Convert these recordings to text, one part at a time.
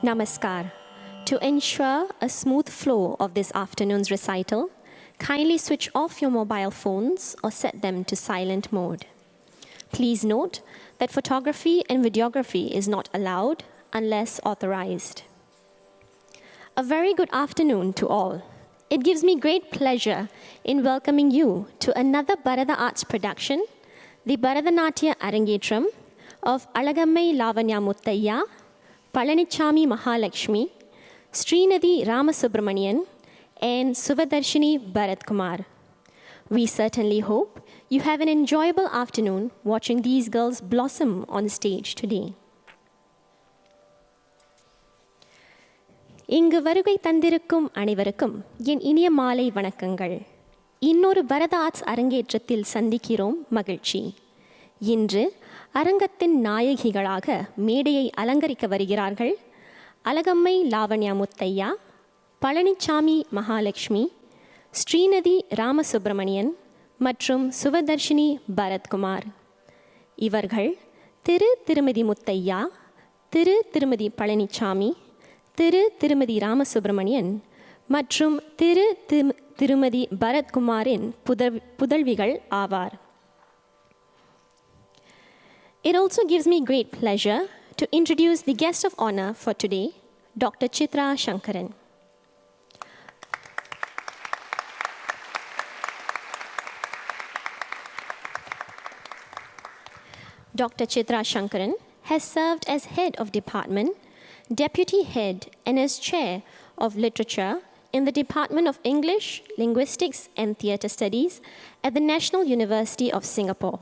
Namaskar. To ensure a smooth flow of this afternoon's recital, kindly switch off your mobile phones or set them to silent mode. Please note that photography and videography is not allowed unless authorized. A very good afternoon to all. It gives me great pleasure in welcoming you to another Bharatha Arts production, the Bharathanatya Arangetram of Alagammai Lavanya Muthiah, Palanichamy Mahalakshmi, Srinithi Ramasubramanian, and Suvadarshini Bharath Kumar. We certainly hope you have an enjoyable afternoon watching these girls blossom on stage today. இங்கு வருகை தந்திருக்கும் அனைவருக்கும் என் இனிய மாலை வணக்கங்கள். இன்னொரு பரத arts அரங்கேற்றத்தில் சந்திக்கிறோம் மகிழ்ச்சி. இன்று அரங்கத்தின் நாயகிகளாக மேடையை அலங்கரிக்க வருகிறார்கள் அலகம்மை லாவண்யா முத்தையா, பழனிச்சாமி மகாலட்சுமி, ஸ்ரீநிதி ராமசுப்ரமணியன் மற்றும் சுவதர்ஷினி பரத்குமார். இவர்கள் திருமதி முத்தையா, திருமதி பழனிச்சாமி, திருமதி ராமசுப்ரமணியன் மற்றும் திருமதி பரத்குமாரின் புதல்விகள் ஆவார். It also gives me great pleasure to introduce the guest of honor for today, Dr. Chitra Shankaran. Dr. Chitra Shankaran has served as head of department, deputy head, and as chair of literature in the Department of English, Linguistics, and Theatre Studies at the National University of Singapore.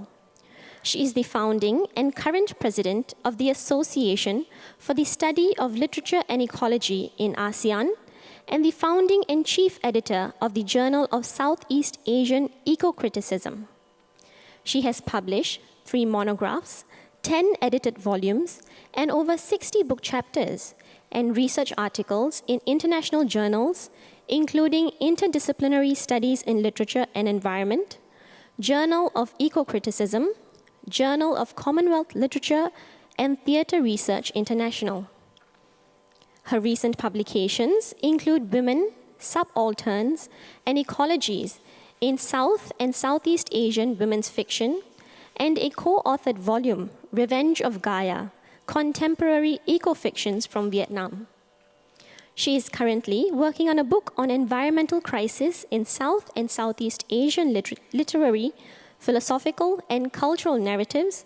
She is the founding and current president of the Association for the Study of Literature and Ecology in ASEAN and the founding and chief editor of the Journal of Southeast Asian Eco-Criticism. She has published 3 monographs, 10 edited volumes, and over 60 book chapters and research articles in international journals, including Interdisciplinary Studies in Literature and Environment, Journal of Eco-Criticism, Journal of Commonwealth Literature and Theatre Research International. Her recent publications include Women, Subalterns, and Ecologies in South and Southeast Asian Women's Fiction, and a co-authored volume, Revenge of Gaia, Contemporary Eco-Fictions from Vietnam. She is currently working on a book on environmental crisis in South and Southeast Asian literary, philosophical, and cultural narratives,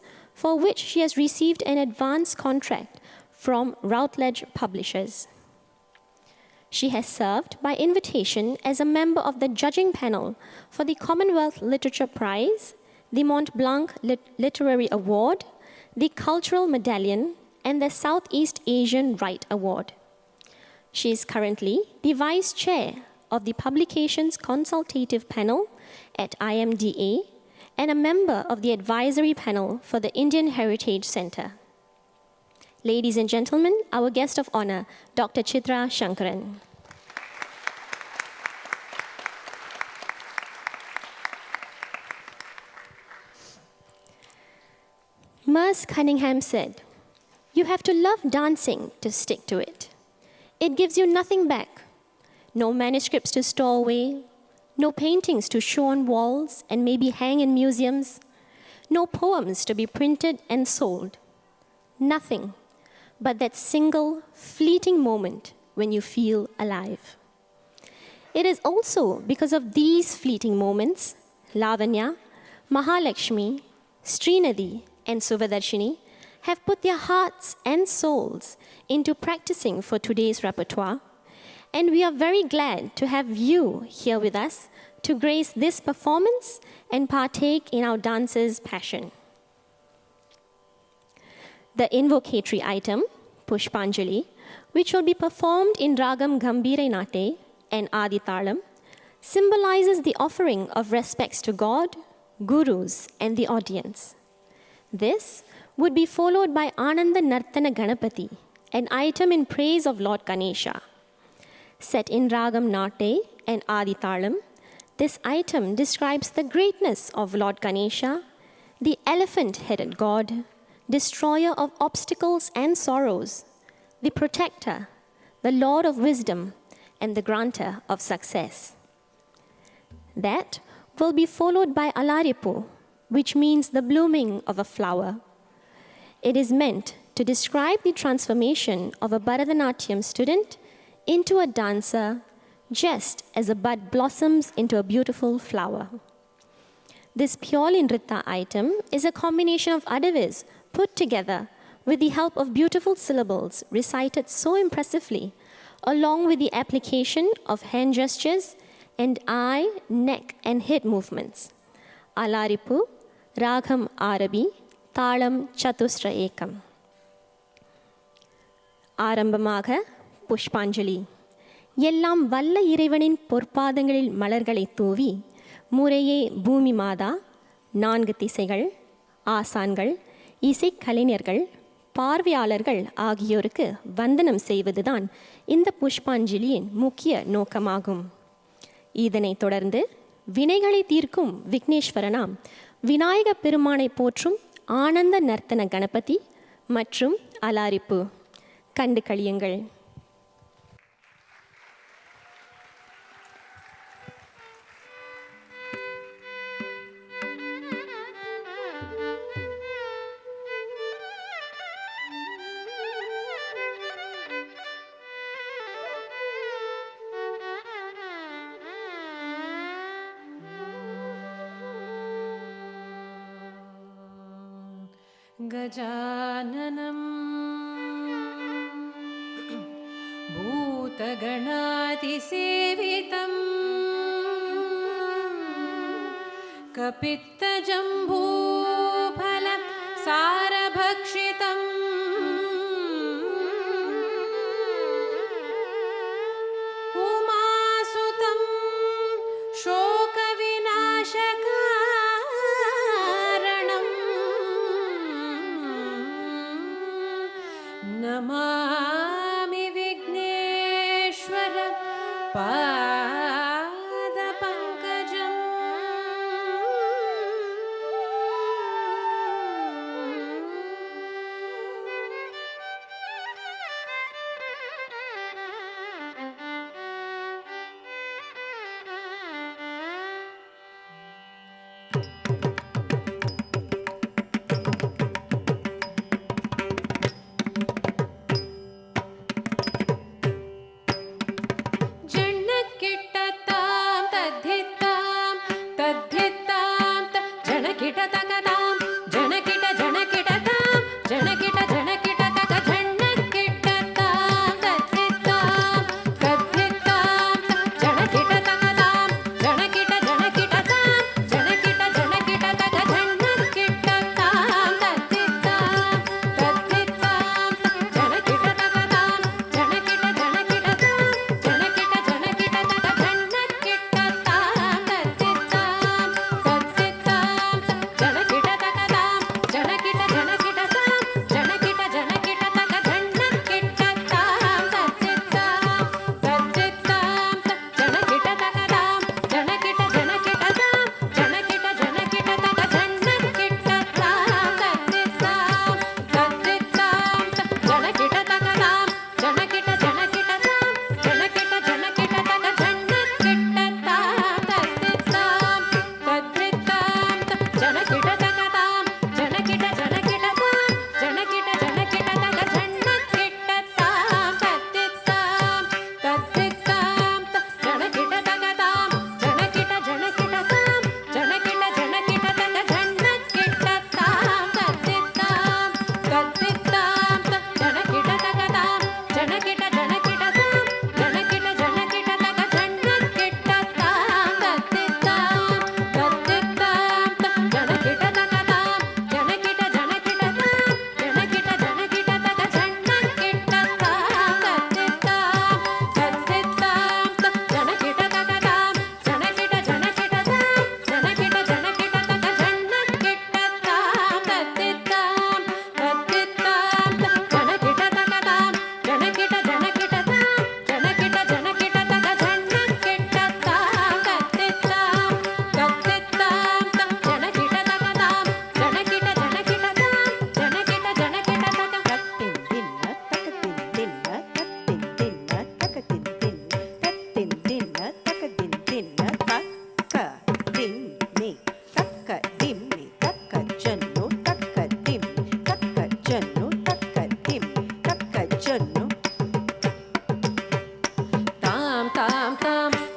for which she has received an advance contract from Routledge Publishers. She has served by invitation as a member of the judging panel for the Commonwealth Literature Prize, the Mont Blanc Literary Award, the Cultural Medallion, and the Southeast Asian Right Award. She is currently the vice chair of the Publications Consultative Panel at IMDA and a member of the advisory panel for the Indian Heritage Center. Ladies and gentlemen, our guest of honor, Dr. Chitra Shankaran. Merce Cunningham said, "You have to love dancing to stick to it. It gives you nothing back. No manuscripts to store away, no paintings to show on walls and maybe hang in museums, no poems to be printed and sold. Nothing but that single fleeting moment when you feel alive." It is also because of these fleeting moments, Lavanya, Mahalakshmi, Srinithi, and Suvadarshini have put their hearts and souls into practicing for today's repertoire, and we are very glad to have you here with us to grace this performance and partake in our dancers' passion. The invocatory item, Pushpanjali, which will be performed in Ragam Gambhira Nate and Adithalam, symbolizes the offering of respects to God, gurus, and the audience. This would be followed by Ananda Nartana Ganapati, an item in praise of Lord Ganesha. Set in Ragam Nate and Aditalam, this item describes the greatness of Lord Ganesha, the elephant-headed god, destroyer of obstacles and sorrows, the protector, the Lord of wisdom, and the granter of success. That will be followed by Alaripu, which means the blooming of a flower. It is meant to describe the transformation of a Bharatanatyam student into a dancer, just as a bud blossoms into a beautiful flower. This purely Nritta item is a combination of adavis put together with the help of beautiful syllables recited so impressively, along with the application of hand gestures and eye, neck, and head movements. Alaripu, Ragham Arabi, Talam Chatusra Ekam. ஆரம்பமாக புஷ்பாஞ்சலி. எல்லாம் வல்ல இறைவனின் பொற்பாதங்களில் மலர்களை தூவி முறையே பூமி மாதா, 4 திசைகள், ஆசான்கள், இசைக்கலைஞர்கள், பார்வையாளர்கள் ஆகியோருக்கு வந்தனம் செய்வதுதான் இந்த புஷ்பாஞ்சலியின் முக்கிய நோக்கமாகும். இதனைத் தொடர்ந்து வினைகளை தீர்க்கும் விக்னேஸ்வரனாம் விநாயக பெருமானை போற்றும் ஆனந்த நர்த்தன கணபதி மற்றும் அலாரிப்பு கண்டு களியுங்கள். गजाननं भूतगणातिसेवितं कपित्तजम्बूफलं सारभक्षितं उमासुतं शोकविनाशकारणम् नमामि विघ्नेश्वर पादपङ्कजम्. ஜன்னக்கிட்ட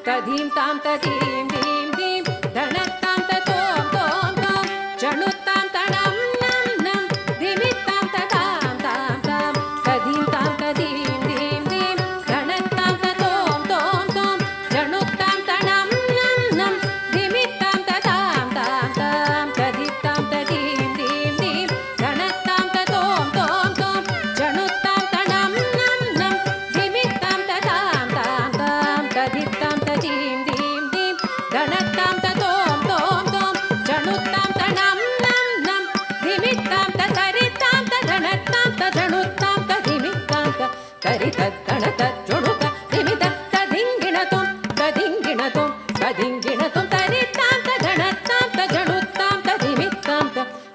तधीं तां तधीं धीं धीं धनत्तां ततों तों तों चणुत्तां तणं नं नं धिमित्तां ततां तां तां तधीं तां तधीं धीं धीं धनत्तां ततों तों तों चणुत्तां तणं नं नं धिमित्तां ततां तां तां तधित्तां तधीं धीं धीं धनत्तां ततों तों तों चणुत्तां तणं नं नं धिमित्तां ततां तां तां तधित्तां तधीं धीं धीं धनत्तां ततों तों तों चणुत्तां तणं नं नं धिमित्तां ततरित्तां तधनत्तां तजणुत्तां तधिमित्तां तरितद्धणतज्जणुत धिमित तधिङ्गिणतुं तधिङ्गिणतुं तधिङ्गिणतुं तरित्तां तधनत्तां तजणुत्तां तधिमित्तां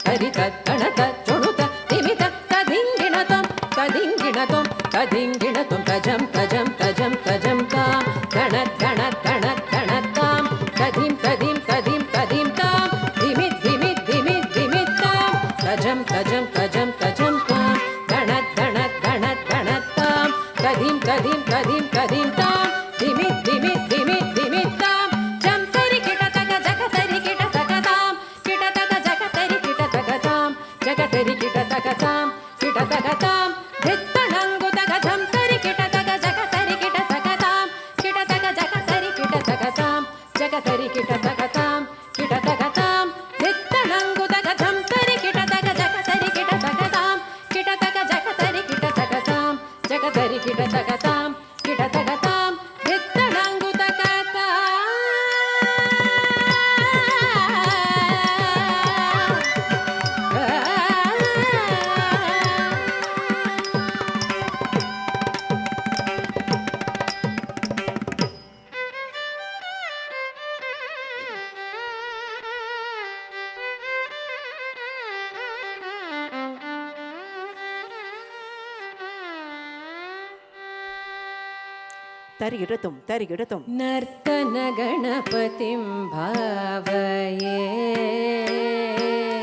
तरितद्धणतज्जणुत धिमित तधिङ्गिणतुं तधिङ्गिणतुं तधिङ्गिणतुं तजं तजं तजं तजं तां धणद्धणद्धणद्धणत्तां तधिं तधिं तधिं तधिं तां धिमित् धिमित् धिमित् धिमित्तां तजं तजं तजं तजं तां धणद्धणद्धणद्धणत्तां तधिं तधिं तधिं तधिं तां धिमित् धिमित् धिमित् धिमित्तां जं तरि किटतक जगतरि किटतकतां किटतक जगतरि किटतकतां जगतरि किटतकतां किटतकतां धित्तणङ्गुतक झं तरि किटतक जगतरि किटतकतां किटतक जगतरि किटतकतां जगतरि किटतकतां किटतकतां धित्तणङ्गुतक झं तरि किटतक जगतरि किटतकतां किटतक जगतरि किटतकतां जगतरि किटतकतां किटतकतां धित्तणङ्गुतकतां தரிகிடத்தும் தரிகிடத்தும் नर्तन गणपतिं भावये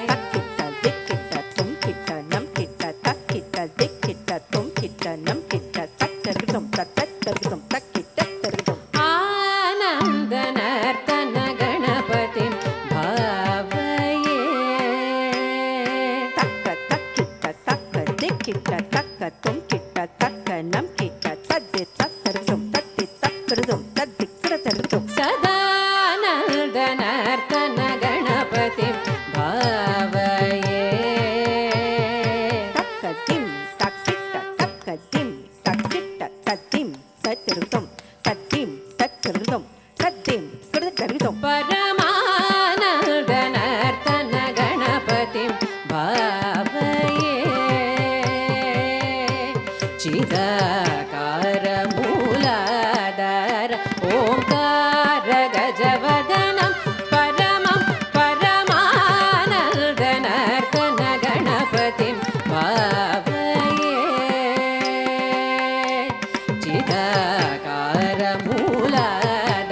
தக்கிட்ட திக்கிட்ட தும் கிட்ட நம் கிட்ட தக்கிட்ட திக்கிட்ட தும் கிட்ட நம் கிட்ட தக்கருதும் தத்தருதும் தக்கிட்ட தருதும் आनन्द नर्तन गणपतिं भावये தக்க தக்கிட்ட தக்க திக்கிட்ட தக்க தும் கிட்ட தக்க நம் கிட்ட தத்தி தத்தருதும் தத்தி தக்கருதும் தத்தி கிடத்தருதும் सदानन्द नर्तन गणपतिं भावये தக்க திம் தக்கிட்ட தக்க திம் தக்கிட்ட தத்திம் தத்தருதும் தத்திம் தத்தருதும் தத்திம் கிடத்தருதும் परमानन्द नर्तन गणपतिं भावये चिदाकार मूलाधार ओंकार गजवदनं परमं परमानन्द नर्तन गणपतिं भावये चिदाकार मूलाधार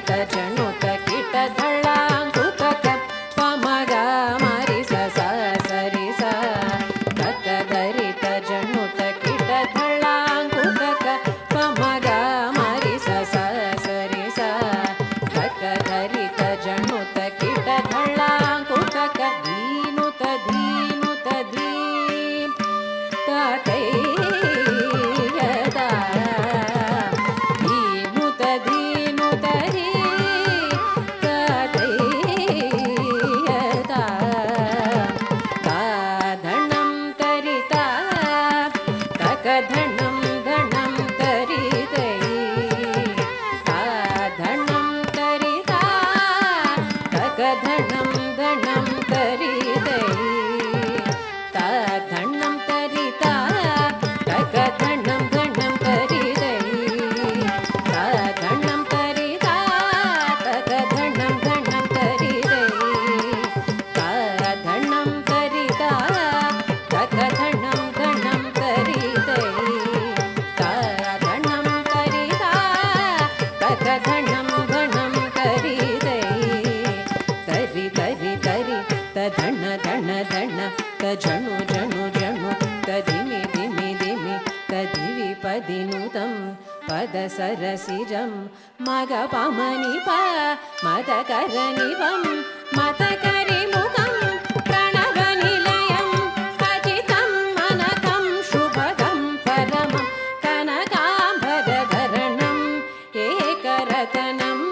தரித ஜனுத கிட தளாங்குதக பமக மரி ச சரி ச தக தரித ஜனுத கிட தளாங்குதக பமக மரி ச சரி ச தக தரித ஜனுத கிட தளாங்குதக தீனுத தீனுத தீம் ததை ஜணு ஜணு ஜணு ததிமி திமி திமி ததிவி பதினுதம் பத சரசிஜம் மக பமனி ப மத கரணிவம் மத கரிமுகம் பிரணவ நிலையம் கஜிதம் மனகம் சுபதம் பரமம் கனகாம்பரதரணம் ஏகரதனம்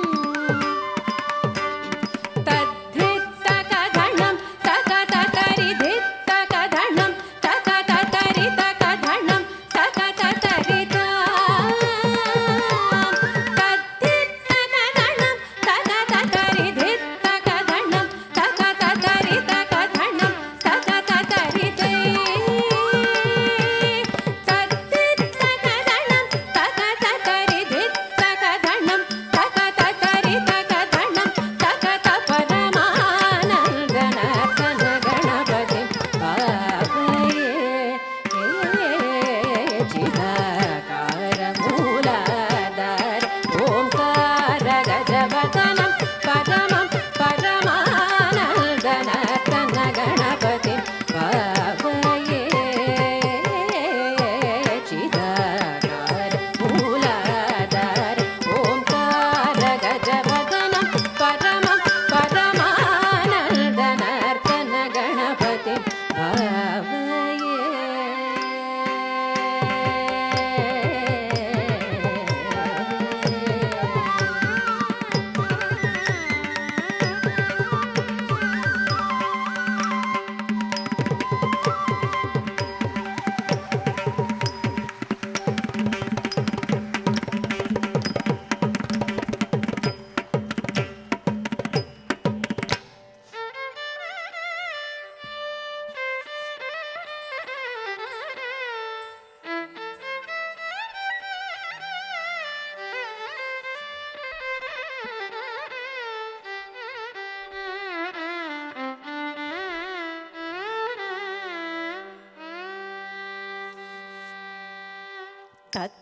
தத்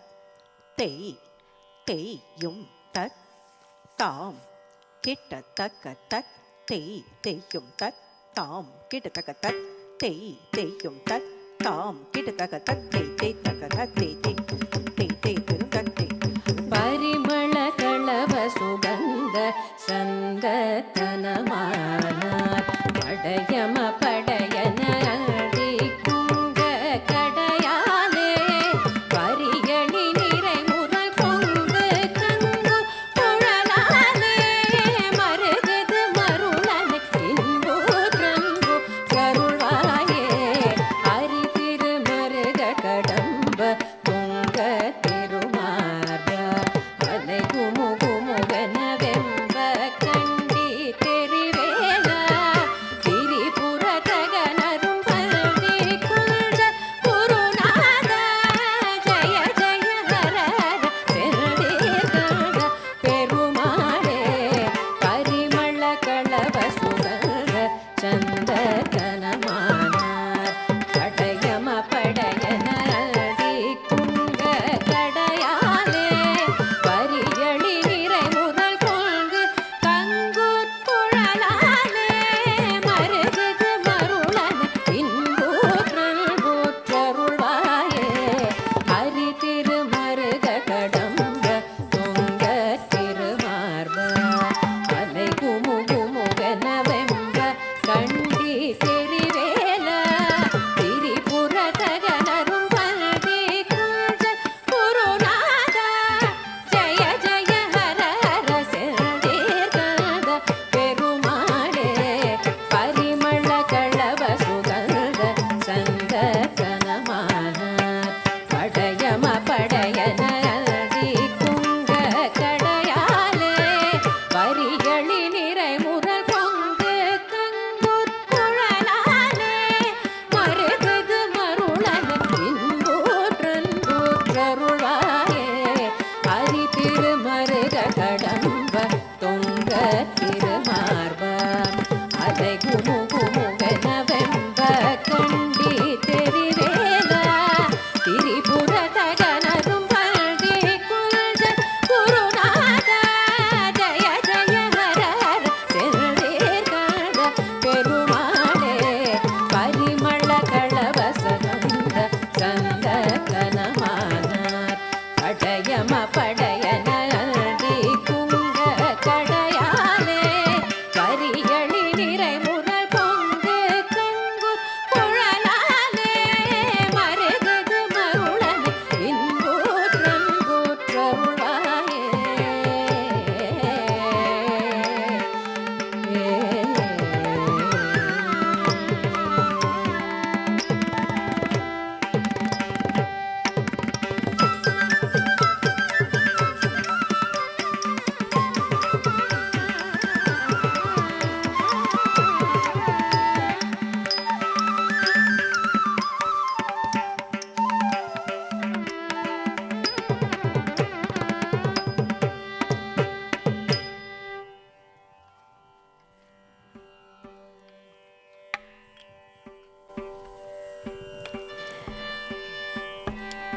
தேய் தேயும் தத் தாம் கிட்டத்தக்க தத் தேய் தேயும் தத் தாம் கிட்டத்தக்க தத் தேய் தேயும் தத் தாம் கிட்டத்தக்க தத் தேய் தேய் தக்க தத் தேய் தேய் தேய் தேய் பெரும் தத் தேய் பரிமள களவ சுகந்த சந்தத்தனமானார் படையம படையன திரிபுர தக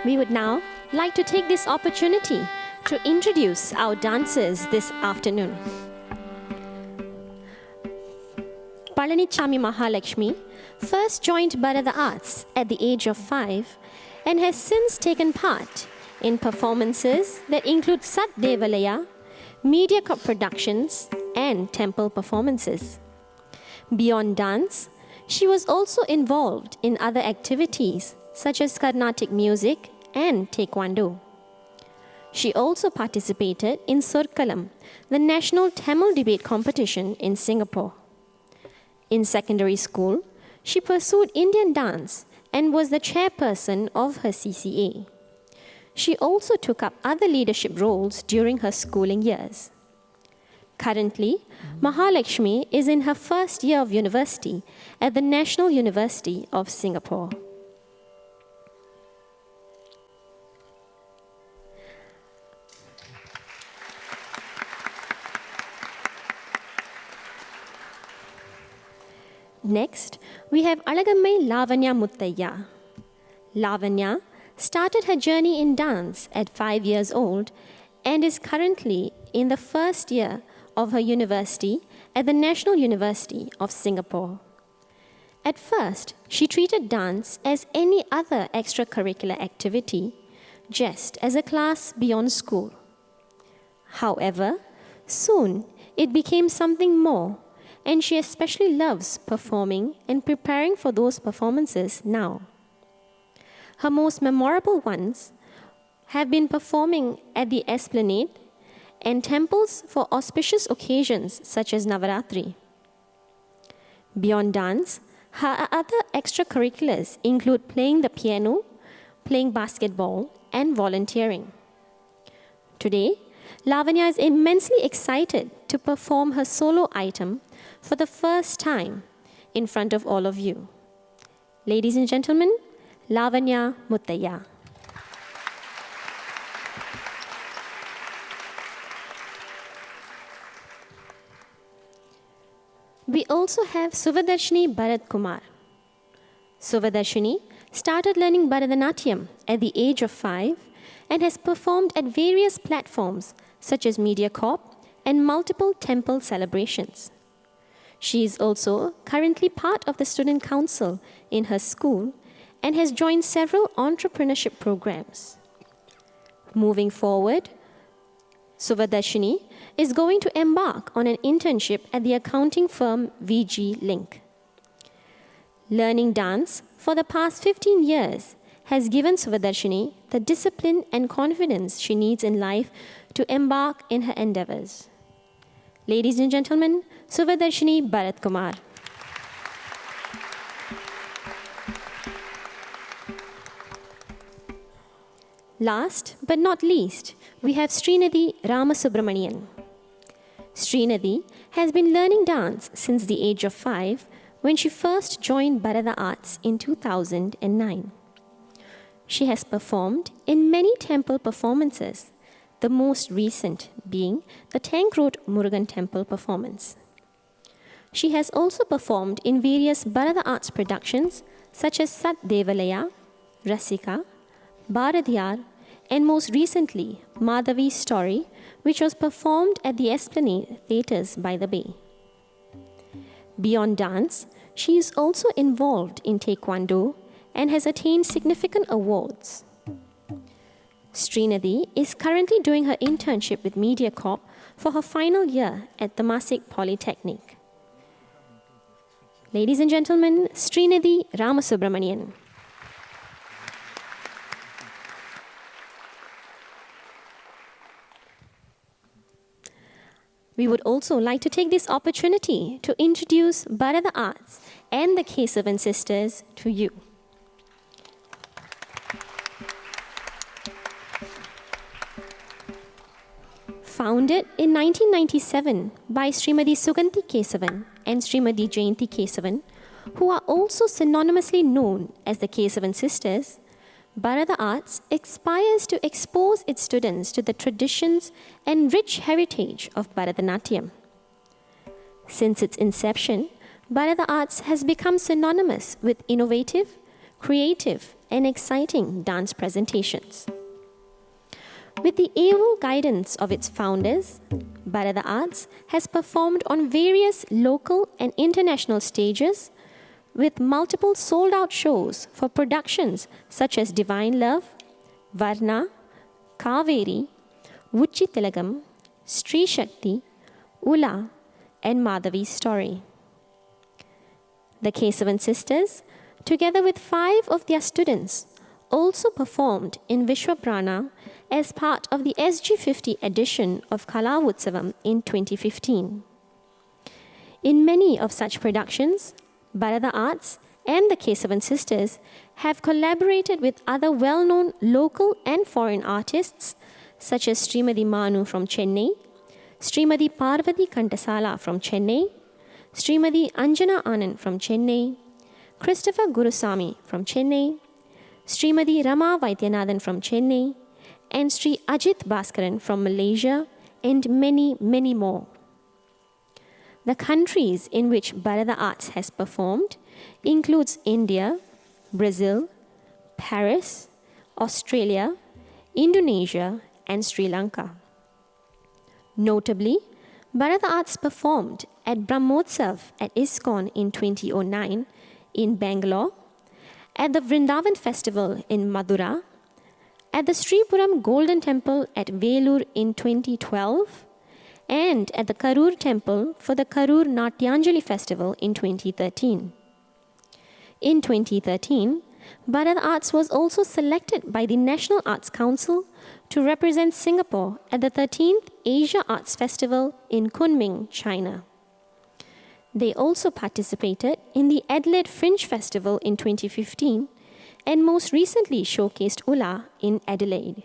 We would now like to take this opportunity to introduce our dancers this afternoon. Palanichamy Mahalakshmi first joined Bharatha Arts at the age of 5 and has since taken part in performances that include Sat Devalaya, media productions, and temple performances. Beyond dance, she was also involved in other activities such as Carnatic music and Taekwondo. She also participated in Surkalam, the national Tamil debate competition in Singapore. In secondary school, she pursued Indian dance and was the chairperson of her CCA. She also took up other leadership roles during her schooling years. Currently, Mahalakshmi is in her first year of university at the National University of Singapore. Next, we have Alagammai Lavanya Muthiah. Lavanya started her journey in dance at 5 years old and is currently in the first year of her university at the National University of Singapore. At first, she treated dance as any other extracurricular activity, just as a class beyond school. However, soon it became something more, and she especially loves performing and preparing for those performances now. Her most memorable ones have been performing at the Esplanade and temples for auspicious occasions such as Navaratri. Beyond dance, her other extracurriculars include playing the piano, playing basketball, and volunteering. Today, Lavanya is immensely excited to perform her solo item for the first time in front of all of you. Ladies and gentlemen, Lavanya Muthiah. We also have Suvadarshini Bharat Kumar. Suvadarshini started learning Bharathanatya at the age of 5 and has performed at various platforms such as MediaCorp and multiple temple celebrations. She is also currently part of the student council in her school and has joined several entrepreneurship programs. Moving forward, Suvadarshini is going to embark on an internship at the accounting firm VG Link. Learning dance for the past 15 years has given Suvadarshini the discipline and confidence she needs in life to embark in her endeavors. Ladies and gentlemen, Suvadarshini Bharat Kumar. Last but not least, we have Srinithi Ramasubramanian. Srinithi has been learning dance since the age of 5 when she first joined Bharatha Arts in 2009. She has performed in many temple performances, the most recent being the Tankrot Murugan Temple performance. She has also performed in various Bharatha Arts productions such as Sat Devalaya, Rasika, Bharadhyar, and most recently, Madhavi's Story, which was performed at the Esplanade Theatres by the Bay. Beyond dance, she is also involved in Taekwondo and has attained significant awards. Srinithi is currently doing her internship with MediaCorp for her final year at Temasek Polytechnic. Ladies and gentlemen, Srinithi Ramasubramanian. We would also like to take this opportunity to introduce Bharatha Arts and the Kesavan sisters to you. Founded in 1997 by Srimati Suganti Kesavan and Srimati Jayanti Kesavan, who are also synonymously known as the Kesavan sisters, Bharatha Arts aspires to expose its students to the traditions and rich heritage of Bharatanatyam. Since its inception, Bharatha Arts has become synonymous with innovative, creative, and exciting dance presentations. With the able guidance of its founders, Bharatha Arts has performed on various local and international stages with multiple sold-out shows for productions such as Divine Love, Varna, Kaveri, Vuchitilagam, Sri Shakti, Ula, and Madhavi's Story. The Kesavan sisters, together with 5 of their students, also performed in Vishwaprana as part of the SG50 edition of Kala Utsavam in 2015. In many of such productions, Bharatha Arts and the Kesavan sisters have collaborated with other well-known local and foreign artists such as Srimati Manu from Chennai, Srimati Parvati Kantasala from Chennai, Srimati Anjana Anand from Chennai, Christopher Gurusamy from Chennai, Srimati Rama Vaidyanathan from Chennai, and Sri Ajit Bhaskaran from Malaysia, and many, many more. The countries in which Bharatha Arts has performed includes India, Brazil, Paris, Australia, Indonesia, and Sri Lanka. Notably, Bharatha Arts performed at Brahmotsav at ISKCON in 2009 in Bangalore, at the Vrindavan Festival in Madura, at the Sripuram Golden Temple at Velur in 2012, and at the Karur Temple for the Karur Natyanjali Festival in 2013. In 2013, Bharatha Arts was also selected by the National Arts Council to represent Singapore at the 13th Asia Arts Festival in Kunming, China. They also participated in the Adelaide Fringe Festival in 2015 and most recently showcased Ula in Adelaide.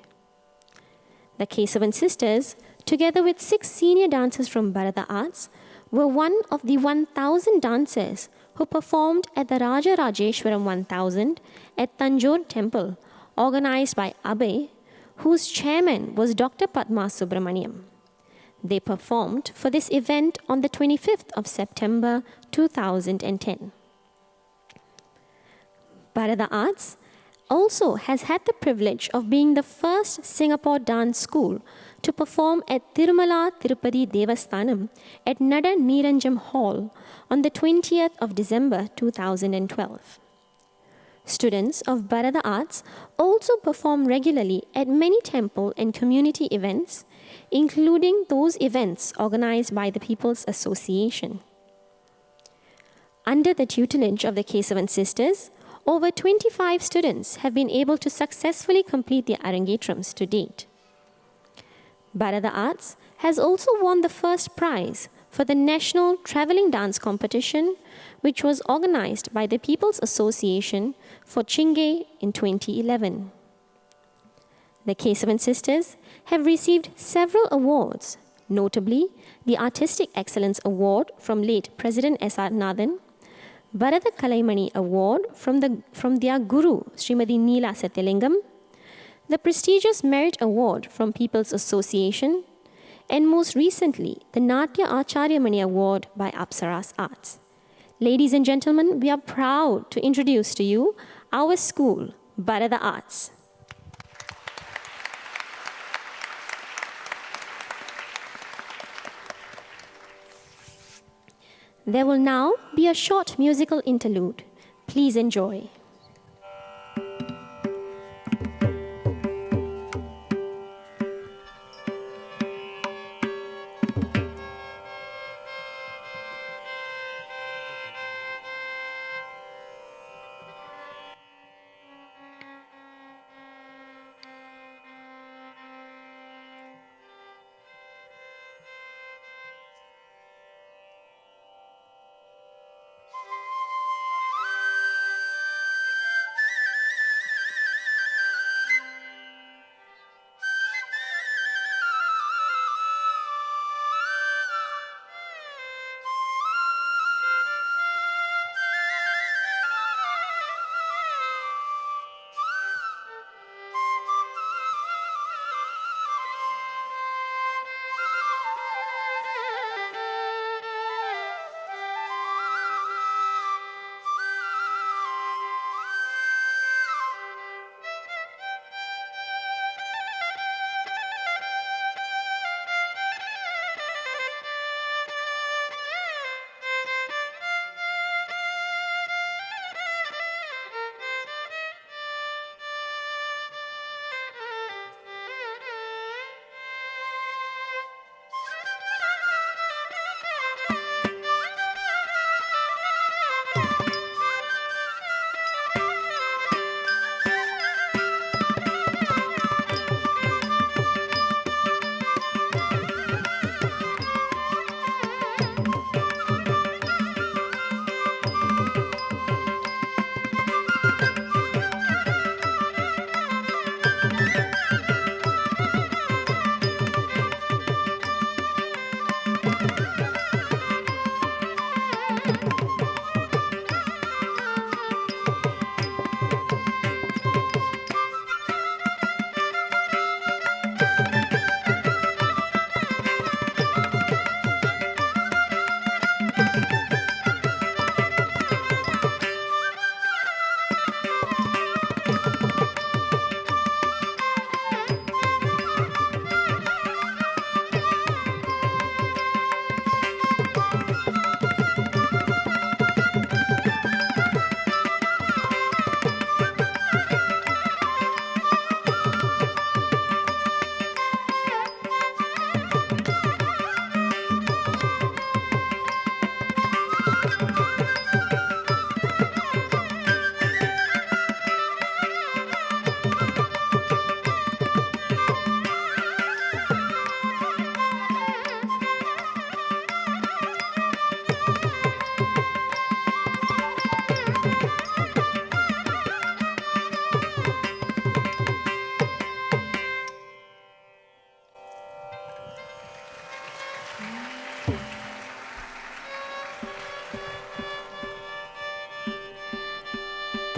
The Kesavan sisters, together with 6 senior dancers from Bharatha Arts, were one of the 1,000 dancers who performed at the Raja Rajeshwaram 1000 at Tanjore Temple, organized by Abhay, whose chairman was Dr. Padma Subramanian. They performed for this event on the 25th of September 2010. Bharatha Arts also has had the privilege of being the first Singapore dance school to perform at Tirumala Tirupati Devasthanam at Nada Niranjam Hall on the 20th of December 2012. Students of Bharatha Arts also perform regularly at many temple and community events, including those events organized by the People's Association. Under the tutelage of the Kesavan sisters, over 25 students have been able to successfully complete their Arangetrams to date. Bharatha Arts has also won the first prize for the National Travelling Dance Competition, which was organized by the People's Association for Chingay in 2011. The Kesavan sisters have received several awards, notably the Artistic Excellence Award from late President S.R. Nathan, Bharatha Kalaimani Award from their Guru, Srimati Neela Satyalingam, the prestigious Merit Award from People's Association, and most recently, the Natya Aacharyamanigal Award by Apsaras Arts. Ladies and gentlemen, we are proud to introduce to you our school, Bharatha Arts. There will now be a short musical interlude. Please enjoy.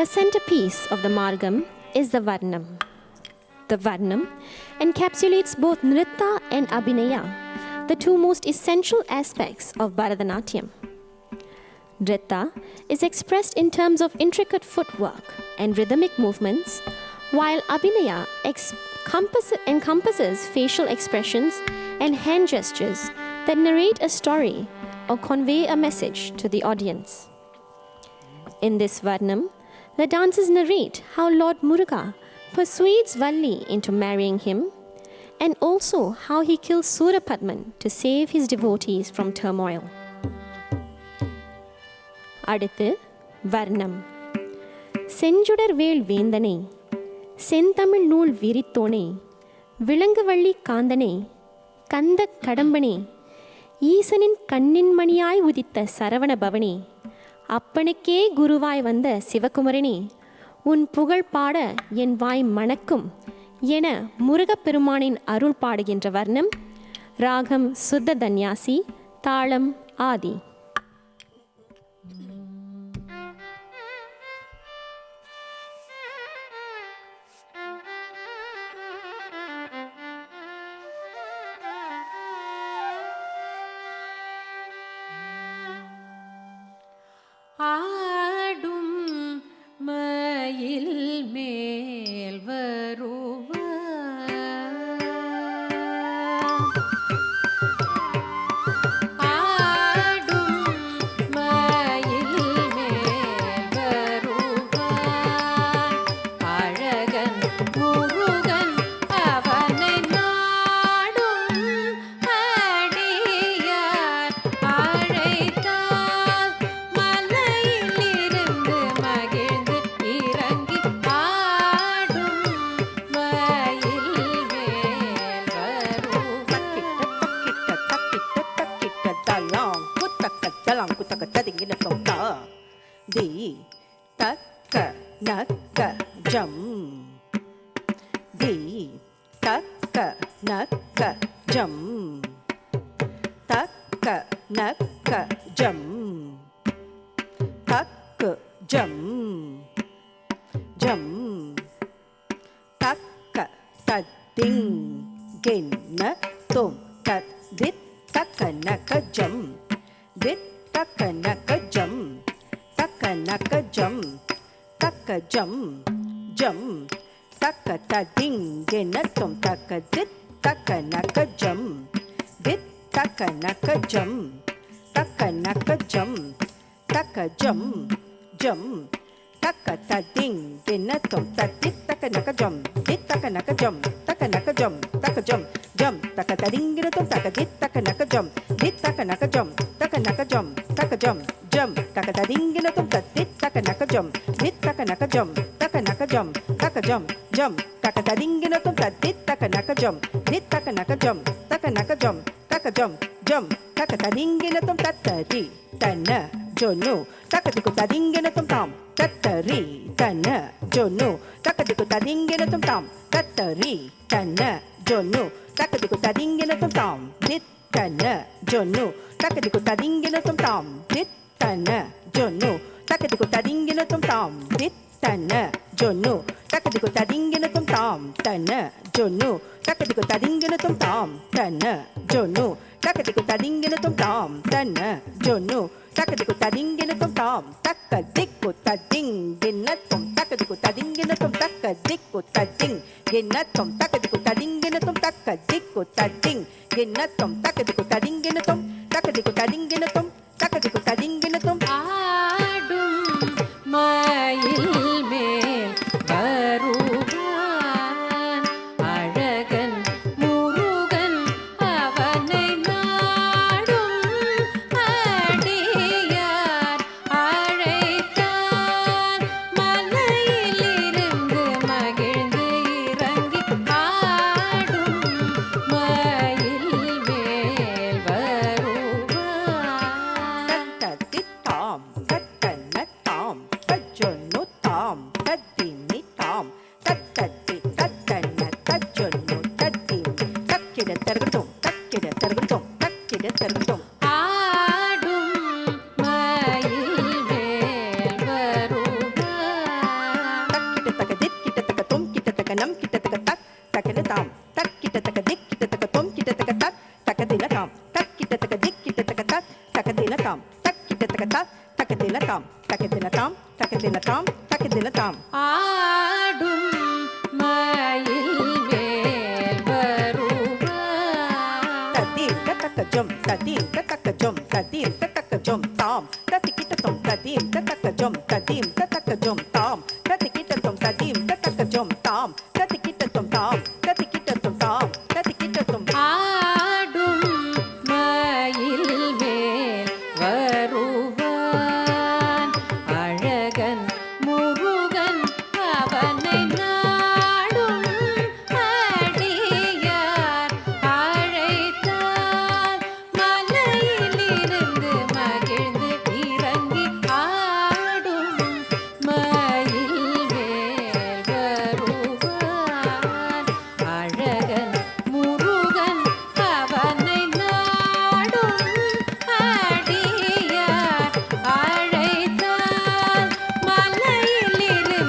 The centerpiece of the Margam is the Varnam. The Varnam encapsulates both Nritta and Abhinaya, the two most essential aspects of Bharatanatyam. Nritta is expressed in terms of intricate footwork and rhythmic movements, while Abhinaya encompasses facial expressions and hand gestures that narrate a story or convey a message to the audience. In this Varnam, the dancers narrate how Lord Muruga persuades Valli into marrying him, and also how he kills Surapadman to save his devotees from turmoil. அடுத்து வர்ணம். செஞ்சுடர் வேள் வேந்தனை, செந்தமிழ் நூல் விரித்தோனே, விளங்குவள்ளி காந்தனே, கந்த கடம்பனே, ஈசனின் கண்ணின் மணியாய் உதித்த சரவண பவனே, அப்பனுக்கே குருவாய் வந்த சிவகுமரனே, உன் புகழ் பாட என் வாய் மணக்கும் என முருகப்பெருமானின் அருள் பாடுகின்ற வர்ணம். ராகம் சுத்த தன்யாசி, தாளம் ஆதி. ஆடும் மயில் மேல் வருவார், ஆடும் மயில் மேல் வருவார், அழகன் முருகன் அவனை நாடும் அடியார் அழைத்தார், மலையிலிருந்து மகிழ்ந்து இறங்கி ஆடும் மயில் மேல் வருவார். தி தக்க நக்க ஜம், தி தக்க நக்க ஜம், தக்க நக்க ஜம், தக்கு ஜம், ஜம், தக்க தத்திங் கிண்ண தும் தத் தித் தக்க நக்க ஜம், தித் தக்க நக்க ஜம், தக்க நக்க ஜம், தக்க ஜம், ஜம், தக்க ததிங் கிண்ண தும் தக்க தித் தக்க நக்க ஜம், தித் தக்க நக்க ஜம், தக்க நக்க ஜம், தக்க ஜம், ஜம், தக்க ததிங் கிண்ண தும் தத் தக்க நக்க ஜம், தித் தக்க நக்க ஜம், தக்க நக்க ஜம், தக்க ஜம், ஜம், தக்க ததிங் கிண்ண தும் தக்க தித் தக்க நக்க ஜம், தித் தக்க நக்க ஜம், தக்க நக்க ஜம், தக்க ஜம், ஜம், தக்க ததிங் கிண்ண தும் தத் தித் தக்க நக்க ஜம், தித் தக்க நக்க ஜம், தக்க நக்க ஜம், தக்க ஜம், ஜம், தக்க ததிங் கிண்ண தும் தத் தித் தக்க நக்க ஜம், தித் தக்க நக்க ஜம், தக்க நக்க ஜம், தக்க ஜம், ஜம், தக்க ததிங் கிண்ண தும் தத்தரி தன ஜொன்னு, தக்க திக்கு ததிங் கிண்ண தும் தாம் தத்தரி தன ஜொன்னு, தக்க திக்கு ததிங் கிண்ண தும் தாம் தத்தரி தன ஜொன்னு, தக்க திக்கு ததிங் கிண்ண தும் தாம் தித் தன ஜொன்னு, தக்க திக்கு ததிங் கிண்ண தும் தாம் தித் தன ஜொன்னு, தக்க திக்கு ததிங் கிண்ண தும் தாம் தித் தன ஜொன்னு, தக்க திக்கு ததிங் கிண்ண தும் தாம் தன ஜொன்னு, தக்க திக்கு ததிங் கிண்ண தும் தாம் தன ஜொன்னு, தக்க திக்கு ததிங் கிண்ண தும் தாம் தன ஜொன்னு, தக்க திக்கு ததிங் கிண்ண தும் தாம் தக்க திக்கு ததிங் கிண்ண தும் தக்க திக்கு ததிங் கிண்ண தும் தக்க திக்கு ததிங் கிண்ண தும் தக்க திக்கு ததிங் கிண்ண தும் தக்க திக்கு ததிங் கிண்ண தும் தக்க திக்கு ததிங் கிண்ண தும் தக்க திக்கு ததிங் கிண்ண தும் தக்க திக்கு ததிங் கிண்ண தும். ஆடும் மயில் மேல் வருவான், அழகன் முருகன் அவனை நாடும் அடியார் அழைத்தார், மலையிலிருந்து மகிழ்ந்து இறங்கி ஆடும் மயில் மேல் வருவான். தக்கதிலதாம் தக்கிட்ட தக்கதா தக்கதிலதாம் தக்கதிலதாம் தக்கதிலதாம் தக்கதிலதாம் ஆடும் மயில் மேல் வருவார் ததீர்க்க தக்கஜம் ததீர்க்க தக்கஜம் ததீர்க்க தக்கஜம் தாம் தத்திக்கிட்டதும் ததீர்க்க தக்கஜம் ததீர்க்க தக்கஜம் தாம் தத்திக்கிட்டதும் ததீர்க்க தக்கஜம் தாம் தத்திக்கிட்டதும் தாம் தத்திக்கிட்டதும் தாம் தத்திக்கிட்டதும் ஆடும் மயில் மேல் வருவான் அழகன் முருகன் அவனை நாடும் அடியார் அழைத்தார் மலையிலிருந்து மகிழ்ந்து இறங்கி ஆடும் மயில் மேல் வருவான் அழகன் முருகன் அவனை நாடும் அடியார் அழைத்தார் மலையிலிருந்து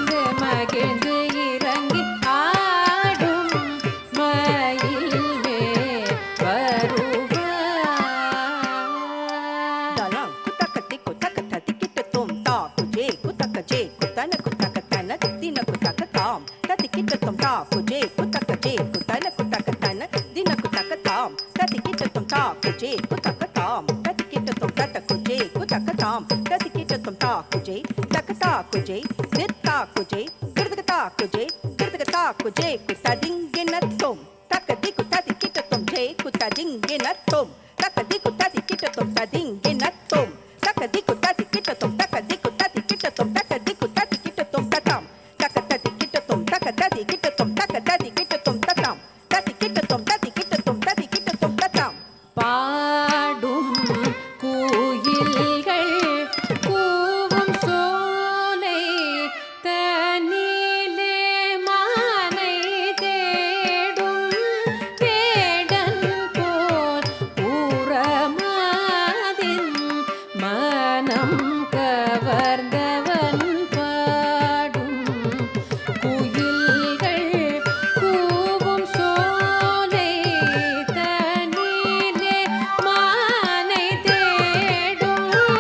மகிழ்ந்து இறங்கி ஆடும் மயில் மேல் வருவான் தலாம் குத்தக்கத்தி குத்தக்கத்தி கிட்டதும் தா குஜே குத்தக்கஜே குத்தன குத்தக்கத்தன தின குத்தக்கத்தாம் தத்திக்கிட்டதும் தா குஜே குத்தக்கஜே குத்தன குத்தக்கத்தன தின குத்தக்கத்தாம் தத்திக்கிட்டதும் தா குஜே குத்தக்கத்தாம் தத்திக்கிட்டதும் தத்த குஜே குத்தக்கத்தாம் தத்திக்கிட்டதும் தா குஜே தக்கதா குஜே நித்தா குஜே கிருதகதா குஜே கிருதகதா குஜே குத்ததிங்கினத்தும் தக்கதி குத்ததிக்கிட்டதும் ஜே குத்ததிங்கினத்தும் தக்கதி குத்ததிக்கிட்டதும் ததிங்கினத்தும் தக்கதி குத்ததிக்கிட்டதும் தக்கதி குத்ததிக்கிட்டதும் தக்கதி குத்ததிக்கிட்டதும் ததாம் தக்கததிக்கிட்டதும் தக்கததிக்கிட்டதும் தக்கததிக்கிட்டதும் ததாம் ததிக்கிட்டதும் ததிக்கிட்டதும் ததிக்கிட்டதும் ததாம் பாடும் குயில்கள் கூவும் சோலை தனிலே மானை தேடும் வேடன் போல் ஊரமாதின் மனம் கவர்ந்தவன் பாடும் குயில்கள் கூவும் சோலை தனிலே மானை தேடும்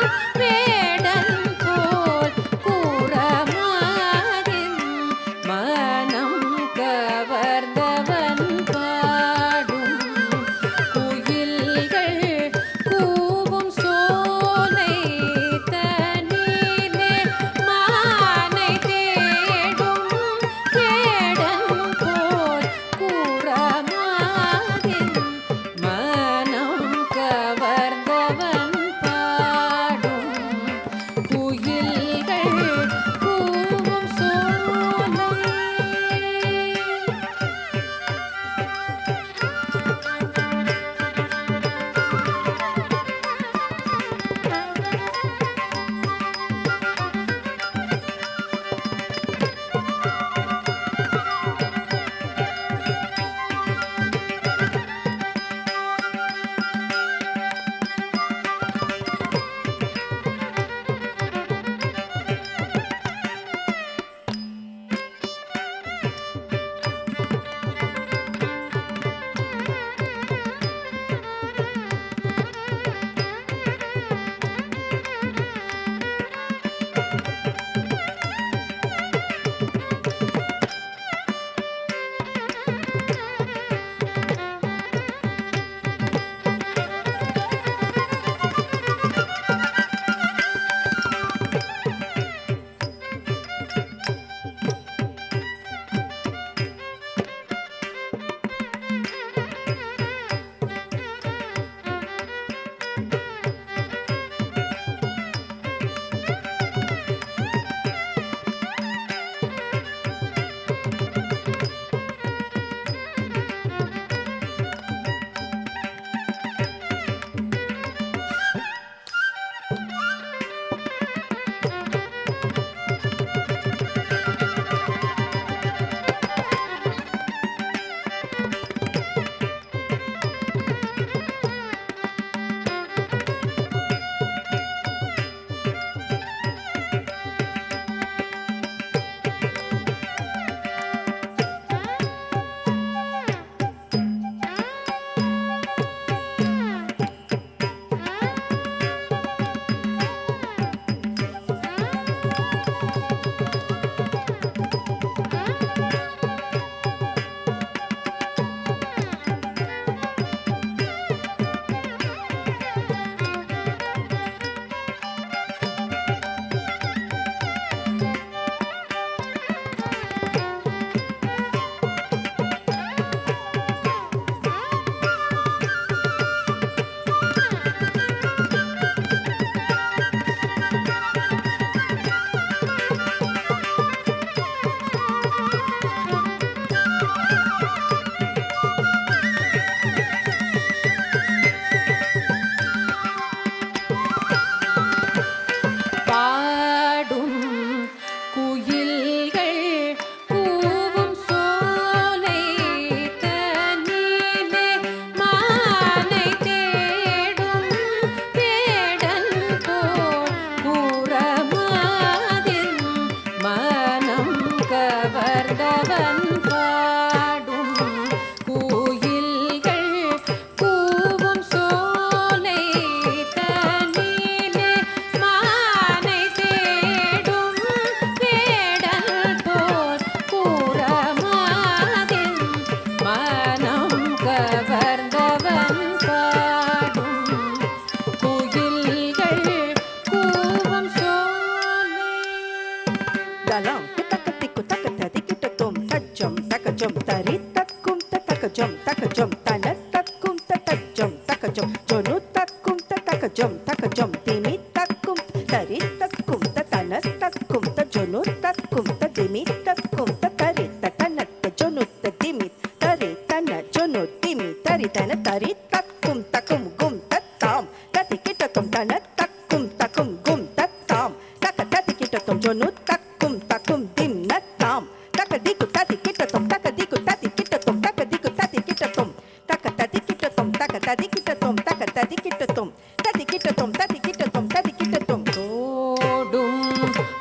திமி தக்கும் தரி தக்கும் தன தக்கும் ஜொனு தக்கும் திமி தக்கும் தரி தன ஜொனு திமி தரி தன ஜொனு திமி தரி தன தரி தக்கும் தக்கும் கும் தத்தாம் ததி கிட்டத்தும் தன தக்கும் தக்கும் கும் தத்தாம் தக்க ததி கிட்டத்தும் ஜொனு தக்கும் தக்கும் திம் நத்தாம் தக்க திக்கு ததி கிட்டத்தும் தக்க திக்கு ததி கிட்டத்தும் தக்க திக்கு ததி கிட்டத்தும் தக்க ததி கிட்டத்தும் தக்க ததி கிட்டத்தும் தக்க ததி கிட்டத்தும் ததி கிட்டத்தும் ததி கிட்டத்தும் ததி கிட்டத்தும் ஓடும்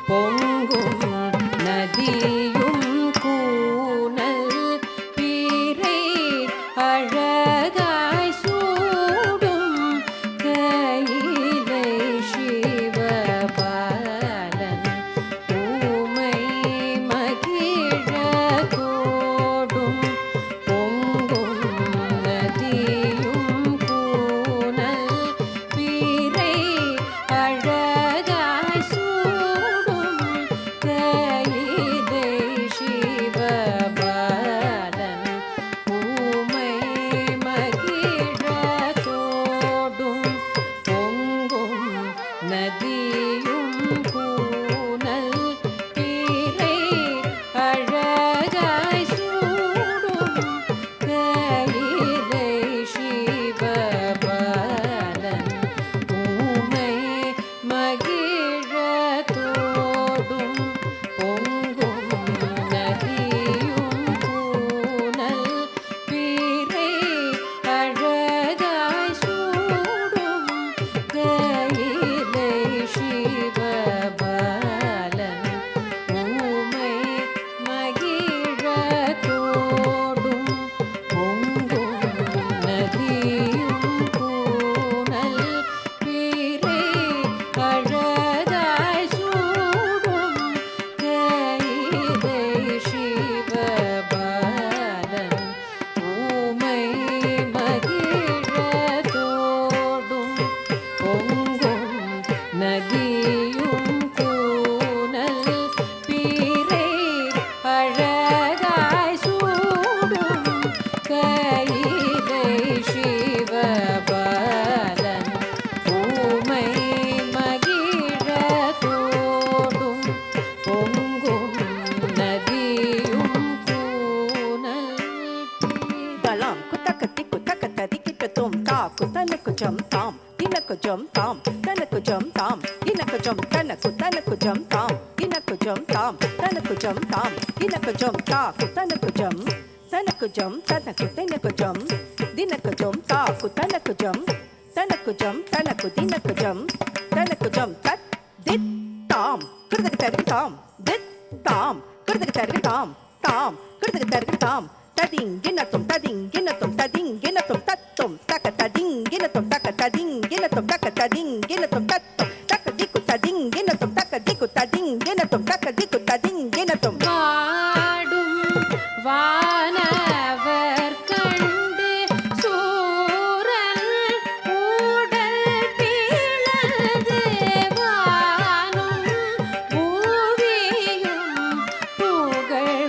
பொங்கும் நதியும் கூனல் பீரை அழகாய் சூடும் கையிலை சிவபாலன் ஊமை மகிழ தோடும் பொங்கும் நதியும் கூனல் பீரை அழகாய் சூடும் கையிலை சிவபாலன் ஊமை மகிழ தோடும் பொங்கும் நதியும் கூனல் பீரை அழகாய் சூடும் கையிலை சிவபாலன் ஊமை மகிழ தோடும் பொங்கும் நதியும் கூனல் பீரை அழகாய் சூடும் கையிலை சிவபாலன் ஊமை மகிழ தோடும் பொங்கும் நதியும் கூனல் பீரை அழகாய் சூடும் கையிலை சிவபாலன் ஊமை மகிழ தோடும் பொங்கும் நதியும் கூனல் பீரை அழகாய் சூடும் கையிலை சிவபாலன் ஊமை மகிழ தோடும் பொங்கும் நதியும் கூனல் தலாம் குத்தக்க திக்கு தக்க ததி கிட்டத்தும் தாக்கு தனக்கு ஜம் தாம் தினக்கு ஜம் தாம் தனக்கு ஜம் தாம் தினக்கு ஜம் தனக்கு ஜம் தாம் தினக்கு ஜம் தாம் தனக்கு ஜம் தாம் தினக்கு ஜம் தாக்கு தனக்கு ஜம் தனக்கு ஜம் தனக்கு தினக்கு ஜம் தினக்கு ஜம் தாக்கு தனக்கு ஜம் தனக்கு ஜம் தனக்கு தினக்கு ஜம் தனக்கு ஜம் தத் தித் தாம் கிருதக்கு தருக்கு தாம் தித் தாம் கிருதக்கு தருக்கு தாம் தாம் கிருதக்கு தருக்கு தாம் ததிங்கினத்தும் ததிங்கினத்தும் ததிங்கினத்தும் தத்தும் தக்க ததிங்கினத்தும் தக்க ததிங்கினத்தும் தக்க ததிங்கினத்தும் தத்தும் தக்க திக்கு ததிங்கினத்தும் தக்க திக்கு ததிங்கினத்தும் தக்க திக்கு ததிங்கினத்தும் வாடும் வானவர் கண்டு சூரன் ஊடல் பிளந்து வானும் பூவியும்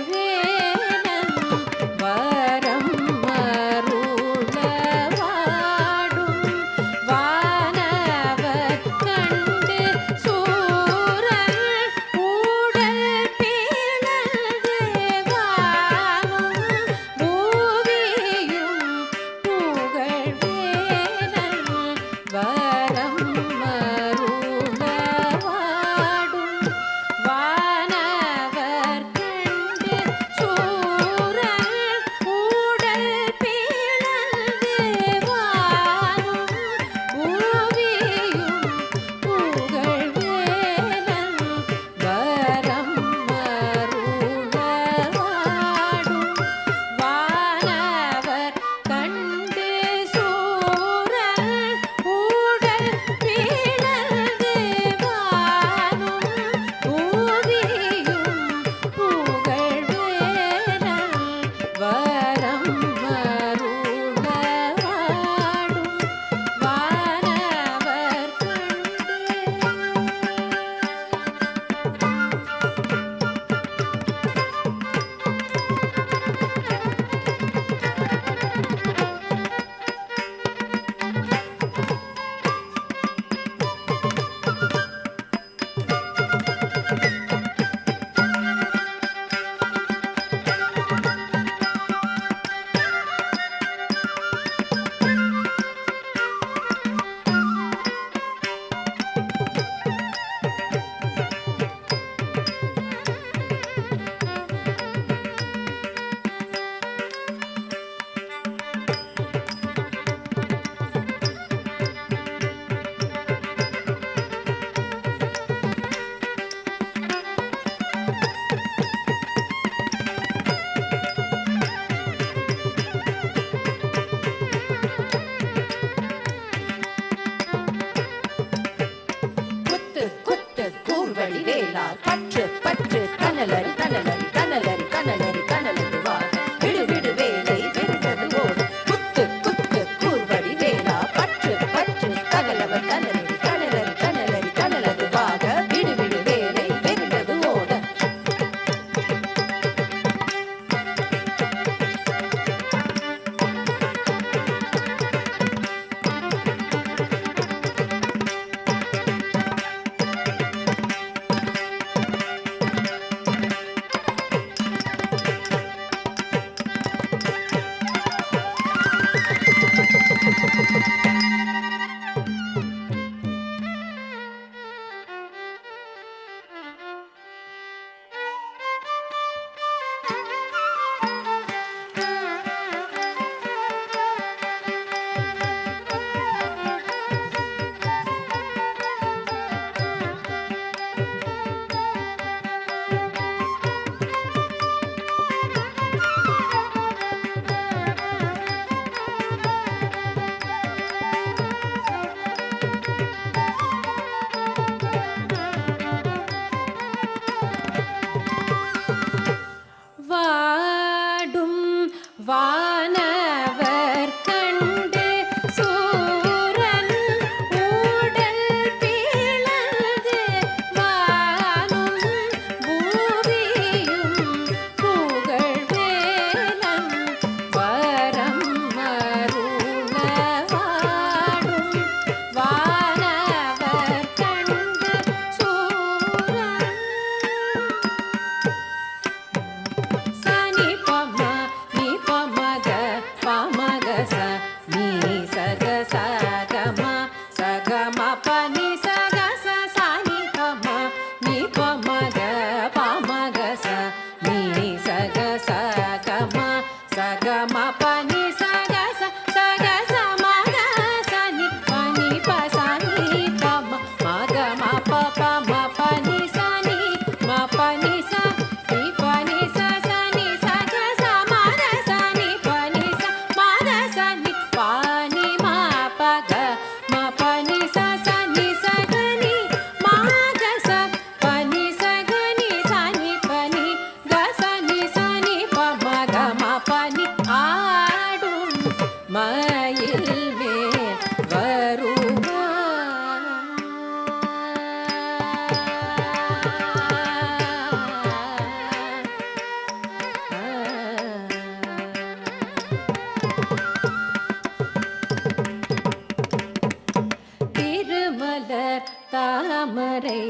புகழ்வேலன் வரம் அருள வாடும் வானவர் கண்டு சூரன் ஊடல் பிளந்து வானும் வேளார் பற்று பற்று கனலரி கனலரி கனலரி கனலரி கனலது வார் விடு விடு வேலை விடுவது ஓடு குத்து குத்து கூர்வடி வேளா பற்று பற்று கனலவர் கனலரி கனலரி கனலரி கனலது வாக விடு விடு வேலை விடுவது ஓட வாடும் வானவர் கண்டு சூரன் ஊடல் பிளந்து வானும் பூமியும் புகழ்வேலன் வரம் அருள வாடும் வானவர் கண்டு சூரன் சனி பம நீ பமக பமக ச நீ சக சகம சகம பனி சக ச சனி பம நீ பமக பமக ச நீ சக சகம சகம பனி சக ச சக ச மக சனி பனி ப சனி பம மக ம ப பம பனி சனி ம பனி ச நீ பனி ச சனி சக ச மக சனி பனி ச மக சனி பனி ம பக ம பனி ச சனி சகனி மக ச பனி சகனி சனி பனி க சனி சனி ப மக ம பனி ஆடும் மயில் மேல் திருமலர் தாமரை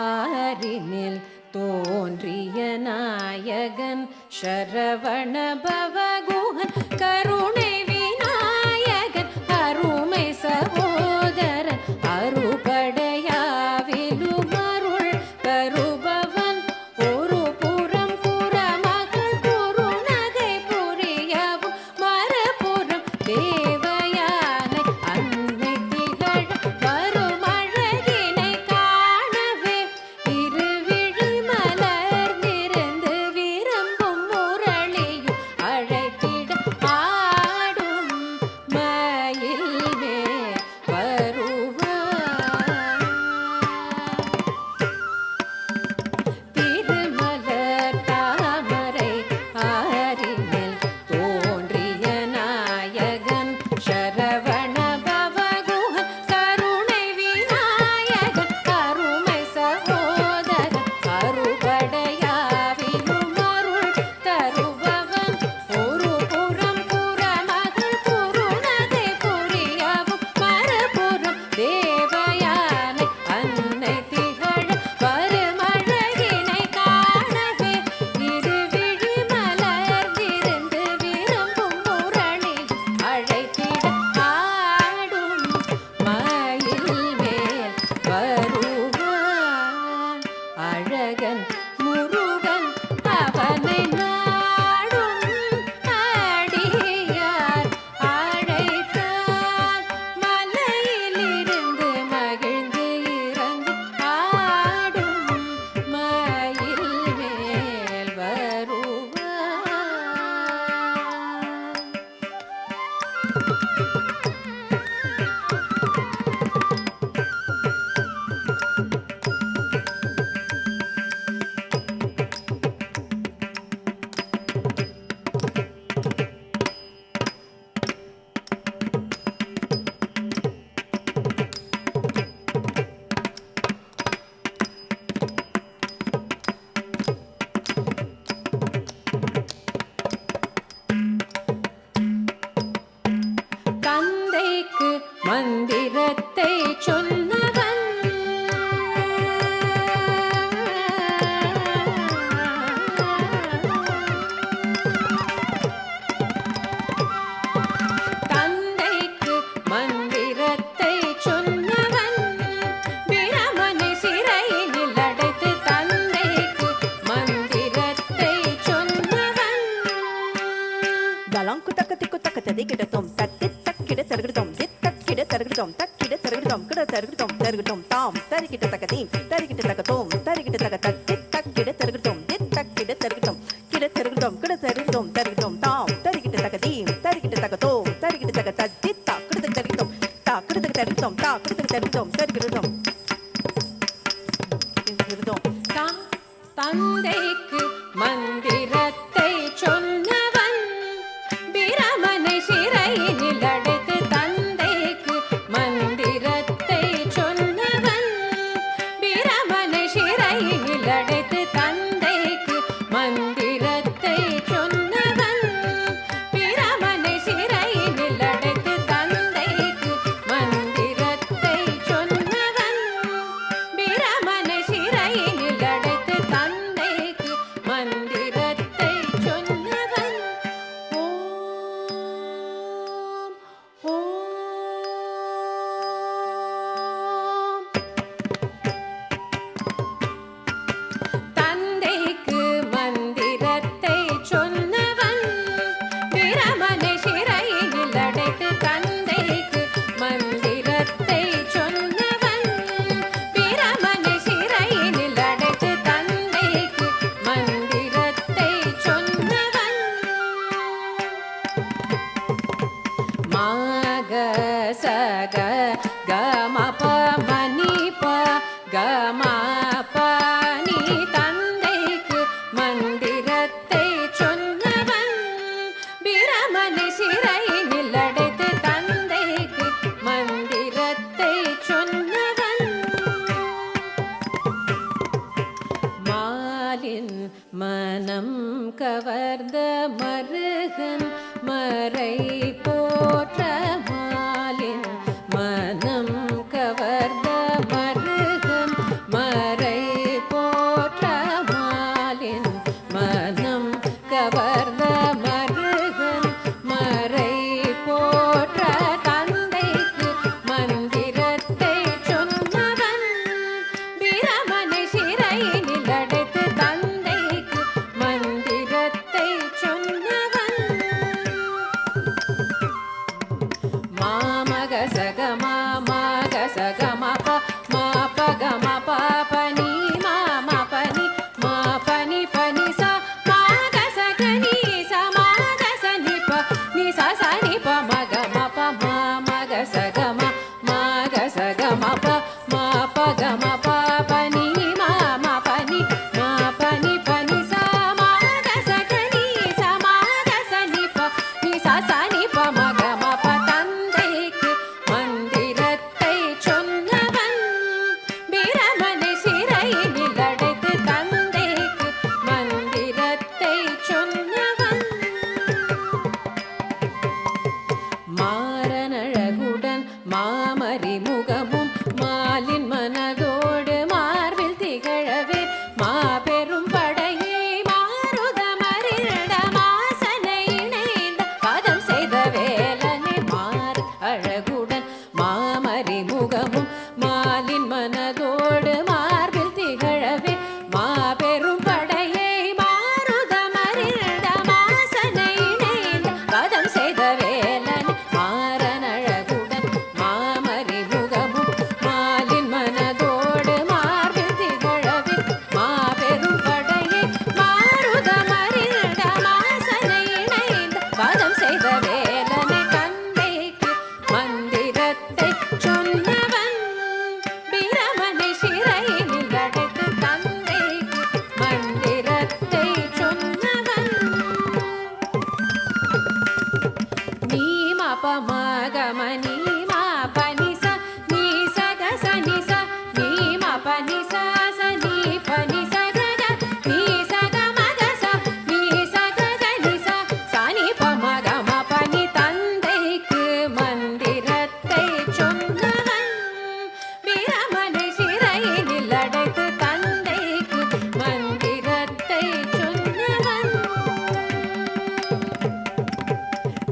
ஆரினில் தோன்றிய நாயகன் சரவண பவகுஹன் கருணை விநாயகன் அருமை சகோதரன் அறுபடையாவிலும் அருள் தருபவன் ஒரு புறம் குறமகள் குறுநகை புரியவும் மறுபுறம் தேவயானை அன்னை திகழ வருமழகினை காணவே இருவிழி மலர்ந்திருந்து விரும்பும் முரளியும் அழைத்திட தருகிட்டும் தருகிட்டும் தாம் தருகிட்ட தகதீம் தருகிட்ட தகதோம் தருகிட்ட தகதக் தித்தக் கிட தருகிட்டும் தித்தக் கிட தருகிட்டும் கிட தருகிட்டும் கிட தருகிட்டும் தருகிட்டும் தாம் தருகிட்ட தகதீம் தருகிட்ட தகதோம் தருகிட்ட தகதக் தித்தா கிட தருகிட்டும் தா கிட தருகிட்டும் தா கிட தருகிட்டும் தருகிட்டும் தந்தைக்கு மந்திரத்தை சொன்னவன் பிரமனை சிறையினில் அடைத்து தந்தைக்கு மந்திரத்தை சொன்னவன் பிரமனை சிறையினில் அடைத்து தந்தைக்கு மந்திரத்தை சொன்னவன் பிரமனை சிறையினில் அடைத்து தந்தைக்கு மந்திரத்தை சொன்னவன் பிரமனை சிறையினில் அடைத்து தந்தைக்கு மந்திரத்தை சொன்னவன் ஓம் ஓம் தந்தைக்கு மந்திரத்தை சொன்னவன் பிரமனை சிறையினில் அடைத்து தந்தைக்கு மந்திரத்தை சொன்னவன் பிரமனை சிறையினில் அடைத்து தந்தைக்கு மந்திரத்தை சொன்னவன் மாக சக கமப மணிப கமப நீ தந்தைக்கு மந்திரத்தை சொன்னவன் பிரமனை சிறையினில் அடைத்து தந்தைக்கு மந்திரத்தை சொன்னவன் மாலின் மனம் கவர்ந்த மருகன் மறை போற்ற மாலின் மனம் கவர்ந்த மருகன் மறை போற்ற மாலின் மனம் கவர்ந்த மருகன் மறை போற்ற தந்தைக்கு மந்திரத்தை சொன்னவன் பிரமனை சிறையினில் அடைத்து தந்தைக்கு மந்திரத்தை சொன்னவன் மாமக சகமா மாக சகமப மாபகமப பனி மாமபனி மாபனி பனி ச மாக சகனி ச மாக சனிப நி ச சனிப மகமப மாமக சகம மாக சகமப மாபகமப பனி மாமபனி மாபனி பனி ச மாக சகனி ச மாக சனிப நி ச சனிப மகமப தந்தைக்கு மந்திரத்தை சொன்னவன் பிரமனை சிறையினில் அடைத்து தந்தைக்கு மந்திரத்தை சொன்னவன் மாறனழகுடன் மாமரி முகமும் மாலின் மனதோடு மார்பில் திகழவே மாபெரும் படையை மாருதமரிட மாசனை இணைந்த பதம் செய்த வேலனை மார் அழகுடன் மாமரி முகமும் மாலின் மனதோடு மார்பில் திகழவே மாபெரும் படையை மாருதமரிட மாசனை இணைந்த பதம் செய்த வேலனை மாறன் அழகுடன் மாமரி முகமும் மாலின் மனதோடு மார்பில் திகழவே மாபெரும் படையை மாருதமரிட மாசனை இணைந்த பதம் செய்த வேலனை தந்தைக்கு மந்திரத்தை சொன்னவன் பிரமனை சிறையினில் அடைத்து தந்தைக்கு மந்திரத்தை சொன்னவன் நீமபமகம நீமபனிச நீசகச நிச நீமபனிச ச நீபனிச கக நீசகமகச நீசகக நிச சனிபமகம பனி தந்தைக்கு மந்திரத்தை சொன்னவன் பிரமனை சிறையினில் அடைத்து தந்தைக்கு மந்திரத்தை சொன்னவன்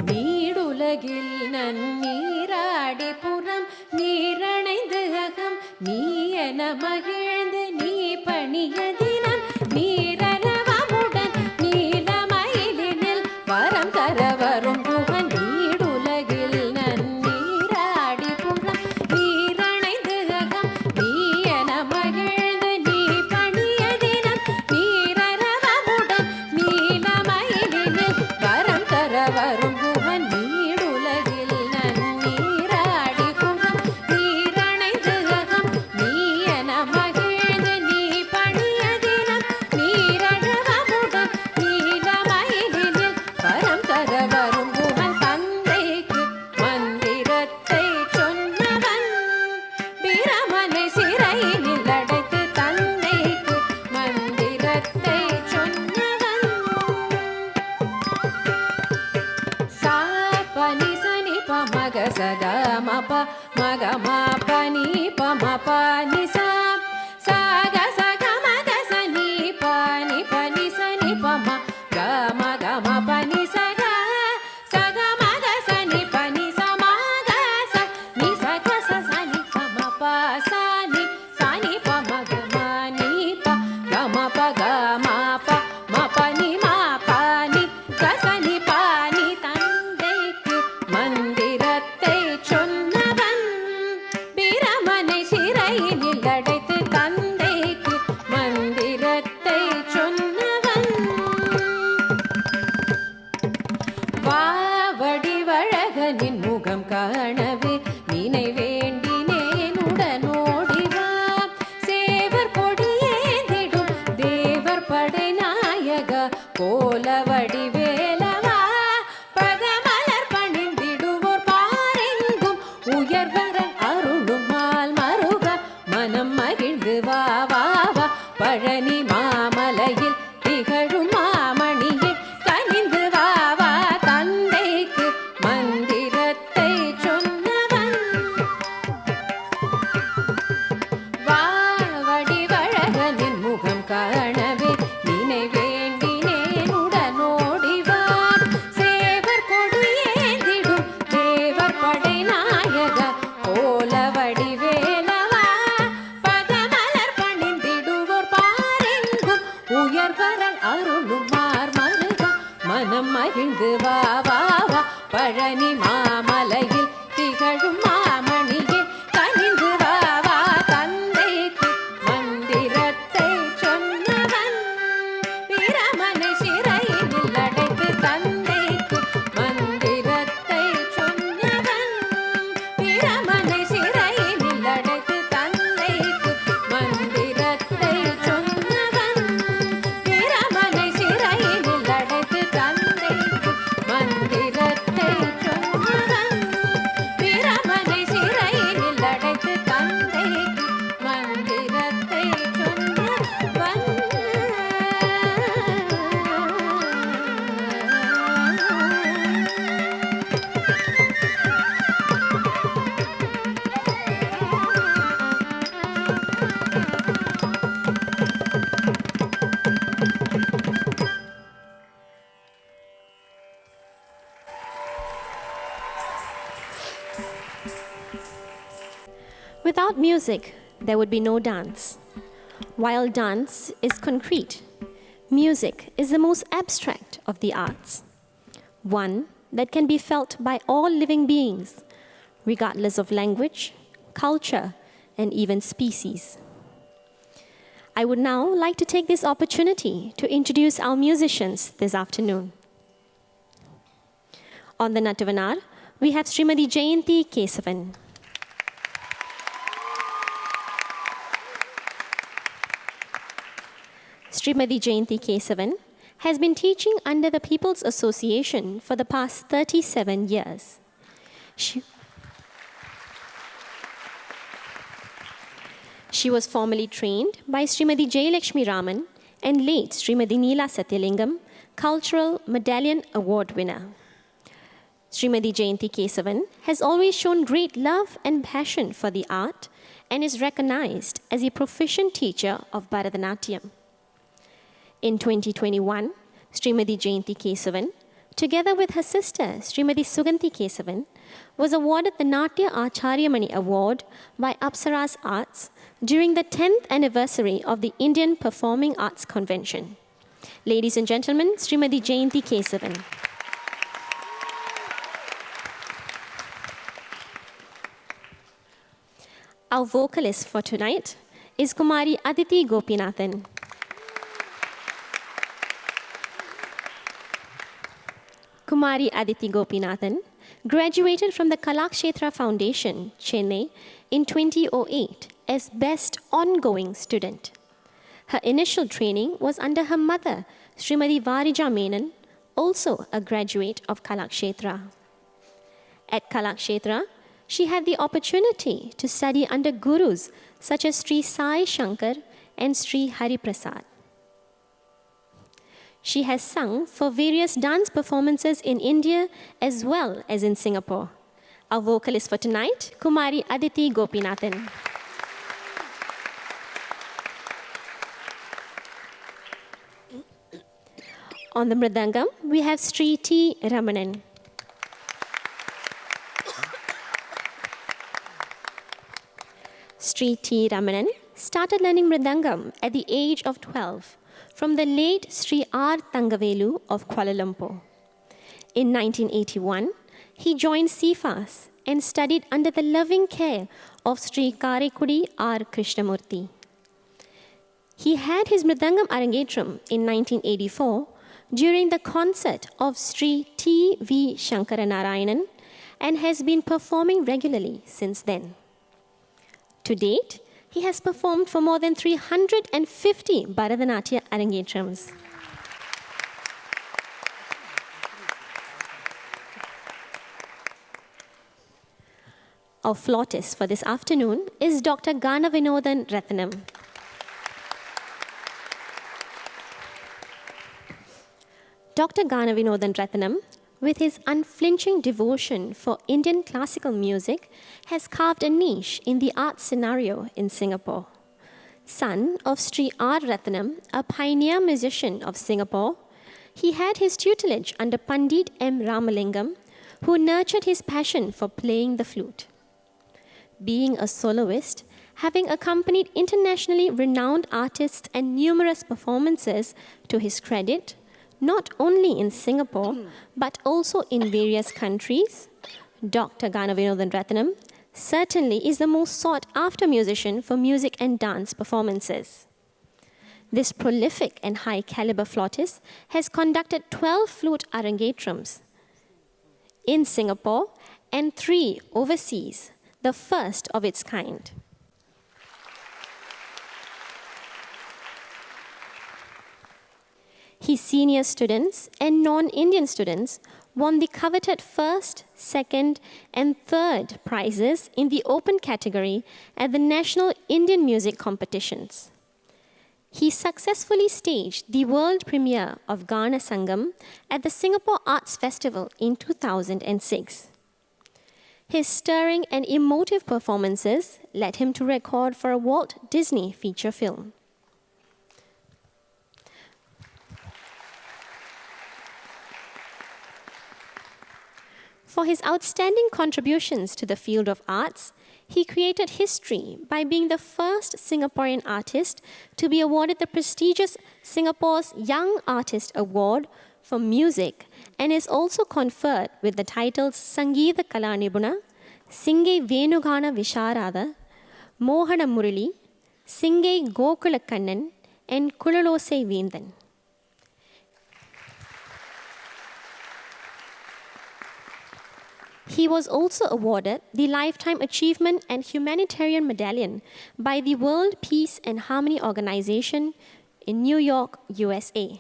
நீடுலகில் நன்னீராடி புறம் நீரணைந்து அகம் நீ என மகிழ்ந்து நீ பணிய தினம் நீரலவமுடன் நீலமயிலினில் வரம் தர வரும் புகன் நீடுலகில் நன்னீராடி புறம் நீரணைந்து saga saga maga sani pani pani sani pama gama gama pani saga saga maga sani pani samaga sa ni saga sa sani pama pa sani sani pama gama ni pa gama pa gama pa ma pani ma pani ga sani pani தந்தைக்கு மந்திரத்தை சொன்னவன் பிரமனை சிறையினில் அடைத்து தந்தைக்கு மந்திரத்தை சொன்னவன் வாவடிவழகனின் முகம் காணவே நினை வேண்டினேன் உடனோடி வா சேவர் கொடியேந்திடும் தேவர் படை நாயக கோல வடிவேலவா பதமலர் பணிந்திடுவோர் பாரெங்கும் உயர்வர அருளும் மால் மருக மனம் மகிழ்ந்து வா வா வா பழனி மாமலையில் திகழும் மாமணியே கனிந்து வா வா தந்தைக்கு மந்திரத்தை சொன்னவன் வாவடிவழகனின் முகம் காணவே நினை வேண்டினேன் உடனோடி வா சேவர் கொடியேந்திடும் தேவர் படை நாயக கோல வடிவேலவா பதமலர் பணிந்திடுவோர் பாரெங்கும் உயர்வரல் அருளும் மார் மருக மனம் மகிழ்ந்து வா வா வா பழனி மாமலையில் திகழும் மாமணியே கனிந்து வா வா தந்தைக்கு மந்திரத்தை சொன்னவன் பிரமனை சிறையினில் அடைத்து தந்தைக்கு மந்திரத்தை சொன்னவன் பிரமனை சிறையினில் அடைத்து தந்தைக்கு மந்திரத்தை சொன்னவன் பிரமனை சிறையினில் அடைத்து தந்தைக்கு மந்திரத்தை சொன்னவன் பிரமனை சிறையினில் அடைத்து தந்தைக்கு மந்திரத்தை Without music, there would be no dance. While dance is concrete, music is the most abstract of the arts, one that can be felt by all living beings, regardless of language, culture, and even species. I would now like to take this opportunity to introduce our musicians this afternoon. On the Natavanar, we have Srimati Jayanti Kesavan. Srimati Jayanti Kesavan has been teaching under the People's Association for the past 37 years. She was formally trained by Srimati Jayalakshmi Raman and late Srimati Neela Satyalingam, Cultural Medallion Award winner. Srimati Jayanti Kesavan has always shown great love and passion for the art and is recognized as a proficient teacher of Bharathanatya. In 2021, Srimati Jayanti Kesavan, together with her sister Srimati Suganti Kesavan, was awarded the Natya Aacharyamanigal Award by Apsara's Arts during the 10th anniversary of the Indian Performing Arts Convention. Ladies and gentlemen, Srimati Jayanti Kesavan. Our vocalist for tonight is Kumari Aditi Gopinathan. Kumari Aditi Gopinathan graduated from the Kalakshetra Foundation, Chennai, in 2008 as Best Ongoing Student. Her initial training was under her mother, Srimati Varija Menon, also a graduate of Kalakshetra. At Kalakshetra, she had the opportunity to study under gurus such as Sri Sai Shankar and Sri Hari Prasad. She has sung for various dance performances in India as well as in Singapore. Our vocalist for tonight, Kumari Aditi Gopinathan. On the Mridangam, we have Srinithi Ramanan. Srinithi Ramanan started learning Mridangam at the age of 12 from the late Sri R. Thangavelu of Kuala Lumpur. In 1981, he joined CFAS and studied under the loving care of Sri Karaikudi R. Krishnamurthy. He had his Mridangam Arangetram in 1984 during the concert of Sri T. V. Shankaranarayanan and has been performing regularly since then. To date, he has performed for more than 350 Bharathanatya Arangetrams. Our flautist for this afternoon is Dr. Ganavinodan Ratnam. Dr. Ganavinodan Ratnam, with his unflinching devotion for Indian classical music, has carved a niche in the art scenario in Singapore. Son of Sri R. Ratnam, a pioneer musician of Singapore, he had his tutelage under Pandit M. Ramalingam, who nurtured his passion for playing the flute. Being a soloist, having accompanied internationally renowned artists and numerous performances to his credit, not only in Singapore, but also in various countries, Dr. Ganavinodan Ratnam certainly is the most sought-after musician for music and dance performances. This prolific and high-caliber flautist has conducted 12 flute arangetrams in Singapore and 3 overseas, the first of its kind. His senior students and non-Indian students won the coveted first, second, and third prizes in the open category at the National Indian Music Competitions. He successfully staged the world premiere of Gana Sangam at the Singapore Arts Festival in 2006. His stirring and emotive performances led him to record for a Walt Disney feature film. For his outstanding contributions to the field of arts, he created history by being the first Singaporean artist to be awarded the prestigious Singapore's Young Artist Award for music and is also conferred with the titles Sangeetha Kalanibuna, Singe Venugana Visharada, Mohana Murali, Singe Gokulakannan, and Kulalose Vendan. He was also awarded the Lifetime Achievement and Humanitarian Medallion by the World Peace and Harmony Organization in New York, USA.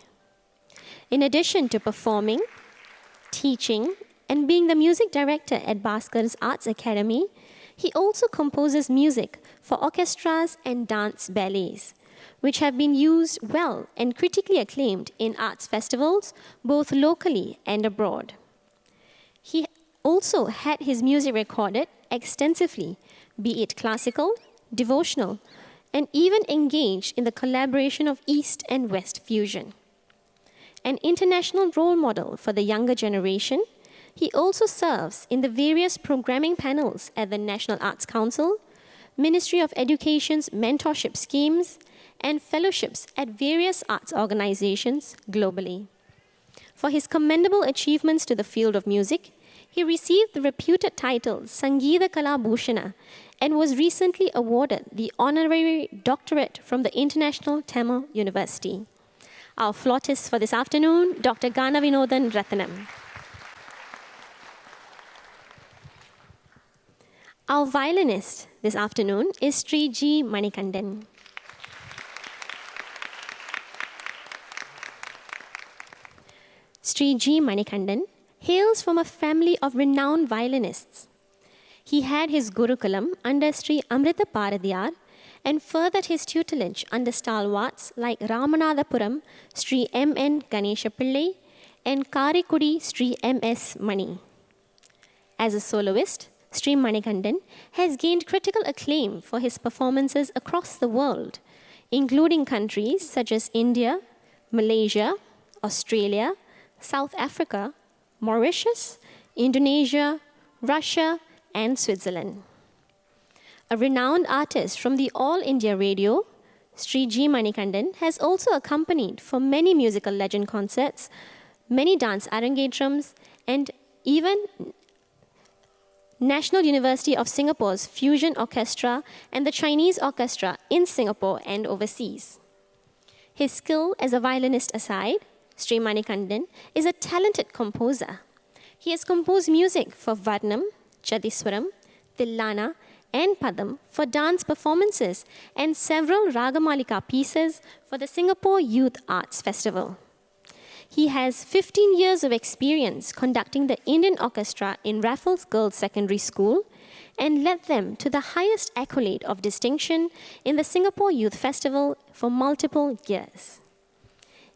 In addition to performing, teaching, and being the music director at Bhaskar's Arts Academy, he also composes music for orchestras and dance ballets, which have been used well and critically acclaimed in arts festivals, both locally and abroad. He also had his music recorded extensively, be it classical, devotional, and even engaged in the collaboration of East and West fusion. An international role model for the younger generation, he also serves in the various programming panels at the National Arts Council, Ministry of Education's mentorship schemes, and fellowships at various arts organizations globally. For his commendable achievements to the field of music, he received the reputed title Sangeetha Kala Bhushana and was recently awarded the honorary doctorate from the International Tamil University. Our flautist for this afternoon, Dr. Ganavinodan Ratnam. Our violinist this afternoon is Sri G. Manikandan. Sri G. Manikandan hails from a family of renowned violinists. He had his Gurukulam under Sri Amrita Paradiyar and furthered his tutelage under stalwarts like Ramanathapuram Sri M.N. Ganesha Pillai and Karikudi Sri M.S. Mani. As a soloist, Sri Manikandan has gained critical acclaim for his performances across the world, including countries such as India, Malaysia, Australia, South Africa, Mauritius, Indonesia, Russia, and Switzerland. A renowned artist from the All India Radio, Sri G. Manikandan, has also accompanied for many musical legend concerts, many dance arangetrams, and even National University of Singapore's Fusion Orchestra and the Chinese Orchestra in Singapore and overseas. His skill as a violinist aside, Sri Manikandan is a talented composer. He has composed music for Varnam, Chadiswaram, Tillana, and Padam for dance performances and several Ragamalika pieces for the Singapore Youth Arts Festival. He has 15 years of experience conducting the Indian Orchestra in Raffles Girls Secondary School and led them to the highest accolade of distinction in the Singapore Youth Festival for multiple years.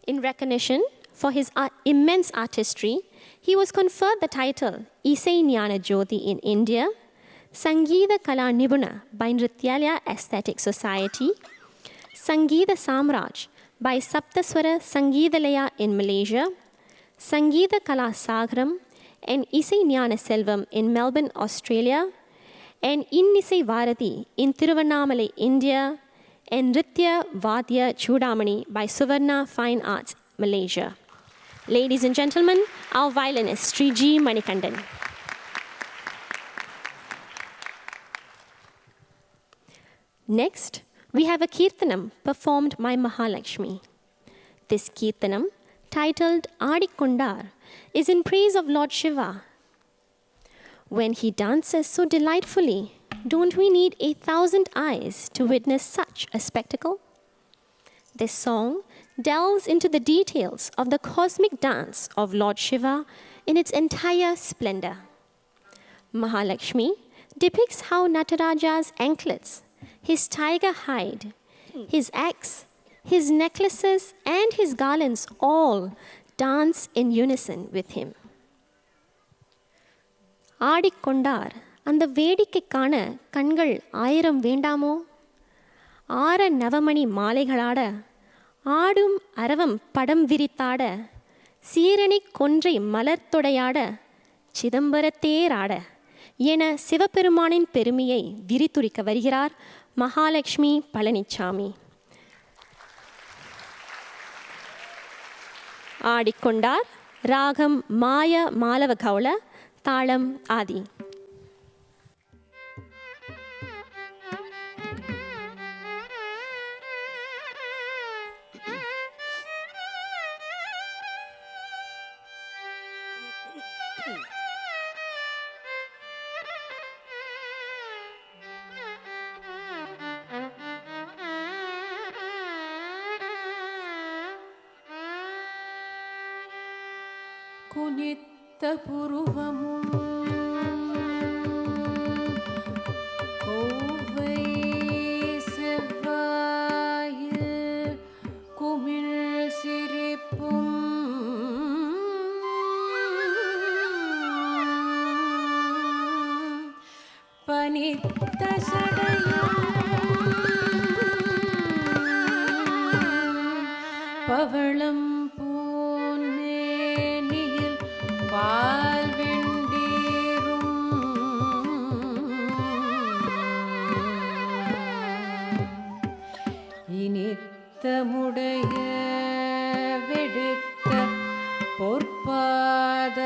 In recognition for his immense artistry, he was conferred the title Isai Jnana Jyoti in India, Sangeeta Kala Nibuna by Nrityalaya Aesthetic Society, Sangeeta Samraj by Saptaswara Sangeethalaya in Malaysia, Sangeeta Kala Sagram and Isai Jnana Selvam in Melbourne, Australia, and Innisai Bharati in Tiruvannamalai, India, and Nritya Vadya Chudamani by Suvarna Fine Arts, Malaysia. Ladies and gentlemen, our violinist, Sri G. Manikandan. Next, we have a Kirtanam performed by Mahalakshmi. This Kirtanam, titled Adikondar, is in praise of Lord Shiva. When he dances so delightfully, don't we need 1,000 eyes to witness such a spectacle? This song delves into the details of the cosmic dance of Lord Shiva in its entire splendor. Mahalakshmi depicts how Nataraja's anklets, his tiger hide, his axe, his necklaces, and his garlands all dance in unison with him. ஆடிக்கொண்டார் அந்த வேடிக்கை காண கண்கள் 1000 வேண்டாமோ? ஆர நவமணி மாலைகளாட, ஆடும் அரவம் படம் விரித்தாட, சீரணி கொன்றை மலர்த்தொடையாட, சிதம்பரத்தேராட என சிவபெருமானின் பெருமையை விரித்துரைக்க வருகிறார் மகாலட்சுமி பழனிச்சாமி. ஆடிக்கொண்டார் ராகம் மாய மாலவ கௌள, தாளம் ஆதி. குனித்த புருவமும் கோவை செவ்வாயில் குமிழ் சிரிப்பும் பனித்த சடையும் பவளம் பால் வெண்டீரும் இனித்தமுடைய வெடுத்த பொற்பாதமும்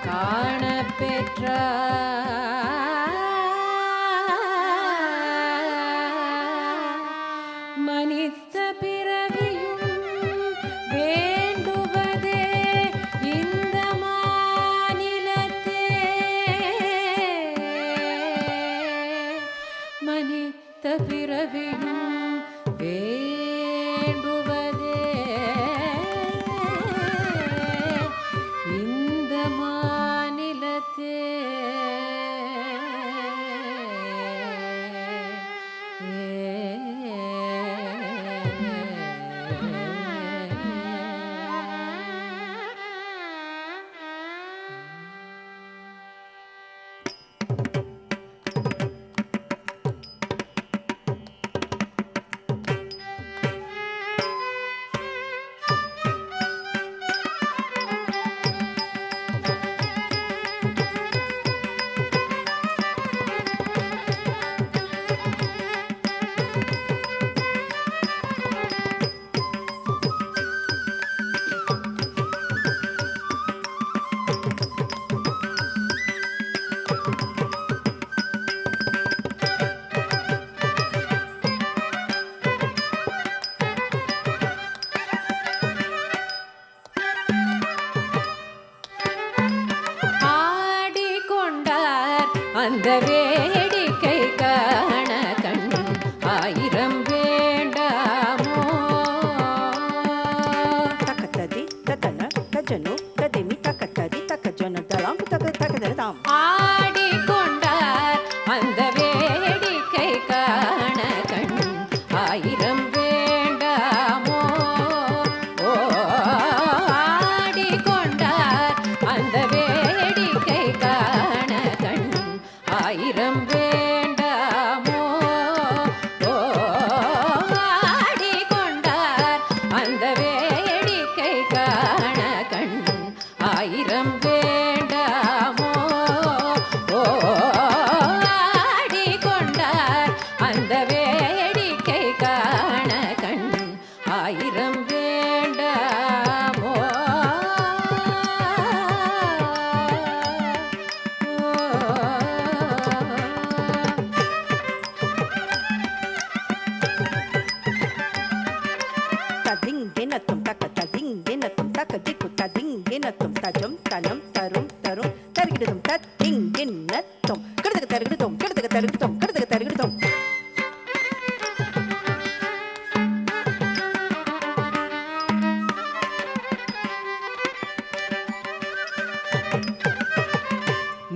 காணப்பெற்ற மனித்த பிறவியும் வேண்டுவதே இந்த மாநிலத்தே. மனித்த பிறவியும் வேண்டுவதே இந்த மாநிலத்தே. அந்த வேடிக்கை காண கண் ஆயிரம் வேண்டாமோ. தக்கத்ததி ததன தஜனு ததிமி தக்கத்ததி தக்கஜன தலாம் தக்கததாம். ஆடிக்கொண்டார் அந்த வேடிக்கை காண கண் ஆயிரம் வேண்டாமோ. ஓ ஆடிக்கொண்டார் அந்த வேடிக்கை காண கண் ஆயிரம் வேண்டாமோ. ஓ ஆடிக்கொண்டார் அந்த வேடிக்கை காண கண் ஆயிரம் வேண்டாமோ. ஓ ஆடிக்கொண்டார் அந்த வேடிக்கை காண கண் ஆயிரம் வேண்டாமோ. ததிங்கினத்தும் தக்க ததிங்கினத்தும் தக்க திக்கு ததிங்கினத்தும் தஜம் தனம் தரும் தரும் தருகிடுதும் ததிங்கினத்தும் கிடதுக்கு தருகிடுதும் கிடதுக்கு தருகிடுதும் கிடதுக்கு தருகிடுதும்.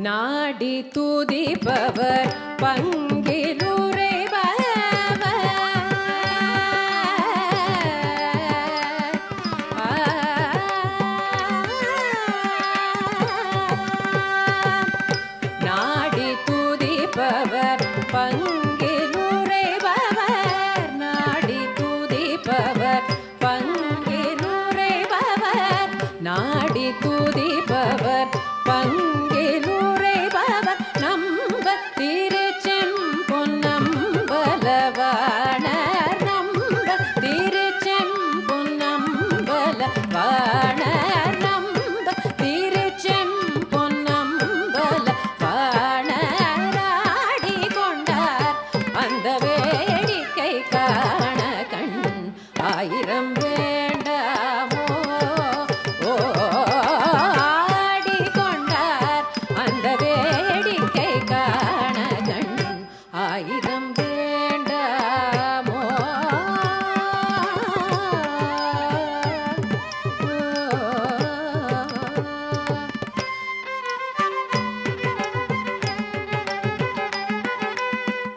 நாடி துதிப்பவர் பங்கிலுரைபவர் நாடி துதிப்பவர் பங்கிலுரைபவர் நாடி துதிப்பவர் பங்கிலுரைபவர் நாடி துதிப்பவர் பங்கிலுரைபவர் நம்ப திருச்செம்பொன் நம்பலவாணர் நம்ப திருச்செம்பொன் நம்பலவாணர் நம்ப திருச்செம்பொன் நம்பலவாணர் ஆடிக்கொண்டார் அந்த வேடிக்கை காண கண் ஆயிரம் வேண்டாமோ. ஓ ஆடிக்கொண்டார் அந்த வேடிக்கை காண கண் ஆயிரம் வேண்டாமோ.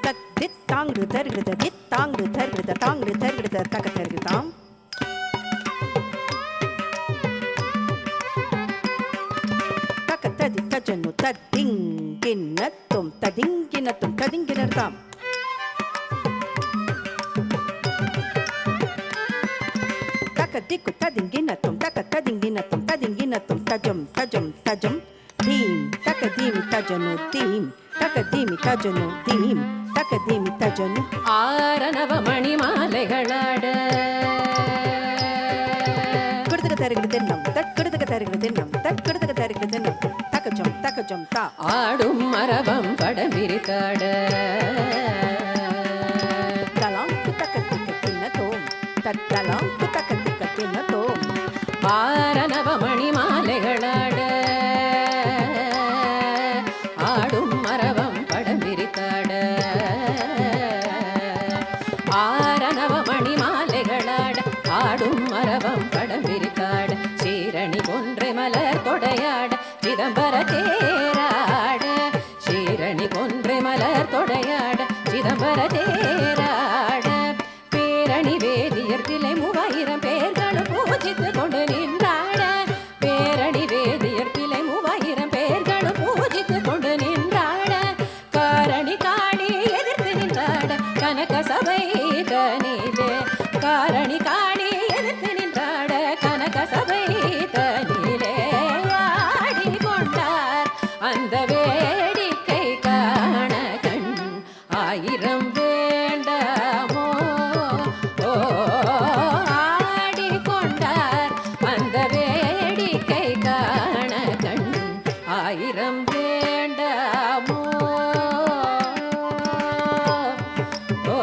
தத்தித்தாங்கு தருகிடுத தித்தாங்கு தருகிடுத தாங்கு தருகிடுத தக்க தருகிதாம். தக்கத்ததி தஜனு ததிங்கினத்தும் ததிங்கினத்தும் ததிங்கினர்தாம். தக்க திக்கு ததிங்கினத்தும் தக்க ததிங்கினத்தும் ததிங்கினத்தும் தஜம் தஜம் தஜம் தீம் தக்க தீமி தஜனு தீம் தக்க தீமி தஜனு தீம் தக்க தீமி தஜனு. ஆரணவ மணி மாலைகளாட கிடதுக்கு தருகிறது நம் தக்கிடதுக்கு தருகிறது நம் தக்கிடதுக்கு தருகிறது நம் தக்கஜம் தக்கஜம் தா. ஆடும் மரபம் படம் விரித்தாட தலாம் தக்க திக்க தின்னதோம் தத்தலாம் தக்க திக்க தின்னதோம். ஆரணவ மணி மாலைகளாட ஆடும் மரபம் படம் விரித்தாட ஆரணவ மணி மாலைகளாட ஆடும் மரபம் படம் விரித்தாட சீரணி கொன்றை மலர் கொடையாட சிதம்பர தேராட சீரணி கொன்றை மலர் கொடையாட சிதம்பர தேராட பேரணி வேதியர் திலை 3000 பேர்களும் பூஜித்து கொண்டு நின்றாட பேரணி வேதியர் திலை 3000 பேர்களும் பூஜித்து கொண்டு நின்றாட காரணி காணி எதிர்த்து நின்றாட கனக சபை தனிலே காரணி காணி எதிர்த்து நின்றாட கனக சபை தனிலே ஆடிக்கொண்டார் அந்த வேடிக்கை காண கண் ஆயிரம் வேண்டாமோ. ஓ ஆடிக்கொண்டார் அந்த வேடிக்கை காண கண் ஆயிரம் வேண்டாமோ. ஓ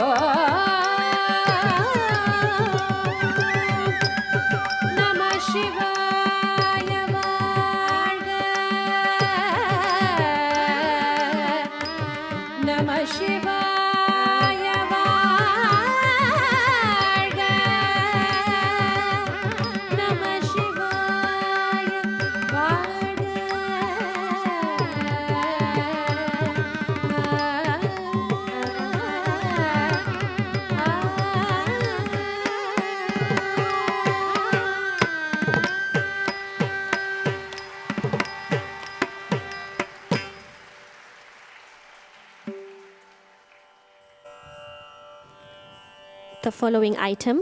The following item,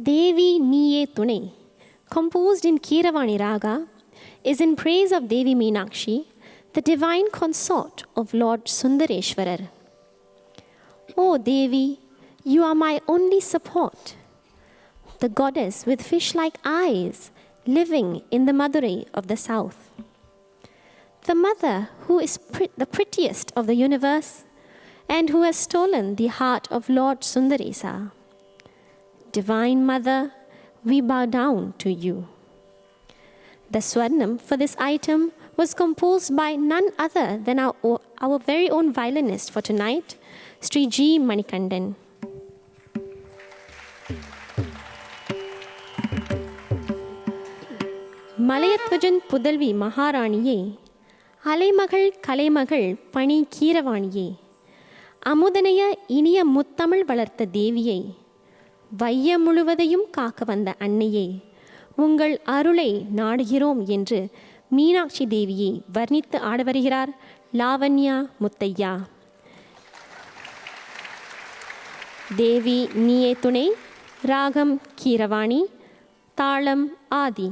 Devi Niye Tunai, composed in Keeravani Raga, is in praise of Devi Meenakshi, the divine consort of Lord Sundareshwarar. O Devi, you are my only support, the goddess with fish-like eyes living in the Madurai of the south. The mother who is the prettiest of the universe and who has stolen the heart of Lord Sundaresa. Divine Mother, we bow down to you. The Swarnam for this item was composed by none other than our very own violinist for tonight, Sri G. Manikandan. Malayatvajan Pudalvi Maharaniye, Alaymagal Kalaymagal Pani Keeravaniye, Amudanaya Iniya Muttamal Valartha Deviye, Vayya Muluvadayum Kaaka Vanda Anniye, Ungal Arulai Nadugirom என்று மீனாட்சி தேவியை வர்ணித்து ஆட வருகிறார் லாவண்யா முத்தையா. தேவி நீயே துணை, ராகம் கீரவாணி, தாளம் ஆதி.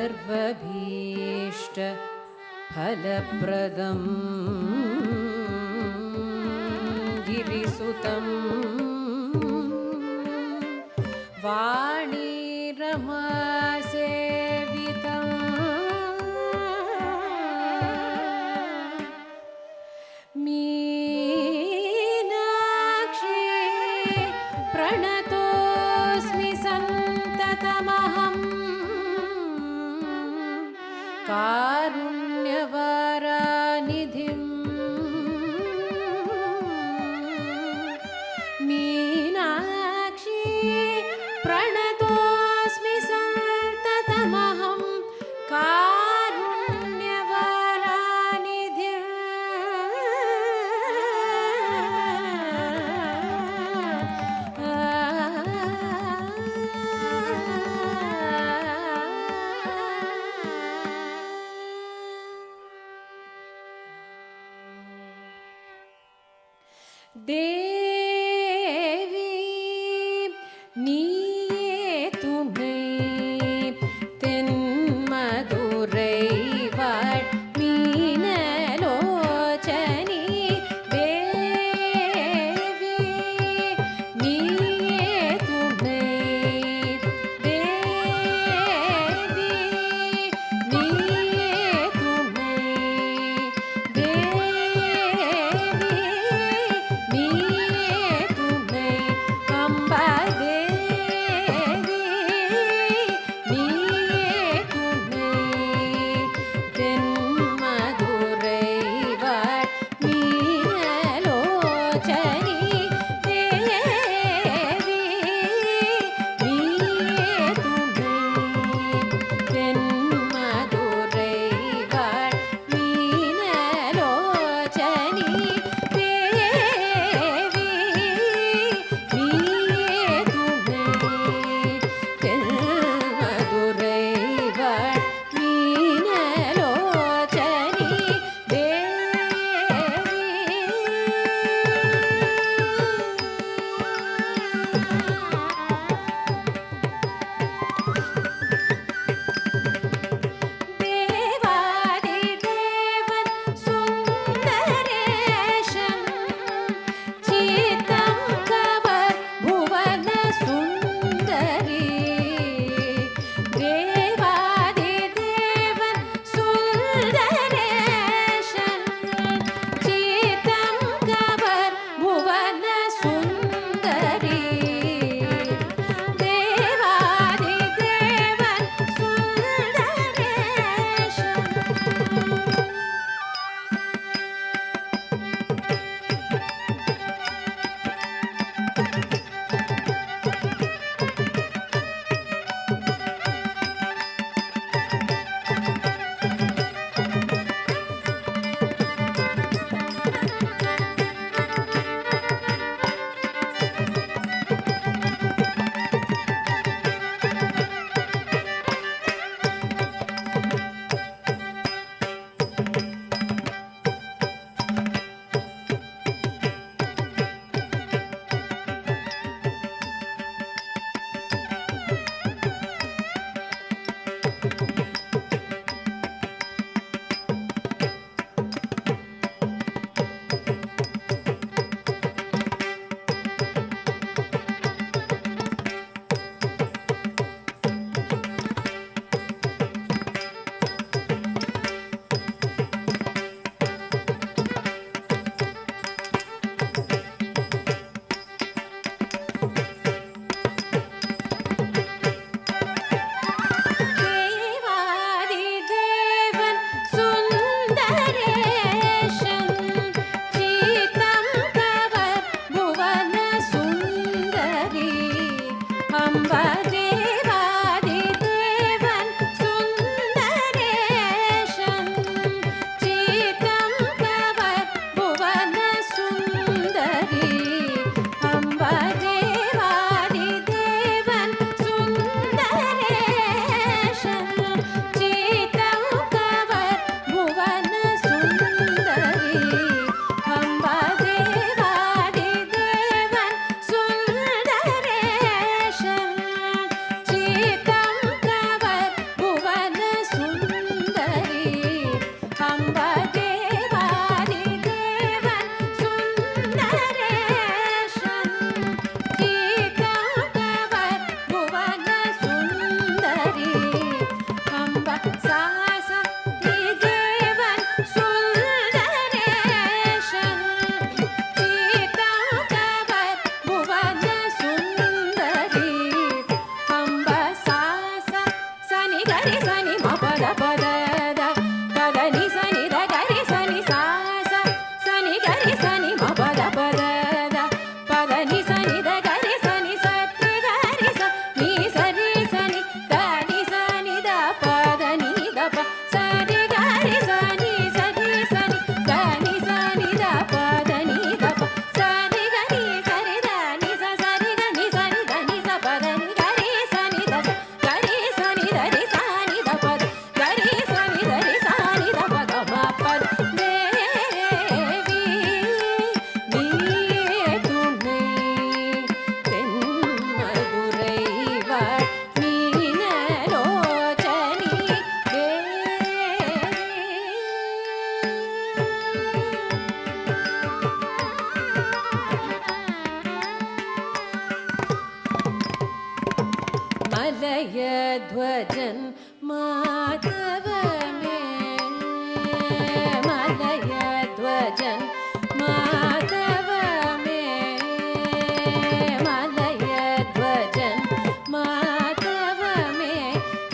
सर्वभीष्ट फलप्रदं गिरिसुतं वाणीरमासेवितं मीनाक्षी प्रणतोऽस्मि सन्ततमहम् कारुण्यवरानिधिं मीनाक्षी प्रणतोऽस्मि सन्ततमहं कारुण्यवरानिधिं மலயத்வஜன் மாதவமே மலயத்வஜன் மாதவமே மலயத்வஜன் மாதவமே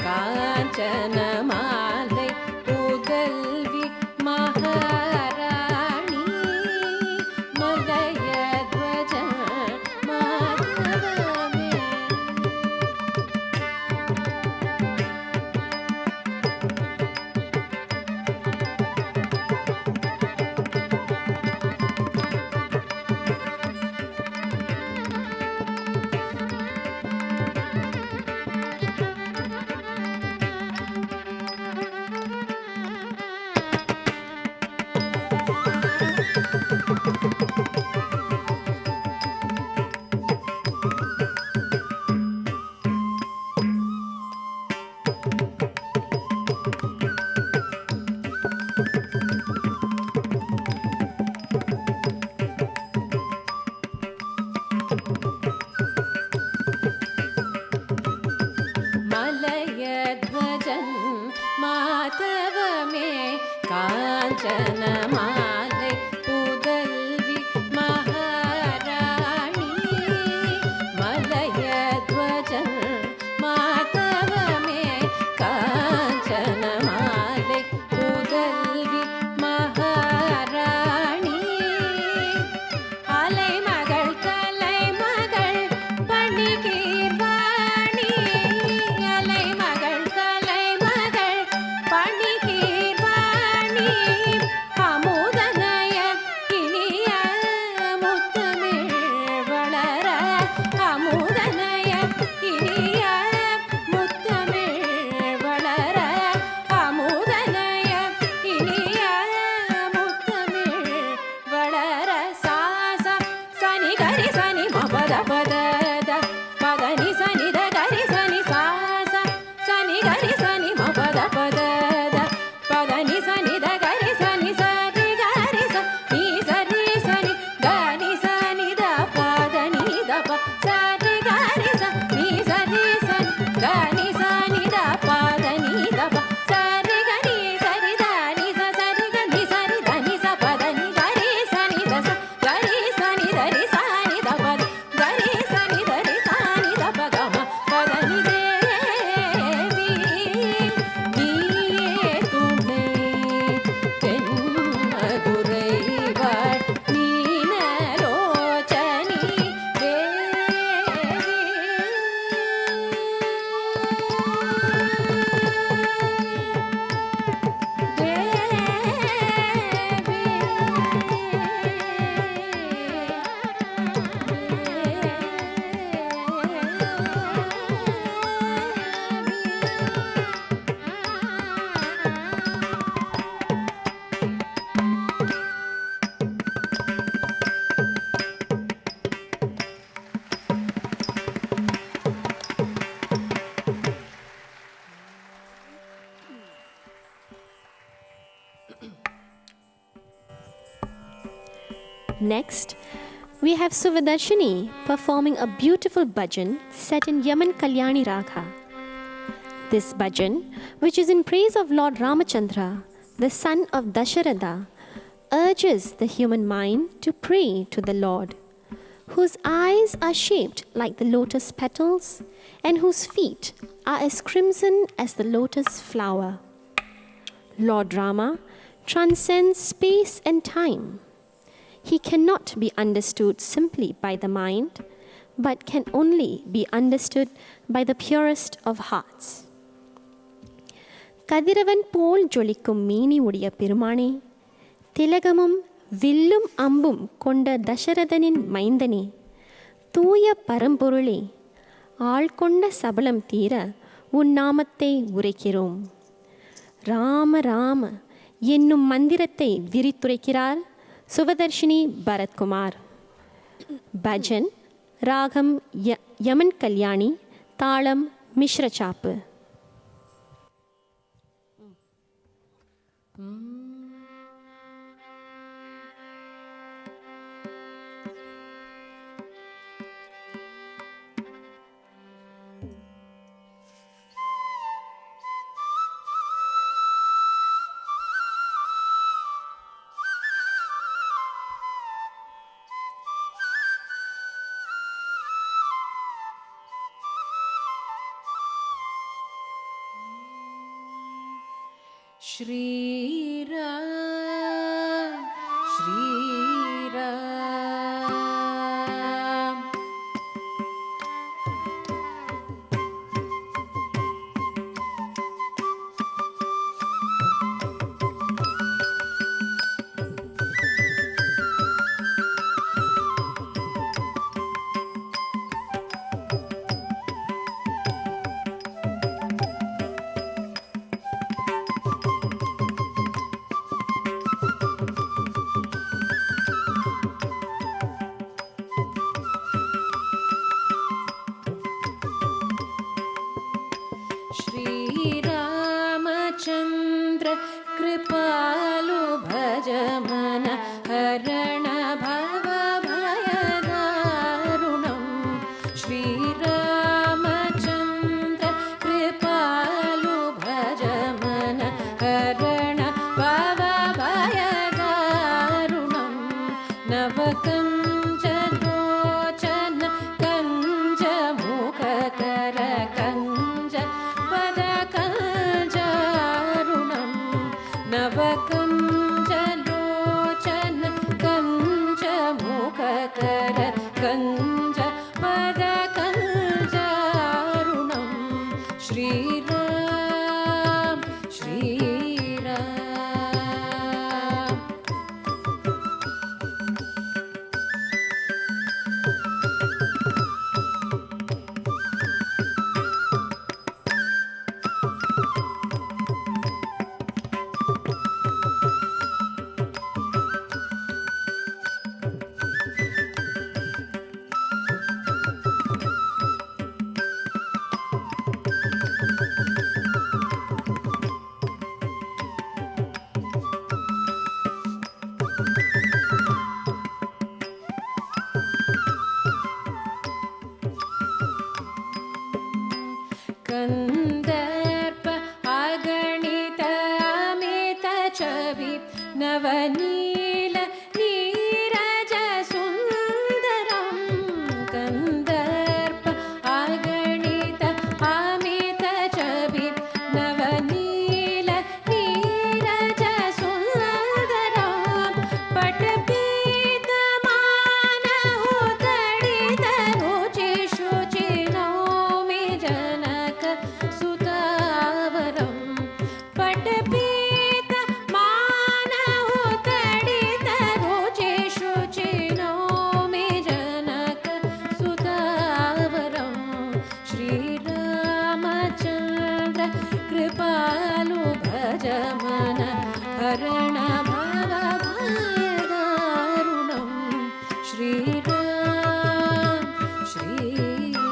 காஞ்சன மாலை புதல்வி மகாராணி மலயத்வஜன் மாதவமே. மலயத்வஜன் மாதவமே காஞ்சன மாலை புதல்வி மகாராணி மலயத்வஜன் மாதவமே காஞ்சன மாலை புதல்வி மகாராணி அலைமகள் கலைமகள் gari sani ma pada pada da pada ni sani da gari sani sa sa sani gari sani ma pada pada da pada ni sani da gari sani sa ri gari sa ni sa ri sani ga ni sani da pada ni da pa sa ri gari sa ni sa ri sani ga ni sani da pada ni da pa sa ri ga ni sa ri da ni sa sa ri ga ni sa ri da ni sa pada ni gari sani da sa gari sani da ri sani da pada gari sani da ri sani da pa ga ma pada ni devi நீயே துணை தென் மதுரை வாழ் Meenalochani Next, we have Suvadarshini performing a beautiful bhajan set in Yaman Kalyani Raga. This bhajan, which is in praise of Lord Ramachandra, the son of Dasharatha, urges the human mind to pray to the Lord, whose eyes are shaped like the lotus petals and whose feet are as crimson as the lotus flower. Lord Rama transcends space and time. He cannot be understood simply by the mind, but can only be understood by the purest of hearts. கதிரவன் போல் ஜொலிக்கும் மீனி உடைய பெருமானே, திலகமும் வில்லும் அம்பும் கொண்ட தசரதனின் மைந்தனே, தூய பரம்பொருளே, ஆள் கொண்ட சபலம் தீர உன் நாமத்தை உரைக்கிறோம். ராம ராம என்னும் மந்திரத்தை விரித்துரைக்கிறார் Suvadarshini Bharat Kumar. Bhajan, Ragam Yaman Kalyani, Talam Mishra Chapu. Shri Ram, Shri Ram. Shri Ramachandra Kripalu Bhajamana Harana Bhava Bhayadarunam. Shri Ramachandra Kripalu Bhajamana Harana Bhava Bhayadarunam. Navakam Jalochana Kanja Mukhakara Kanja Padakanjarunam. Navakam Jalochana Kanja Mukhakara Kanja Padakanjarunam. Shri Ram, Shri Ram. Kandarpa अगणित अमित छवि नवनील नीरज सुन्दरं कन्दर्प अगणित अमित छवि नवनील नीरज सुन्दरं पटपीतमानहु तडित रुचि शुचि नौमि जनक सुतावरं पटपीतमानहु तडित रुचि शुचि नौमि जनक सुतावरं श्रीरामचन्द्र कृपालु भज मन हरण भवभयदारुणं श्रीराम श्रीराम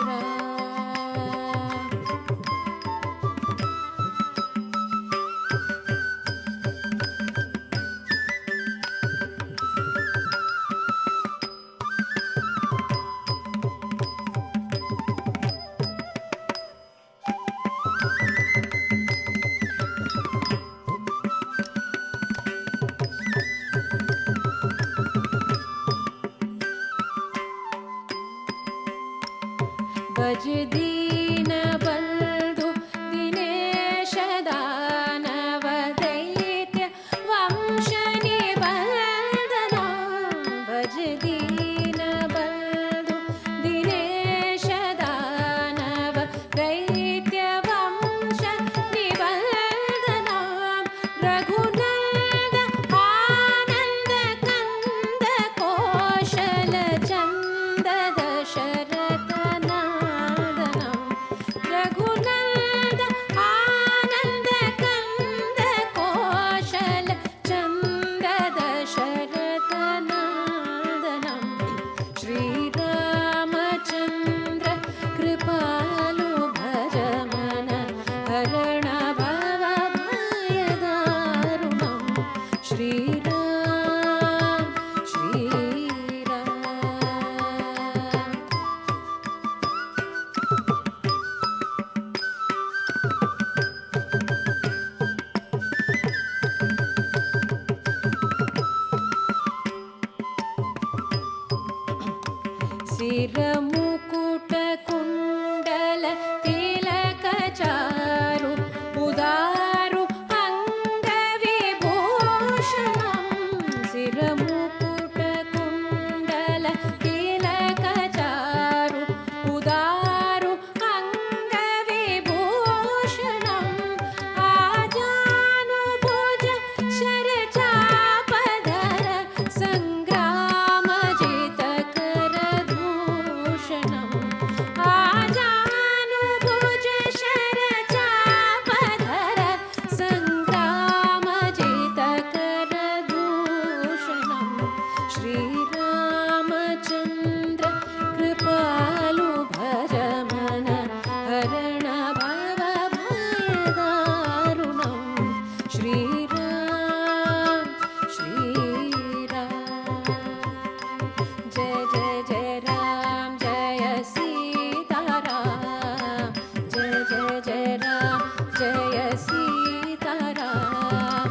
भज दीन बन्धु दिनेश दानव दैत्य वंश निबन्धना भज दीन बन्धु दिनेश दानव दैत्य वंश निबन्धना रघुनन्द आनन्द कन्द कौशल चन्द दशरथ नन्दनं रघुनन्द आनन्द कन्द कौशल चन्द दशरथ नन्दनं श्रीरामचन्द्र कृपालु भज मन हरण भवभयदारुणं श्रीराम श्रीराम सिरमुकुट कुण्डल तिलक चारु उदारु अङ्गविभूषणं सिरमुकुट कुण्डल तिलक चारु उदारु अङ्गविभूषणम् आजानुभुज शरचापधर सङ्ग्रामजितकर दूषणम् आजानुभुज शरचापधर सङ्ग्रामजितकर दूषणम् श्रीरामचन्द्र कृपालु भज मन हरण भवभयदारुणं श्रीराम श्रीराम जय जय जय राम जय सीताराम जय जय जय राम जय सीताराम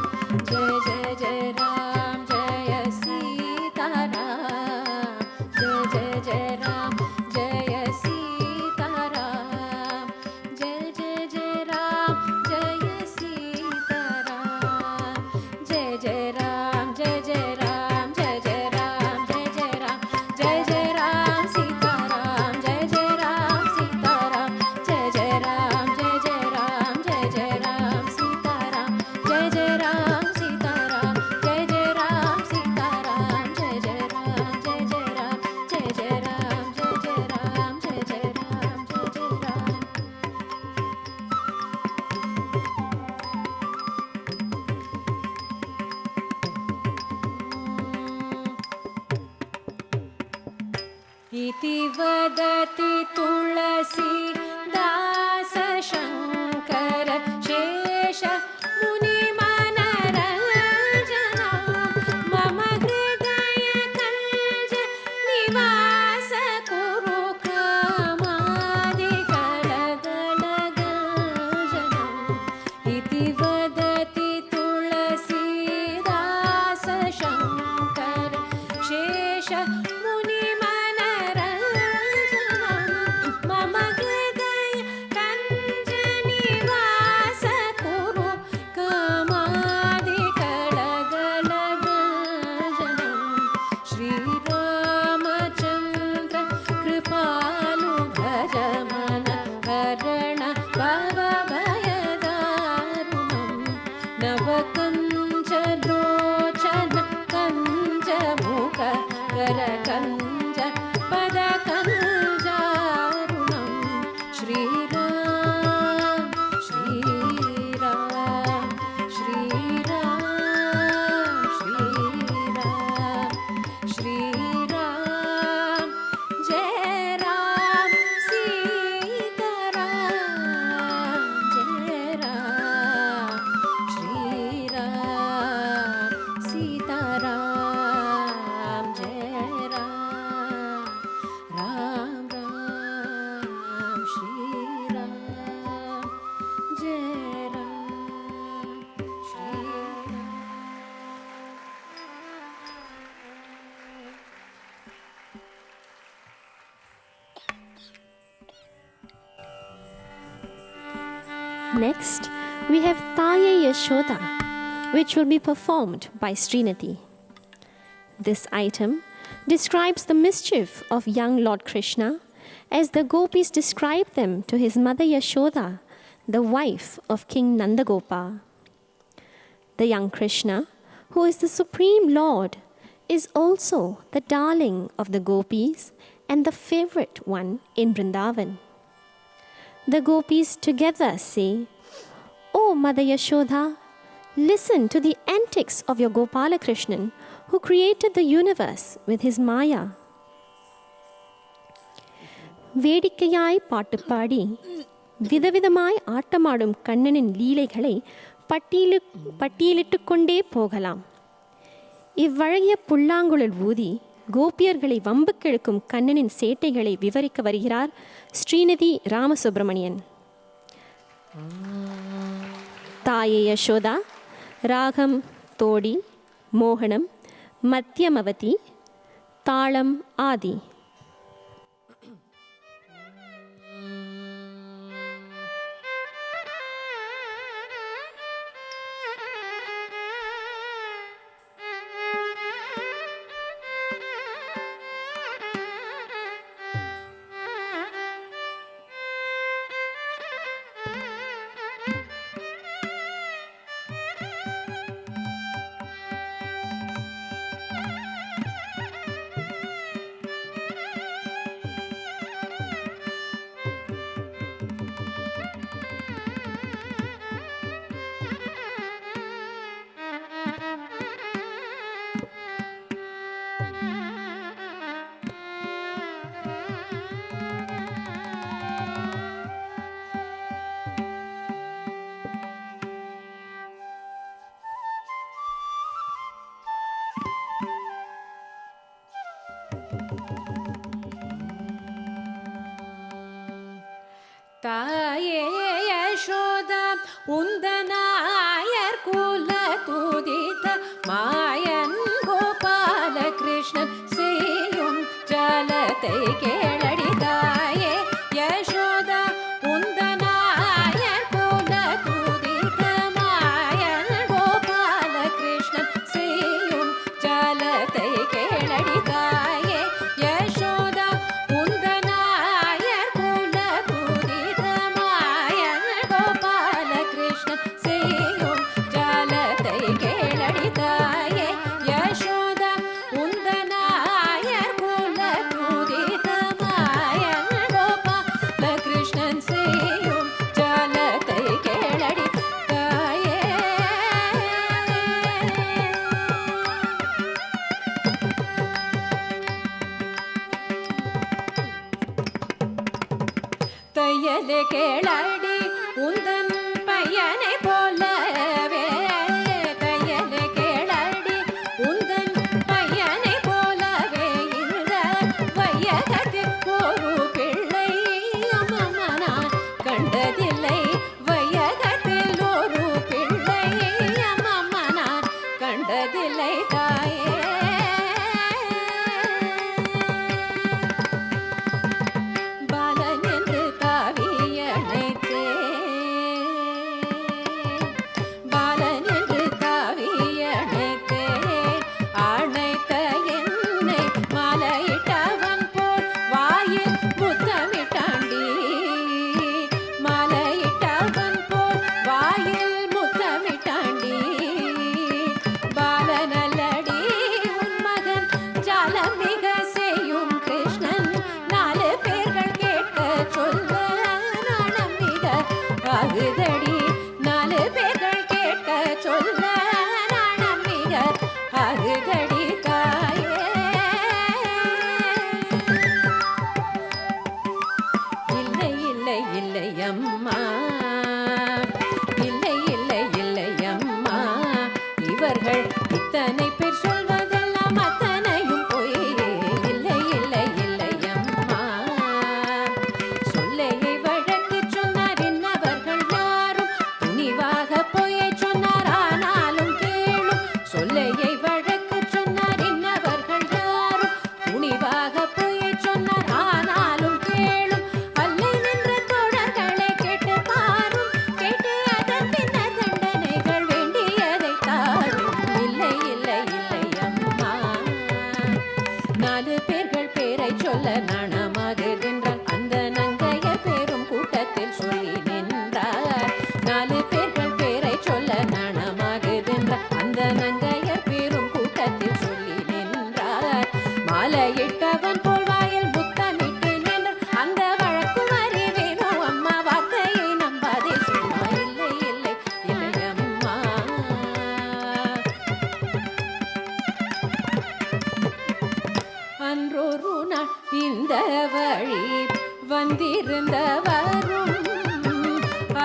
जय जय जय राम जय सीताराम जय जय जय राम जय सीताराम जय जय जय राम जय सीताराम जय जय राम जय जय राम जय जय राम जय जय राम जय जय राम सीताराम जय जय राम सीताराम जय जय राम जय जय राम जय जय राम सीताराम जय जय राम सीताराम जय जय राम सीताराम जय जय राम जय जय राम जय जय राम जय जय राम जय जय राम जय जय राम इति वदति तुलसी दास शङ्कर शेष मुनिमनरञ्जना मम हृदय कञ्ज निवास कुरु कामादिगलगलगण Next, we have Taye Yashoda, which will be performed by Srinithi. This item describes the mischief of young Lord Krishna as the gopis describe them to his mother Yashoda, the wife of King Nandagopa. The young Krishna, who is the supreme Lord, is also the darling of the gopis and the favorite one in Vrindavan. The gopis together say, "O Mother Yashoda, listen to the antics of your Gopala Krishnan, who created the universe with his Maya." வேடிக்கையாய் பாட்டு பாடி விதவிதமாய் ஆட்டமாடும் கண்ணனின் லீலைகளை பட்டியலிட்டு கொண்டே போகலாம். இவ்வழகிய புல்லாங்குழல் ஊதி கோபியர்களை வம்புக்கிழக்கும் கண்ணனின் சேட்டைகளை விவரிக்க வருகிறார் ஸ்ரீநிதி ராமசுப்ரமணியன். தாயே யசோதா, ராகம் தோடி, மோகனம் மத்தியமவதி, தாளம் ஆதி. தாயே யசோதா, உந்தனாயர் குல துதித்த மாயன் கோபால கிருஷ்ணன் செய்யும் ஜலத்தை கேளடி. தாயே யசோதா, உந்தனாயர் குல துதித்த மாயன் கோபால கிருஷ்ணன் செய்யும் ஜலத்தை கேளடி. தாயே யசோதா, தையலே கேளடி உந்தன் பையனை போலவே. தையலே கேளடி உந்தன் பையனை போலவே. இந்த வையகத்தில் ஒரு பிள்ளை அம்மம்மா நான் கண்டதில்லை. வையகத்தில் ஒரு பிள்ளை அம்மம்மா நான் கண்டதில்லை. தாயே ஆகுதடி. நாலு பேர்கள் கேட்க சொல்ல நாணம் மிக ஆகுதடி. தாயே இல்லை இல்லை இல்லை அம்மா, இல்லை இல்லை இல்லை அம்மா, இவர்கள் இத்தனை பேர் சொல்வதெல்லாம் அத்தனையும் பொய். இல்லை இல்லை இல்லை அம்மா, சொல்லையை வழக்கு சொன்னார் என்னவர்கள் யாரும் துணிவாக பொய்யை சொன்னார். ஆனாலும் கேளும், சொல்லையை வழக்கு சொன்னார் என்னவர்கள் யாரும் துணிவாக பொய்யை சொன்னார். ஆனாலும் கேளும், அல்லை நின்ற தோழர்களை கேட்டு வந்திருந்தவரும்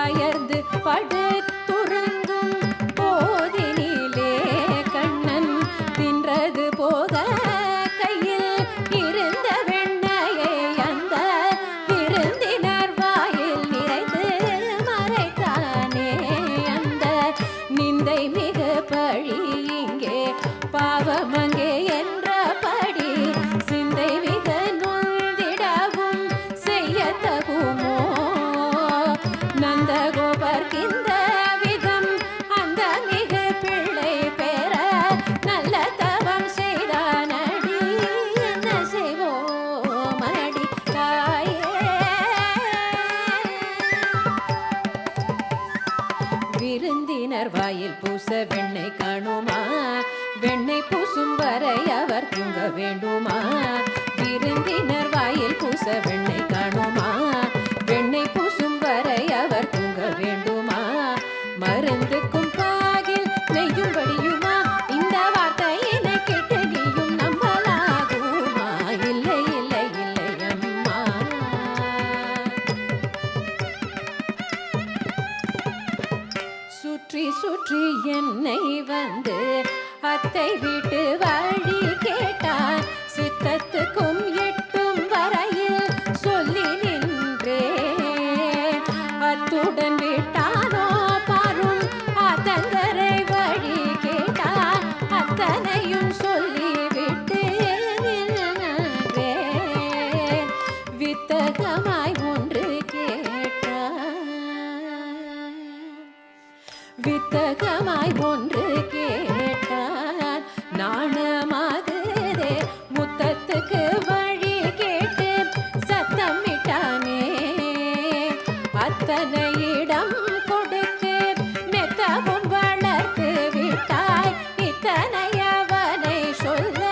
அயர்ந்து படுத்துறங்கும் போதினிலே கண்ணன் தின்றது போக கையில் இருந்த வெண்ணையை அந்த விருந்தினர் வாயில் நிறைத்து மறைத்தானே. அந்த நிந்தை மிக பழி இங்கே பாவமங்கே என்றபடி சிந்தை மிக நொந்திடவும் செய்யத்தகுமோ. நந்தகோபர்க்கிந்த விதம் அந்த மிக பிள்ளை பெற நல்ல தவம் செய்தானடி. என்ன செய்வோம் அடி தாயே. விருந்தினர் வாயில் பூச வெண்ணெய் காணுமா, வெண்ணெய் பூசும் வரை அவர் தூங்க வேண்டுமா. விருந்தினர் வாயில் பூச வெண்ணெய் காணுமா, வெண்ணெய் பூசும் வரை அவர் தூங்க வேண்டுமா. மருந்துக்கும் பாகில் நெய்யும் படியுமா, இந்த வார்த்தையினை கேட்டு நீயும் நம்பலாகுமா. இல்லை இல்லை இல்லை அம்மா. சுற்றி சுற்றி என்னை வந்து அத்தை வீட்டு வழி கேட்டான். சித்தத்துக்கும் எட்டும் வரையில் சொல்லி நின்றேன். அத்துடன் விட்டானோ பாரும் அத்தங்கரை வழி கேட்டான். அத்தனையும் சொல்லி விட்டு நின்றேன். வித்தகமாய் ஒன்று கேட்டான். வித்தகமாய் ஒன்று கேட்டான். நாணமாகுதே முத்தத்துக்கு வழி கேட்டு சத்தமிட்டானே. அத்தனை இடம் கொடுத்து மெத்தவும் வளர்த்து விட்டாய். இத்தனை அவனை சொல்ல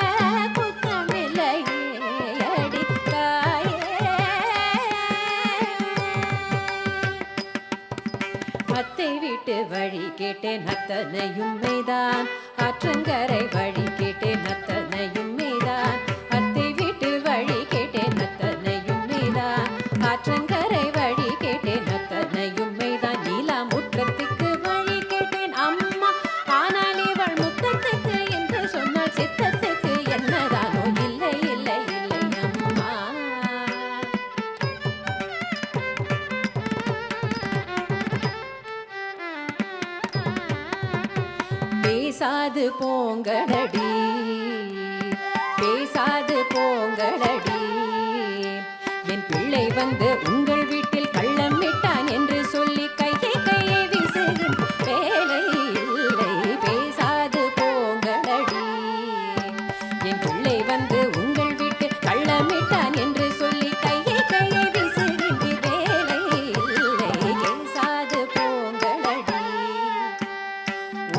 குத்தமில்லையே அடி தாயே. அத்தை வீட்டு வழி கேட்டேன் அத்தனையும் மெய்தான். ஆற்றங்கரை வழி கேட்டேன் அத்தனையும் மெய்தான். அத்தை வீட்டு வழி கேட்டேன் அத்தனையும் மெய்தான். ஆற்றங்கரை வழி கேட்டேன் அத்தனையும் மெய்தான். நீலா முற்றத்துக்கு வழி கேட்டேன் அம்மா. ஆனால் இவள் முத்தத்துக்கு என்று சொன்னால் சித்தத்துக்கு என்னதானோ. இல்லை இல்லை இல்லை அம்மா. பேசாது போங்களடி, பேசாது போங்களடி. என் பிள்ளை வந்து உங்கள் வீட்டில் கள்ளம் விட்டான் என்று சொல்லி கையை கையை வீசுகின்ற வேலை இல்லை. பேசாது போங்களடி. என் பிள்ளை வந்து உங்கள் வீட்டில் கள்ளம் விட்டான் என்று சொல்லி கையை கையை வீசுகின்ற வேலை இல்லை. பேசாது போங்களடி.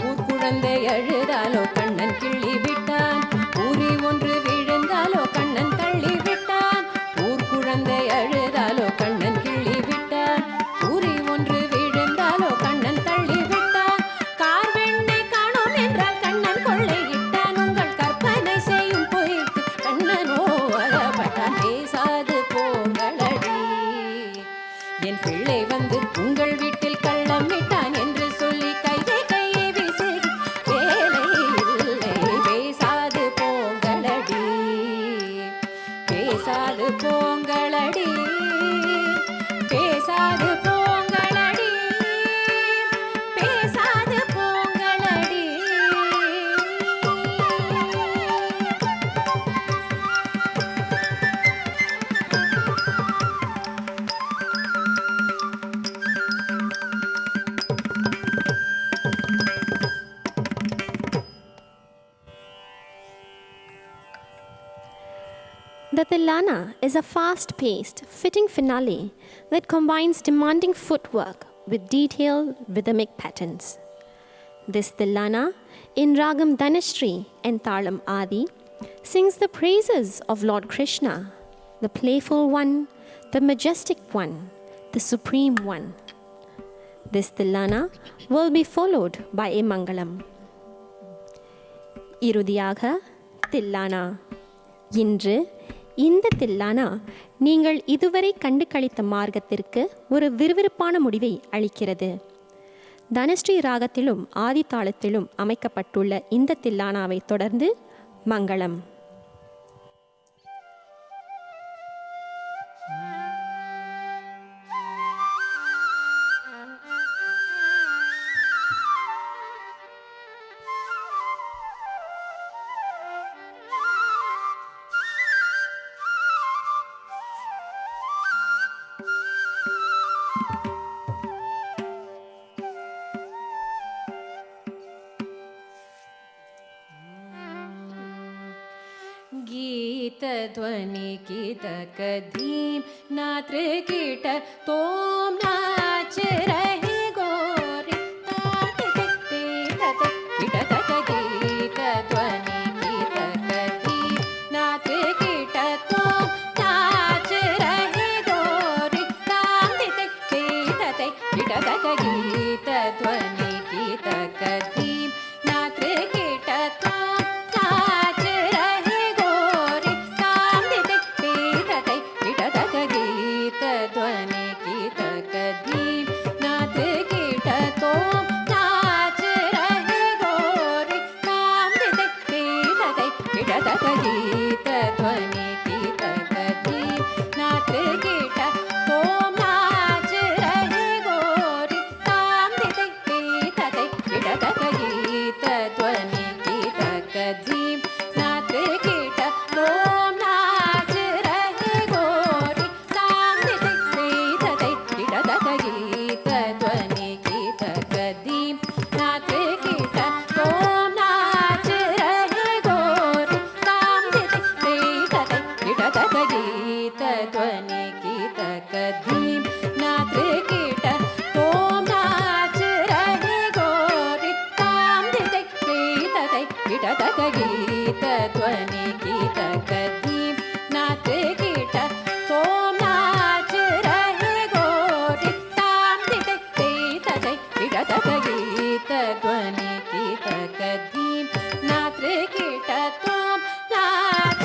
ஊர் குழந்தை அழுதாலோ கண்ணன் கிள்ளி விட்டான். ஊரி ஒன்று விழுந்தாலோ கண்ணன் தள்ளி விட்டான். ஊர் குழந்தை அழுதாலோ கண்ணன் கிள்ளி விட்டான். ஊரி ஒன்று விழுந்தாலோ கண்ணன் தள்ளி விட்டான். கார் வெண்ணை காணோம் என்றால் கண்ணன் கொள்ளையிட்டான். உங்கள் கற்பனை செய்யும் பொய்க்கு கண்ணனோ அகப்பட்டான். பேசாது போங்களடி. என் பிள்ளை வந்து உங்கள் வீட்டில் கள்ளம் விட்டான் என்று சொல்லி கையை கையை வீசு வேலை இல்லை. பேசாது போங்களடி. பேசாது போங்களடி. பேசாது போங்களடி. பேசாது போங்களடி. The Tilana is a fast-paced, fitting finale that combines demanding footwork with detailed rhythmic patterns. This Tilana, in Ragam Dhanashree and Talam Adi, sings the praises of Lord Krishna, the playful one, the majestic one, the supreme one. This Tilana will be followed by a Mangalam. Irudiyaga Tilana. இன்று இந்த தில்லானா நீங்கள் இதுவரை கண்டு கழித்த மார்க்கத்திற்கு ஒரு விறுவிறுப்பான முடிவை அளிக்கிறது. தனஸ்ரீ ராகத்திலும் ஆதித்தாளத்திலும் அமைக்கப்பட்டுள்ள இந்த தில்லானாவை தொடர்ந்து மங்களம். ध्वनि कीतक धीम नात्र कीट तोम नाच रहे गोरी तात दिखते तत कीटक गीत ध्वनि कीतक धीम नात्र कीट तोम नाच रहे गोरी तात दिखते तत कीटक गीत ध्वनि कीतक धीम नात्र कीट तोम नाच रहे गोरी ध्वनि कीतक धीम नाथ कीट तोम नाच रहे गोरी काम दिखते तते कीटक गीत ध्वनि कीतक धीम नाथ कीट तोम नाच रहे गोरी काम दिखते तते कीटक गीत ध्वनि कीतक धीम नाथ कीट तोम नाच रहे गोरी काम दिखते तते कीटक गीत ध्वनि कीतक धीम नाथ कीट तोम नाच रहे गोरी काम दिखते तते कीटक गीत ध्वनि कीतक धीम नाथ कीट तोम नाच रहे गोरी काम दिखते तते कीटक गीत ध्वनि कीतक धीम नाथ कीट तोम नाच रहे गोरी काम दिखते तते कीटक गीत ध्वनि कीतक धीम नाथ कीट तोम नाच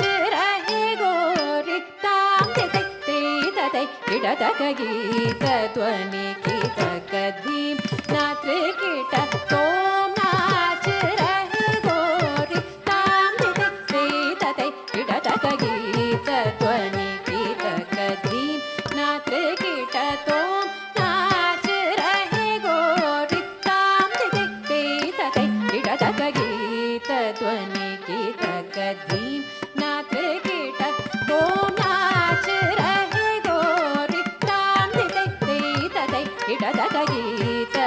रहे गोरी काम दिखते तते कीटक गीत ध्वनि कीतक धीम नाथ कीट तोम नाच रहे गोरी काम दिखते तते कीटक गीत ध्वनि कीतक धीम नाथ कीट तोम नाच रहे गोरी काम दिखते तते कीटक गीत ध्वनि कीतक धीम नाथ कीट तोम नाच रहे गोरी काम दिखते तते कीटक गीत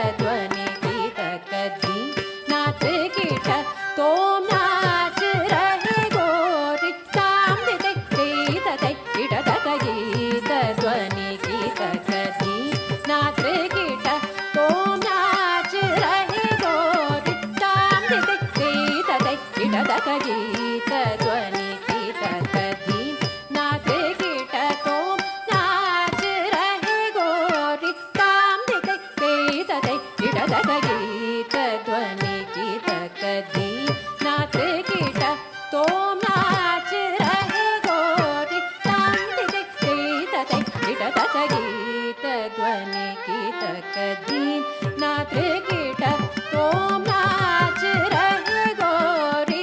ध्वनि कीतक धीम नाथ कीट तोम नाच रहे गोरी काम दिखते तते कीटक गीत ध्वनि कीतक धीम नाथ कीट तोम नाच रहे गोरी काम दिखते तते कीटक गीत ध्वनि कीतक धीम नाथ कीट तोम नाच रहे गोरी काम दिखते तते कीटक गीत ध्वनि कीतक धीम नाथ कीट तोम नाच रहे गोरी काम दिखते तते कीटक गीत ध्वनि कीतक धीम नाथ कीट तोम नाच रहे गोरी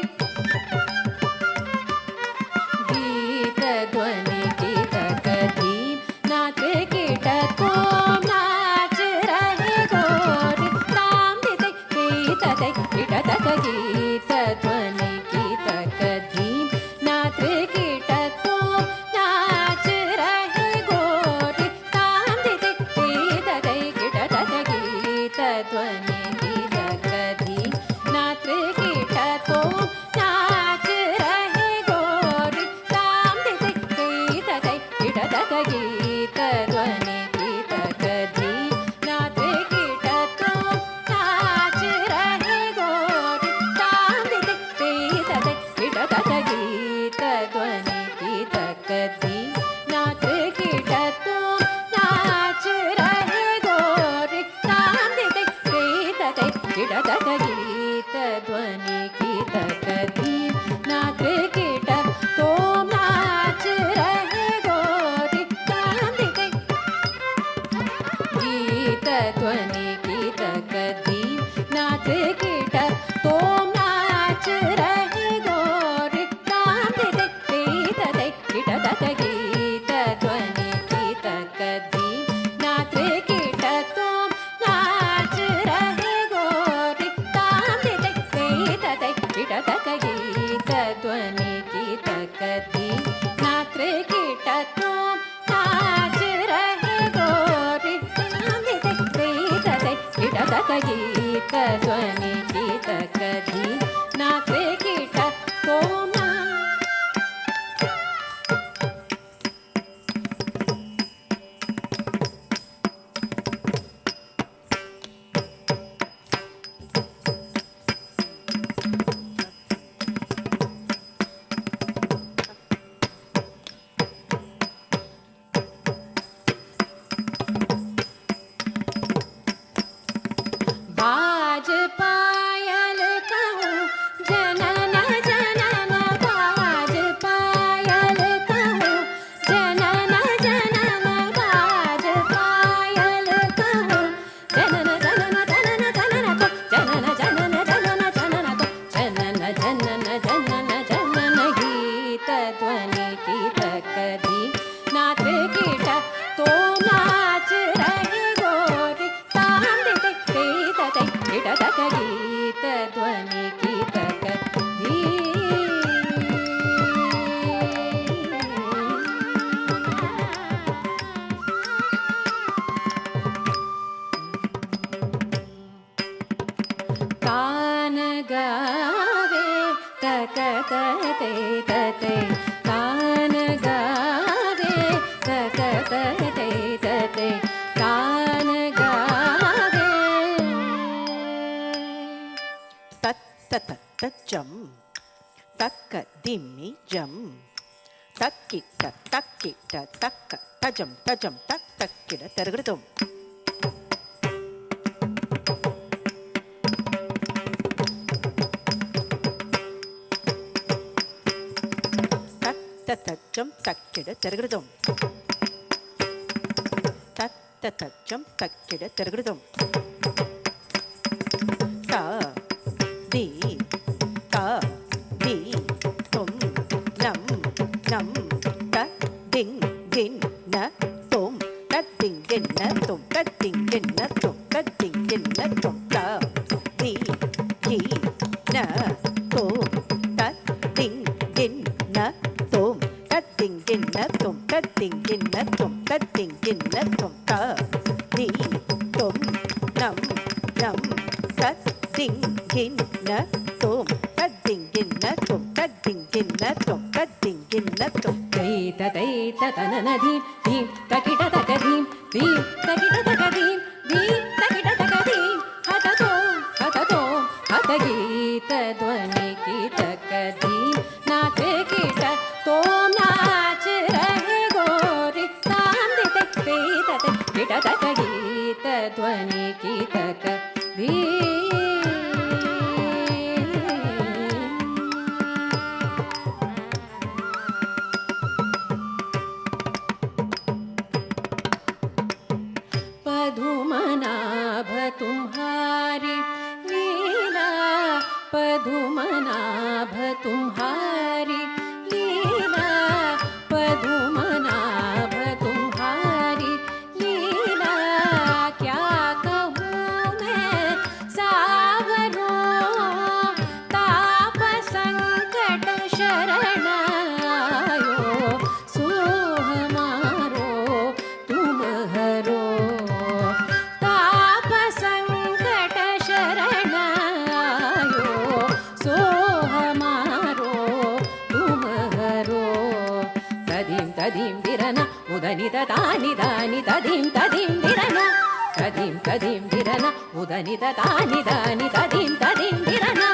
गीत ध्वनि कीतक धीम नाथ कीट तोम नाच रहे गोरी काम दिखते तते कीटक गीत ध्वनि कीतक धीम नाथ कीट तोम नाच रहे गोरी काम दिखते तते कीटक गीत ध्वनि कीतक धीम नाथ कीट तोम नाच रहे गोरी काम दिखते तते कीटक गीत ध्वनि कीतक धीम नाथ कीट तोम नाच रहे गोरी काम दिखते तते कीटक गीत ध्वनि कीतक धीम नाथ कीट तोम नाच रहे गोरी काम दिखते तते कीटक गीत ध्वनि कीतक धीम नाथ कीट तोम नाच ध्वनि की तक धीम नाच कीट तोम नाच रहे गोरी ताम दे दे दे कीट तक गीत ध्वनि की तक धीम नाच कीट तोम नाच रहे गोरी ताम दे दे कीट तक गीत ध्वनि की तक धीम नाच कीट तोम नाच रहे गोरी ताम दे दे कीट तक गीत ध्वनि की तक धीम नाच कीट तोम बाज पायल कहूँ जनन जनन बाज पायल कहूँ जनन जनन बाज पायल कहूँ जनन जनन जनन जनन को जनन जनन जनन जनन को जनन जनन जनन जनन गीत ध्वनि की तक धी नाच कीट तो नाच रहे गोरी ताम दे दे कीट तक गीत ध्वनि की तक धी कान गावे तक तते तते कान गावे तक तते तते कान गावे तत्ततत्तजं तक्कदिमि जं तक्किट तक्किट तक्क तजं तजं तक् तक्किड तर्गृतुं तत्ततज्जं तक्किड तर्गृतुं तत्ततज्जं तक्किड तर्गृतुं ता दी ता दी तुम नं नं त दिं गिन न तुम त दिं गिन न तुम त दिं गिन न तुम त दिं गिन न तुम त दी gi न तुम त दिं गिन न तुम त दिं गिन न तुम त दिं गिन न तुम त दिं गिन न तुम त दी तुम नं नं त दिं गिन न तुम त दिं गिन न तुम त दिं गिन न तुम त दिं गिन न तुम दैत तनन धीम धीम तकिट तक धीम धीम तकिट तक धीम धीम तकिट तक धीम हततो हत गीत ध्वनि की तक धीम नाच कीट तो नाच रहे गोरी ताम दे दे कीट तक गीत ध्वनि की तक धीम पधुमनाभ तुम्हारी लीला पधुमनाभ तुम्हारी लीला पधुमनाभ तुम्हारी लीला क्या कहूँ मैं सावरों ताप संकट शरण आयो सो हमारो तुम हरो ताप संकट शरण आयो सो हमारो तुम हरो तदीम तदीम दिरना उदनि तानि दानि तदीम तदीम दिरना तदीम तदीम दिरना उदनि तानि दानि तदीम तदीम दिरना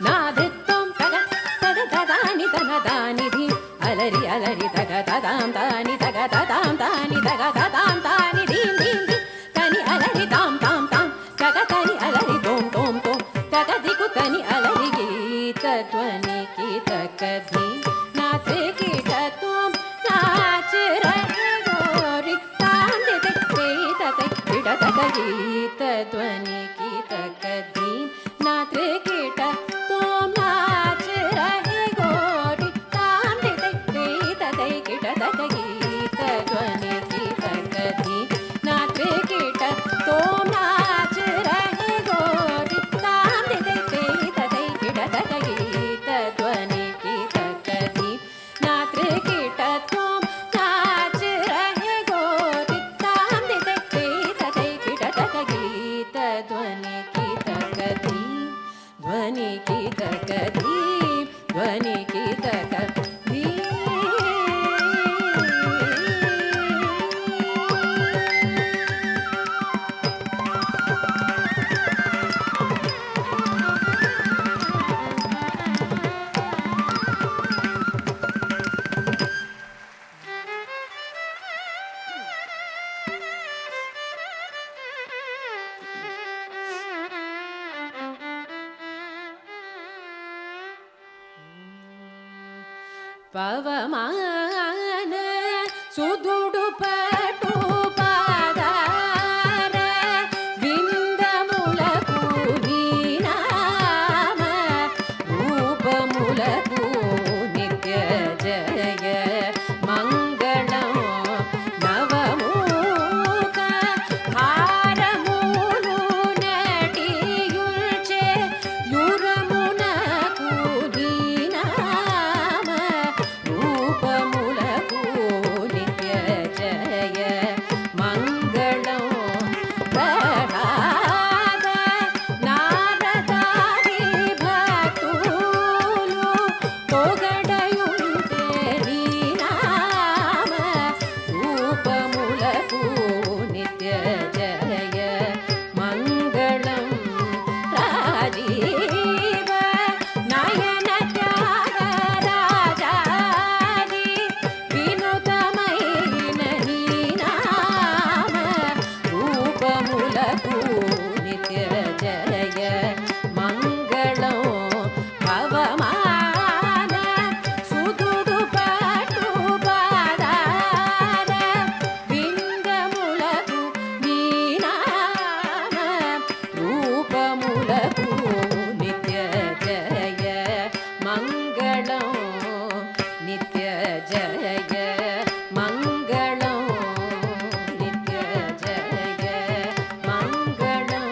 नादित्तुम तग तद तदानि तन दानि धीम अलरि अलरि तग तदाम तानि तग तदाम तानि तग तदाम तानि धीम धीम धीम तनि अलरि ताम ताम ताम तग तनि अलरि तोम तोम तोम तग दिकु तनि अलरि गीत ध्वनि की तक धीम नाच कीट तुम नाच रहे गोरी ताम दे दे कीट गीत ध्वनि गीत कदी नात्र कीट तुम नाच रहे गोरी ताम दे गीत दे कीट दग गीत ध्वनि गीत कदी नात्र कीट तुम नाच रहे गोरी ताम दे गीत दे कीट दग गीत ध्वनि गीत कदी नात्र कीट तुम नाच रहे गोरी ताम दे गीत दे कीट दग गीत ध्वनि गीत कदी ध्वनि गीत कदी ध्वनि गीत कदी पवमान सुदुडु पटु पादार विंदमुलकु नीनाम रूपमुलकु नित्य जय मंगलं नवमूक हारमुनु नटियुल्चे युरमुनकु नीनाम रूपमुलकु नित्य जय मंगलं प्रहलाद नारदादि भक्तुलु तोगडयुंटे नीनाम रूपमुलकु नित्य जय मंगलं राजीव नयन त्यागराजादि विनुतमयिन नीनाम रूपमुलकु नित्य जय मंगलं भवमान सुदुडु पटु पादार विंदमुलकु नीनाम रूपमुलकु नित्य जय मंगलं नित्य जय मंगलं नित्य जय मंगलं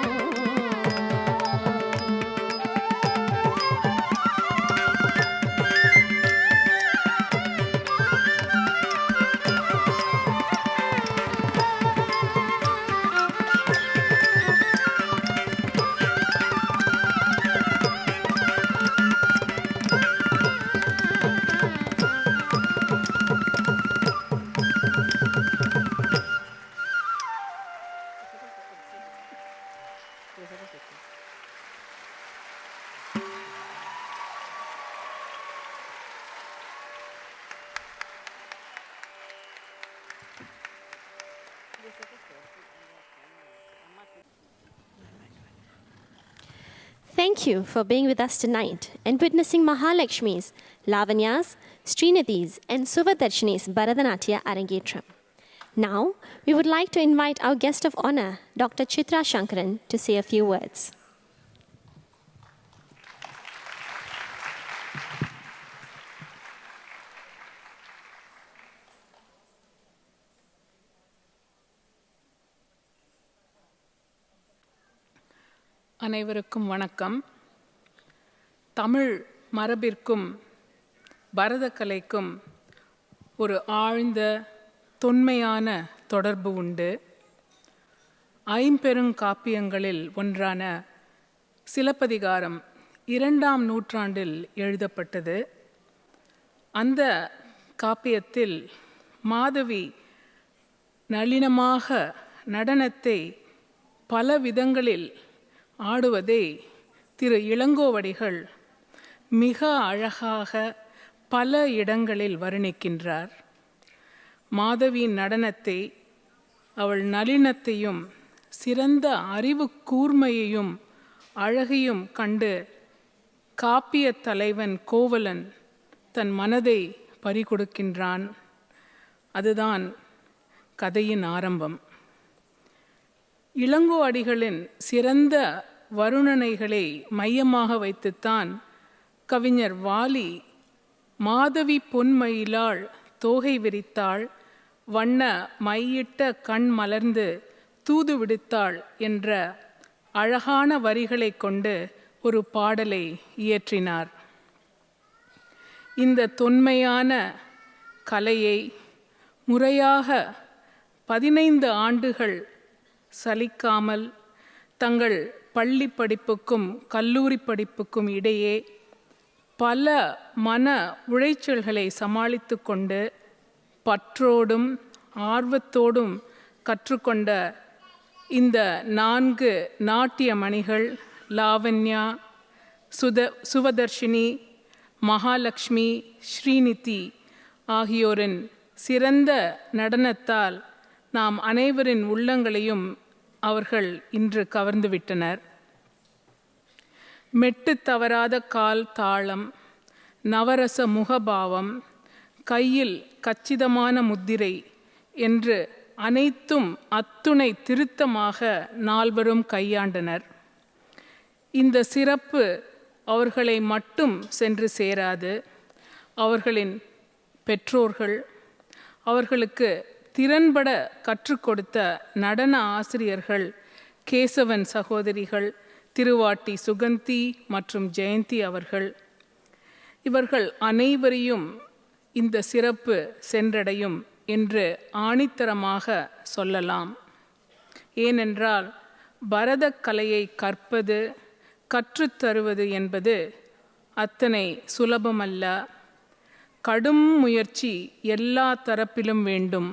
Thank you for being with us tonight and witnessing Mahalakshmi's, Lavanya's, Srinithi's, and Suvadarshini's Bharathanatya Arangetram. Now, we would like to invite our guest of honor, Dr. Chitra Shankaran, to say a few words. அனைவருக்கும் வணக்கம். தமிழ் மரபிற்கும் பரதக்கலைக்கும் ஒரு ஆழ்ந்த தொன்மையான தொடர்பு உண்டு. ஐம்பெருங்காப்பியங்களில் ஒன்றான சிலப்பதிகாரம் 2ஆம் நூற்றாண்டில் எழுதப்பட்டது. அந்த காப்பியத்தில் மாதவி நளினமாக நடனத்தை பல விதங்களில் ஆடுவதை திரு இளங்கோவடிகள் மிக அழகாக பல இடங்களில் வர்ணிக்கின்றார். மாதவியின் நடனத்தை, அவள் நளினத்தையும் சிறந்த அறிவு கூர்மையையும் அழகையும் கண்டு காப்பிய தலைவன் கோவலன் தன் மனதை பறிகொடுக்கின்றான். அதுதான் கதையின் ஆரம்பம். இளங்கோ அடிகளின் சிறந்த வருணனைகளை மையமாக வைத்துத்தான் கவிஞர் வாலி மாதவி பொன்மயிலாள் தோகை விரித்தாள், வண்ண மையிட்ட கண் மலர்ந்து தூது விடுத்தாள் என்ற அழகான வரிகளை கொண்டு ஒரு பாடலை இயற்றினார். இந்த தொன்மையான கலையை முறையாக 15 ஆண்டுகள் சலிக்காமல் தங்கள் பள்ளி படிப்புக்கும் கல்லூரி படிப்புக்கும் இடையே பல மன உளைச்சல்களை சமாளித்து கொண்டு பற்றோடும் ஆர்வத்தோடும் கற்றுக்கொண்ட இந்த 4 நாட்டிய மணிகள் லாவண்யா, சுவதர்ஷினி, மகாலட்சுமி, ஸ்ரீநிதி ஆகியோரின் சிறந்த நடனத்தால் நாம் அனைவரின் உள்ளங்களையும் அவர்கள் இன்று கவர்ந்துவிட்டனர். மெட்டு தவறாத கால் தாளம், நவரச முகபாவம், கையில் கச்சிதமான முத்திரை என்று அனைத்தும் அத்துணை திருத்தமாக நால்வரும் கையாண்டனர். இந்த சிறப்பு அவர்களை மட்டும் சென்று சேராது, அவர்களின் பெற்றோர்கள், அவர்களுக்கு திறன்பட கற்றுக் கொடுத்த நடன ஆசிரியர்கள் கேசவன் சகோதரிகள் திருவாட்டி சுகந்தி மற்றும் ஜெயந்தி அவர்கள், இவர்கள் அனைவரையும் இந்த சிறப்பு சென்றடையும் என்று ஆணித்தரமாக சொல்லலாம். ஏனென்றால் பரதக் கலையை கற்பது, கற்றுத்தருவது என்பது அத்தனை சுலபமல்ல. கடும் முயற்சி எல்லா தரப்பிலும் வேண்டும்.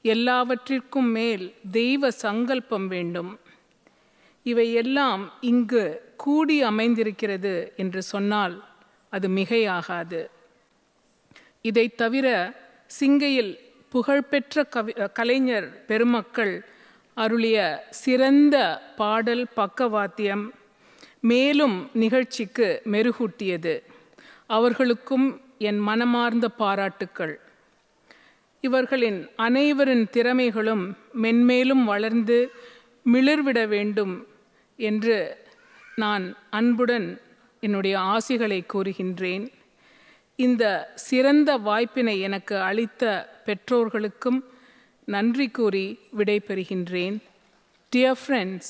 எல்லாவற்றிற்கும் மேல் தெய்வ சங்கல்பம் வேண்டும். இவையெல்லாம் இங்கு கூடி அமைந்திருக்கிறது என்று சொன்னால் அது மிகையாகாது. இதை தவிர சிங்கையில் புகழ்பெற்ற கலைஞர் பெருமக்கள் அருளிய சிறந்த பாடல் பக்கவாத்தியம் மேலும் நிகழ்ச்சிக்கு மெருகூட்டியது. அவர்களுக்கும் என் மனமார்ந்த பாராட்டுக்கள். இவர்களின் அனைவரின் திறமைகளும் மென்மேலும் வளர்ந்து மிளிர்விட வேண்டும் என்று நான் அன்புடன் என்னுடைய ஆசிகளை கூறுகின்றேன். இந்த சிறந்த வாய்ப்பினை எனக்கு அளித்த பெற்றோர்களுக்கும் நன்றி கூறி விடைபெறுகின்றேன். Dear friends,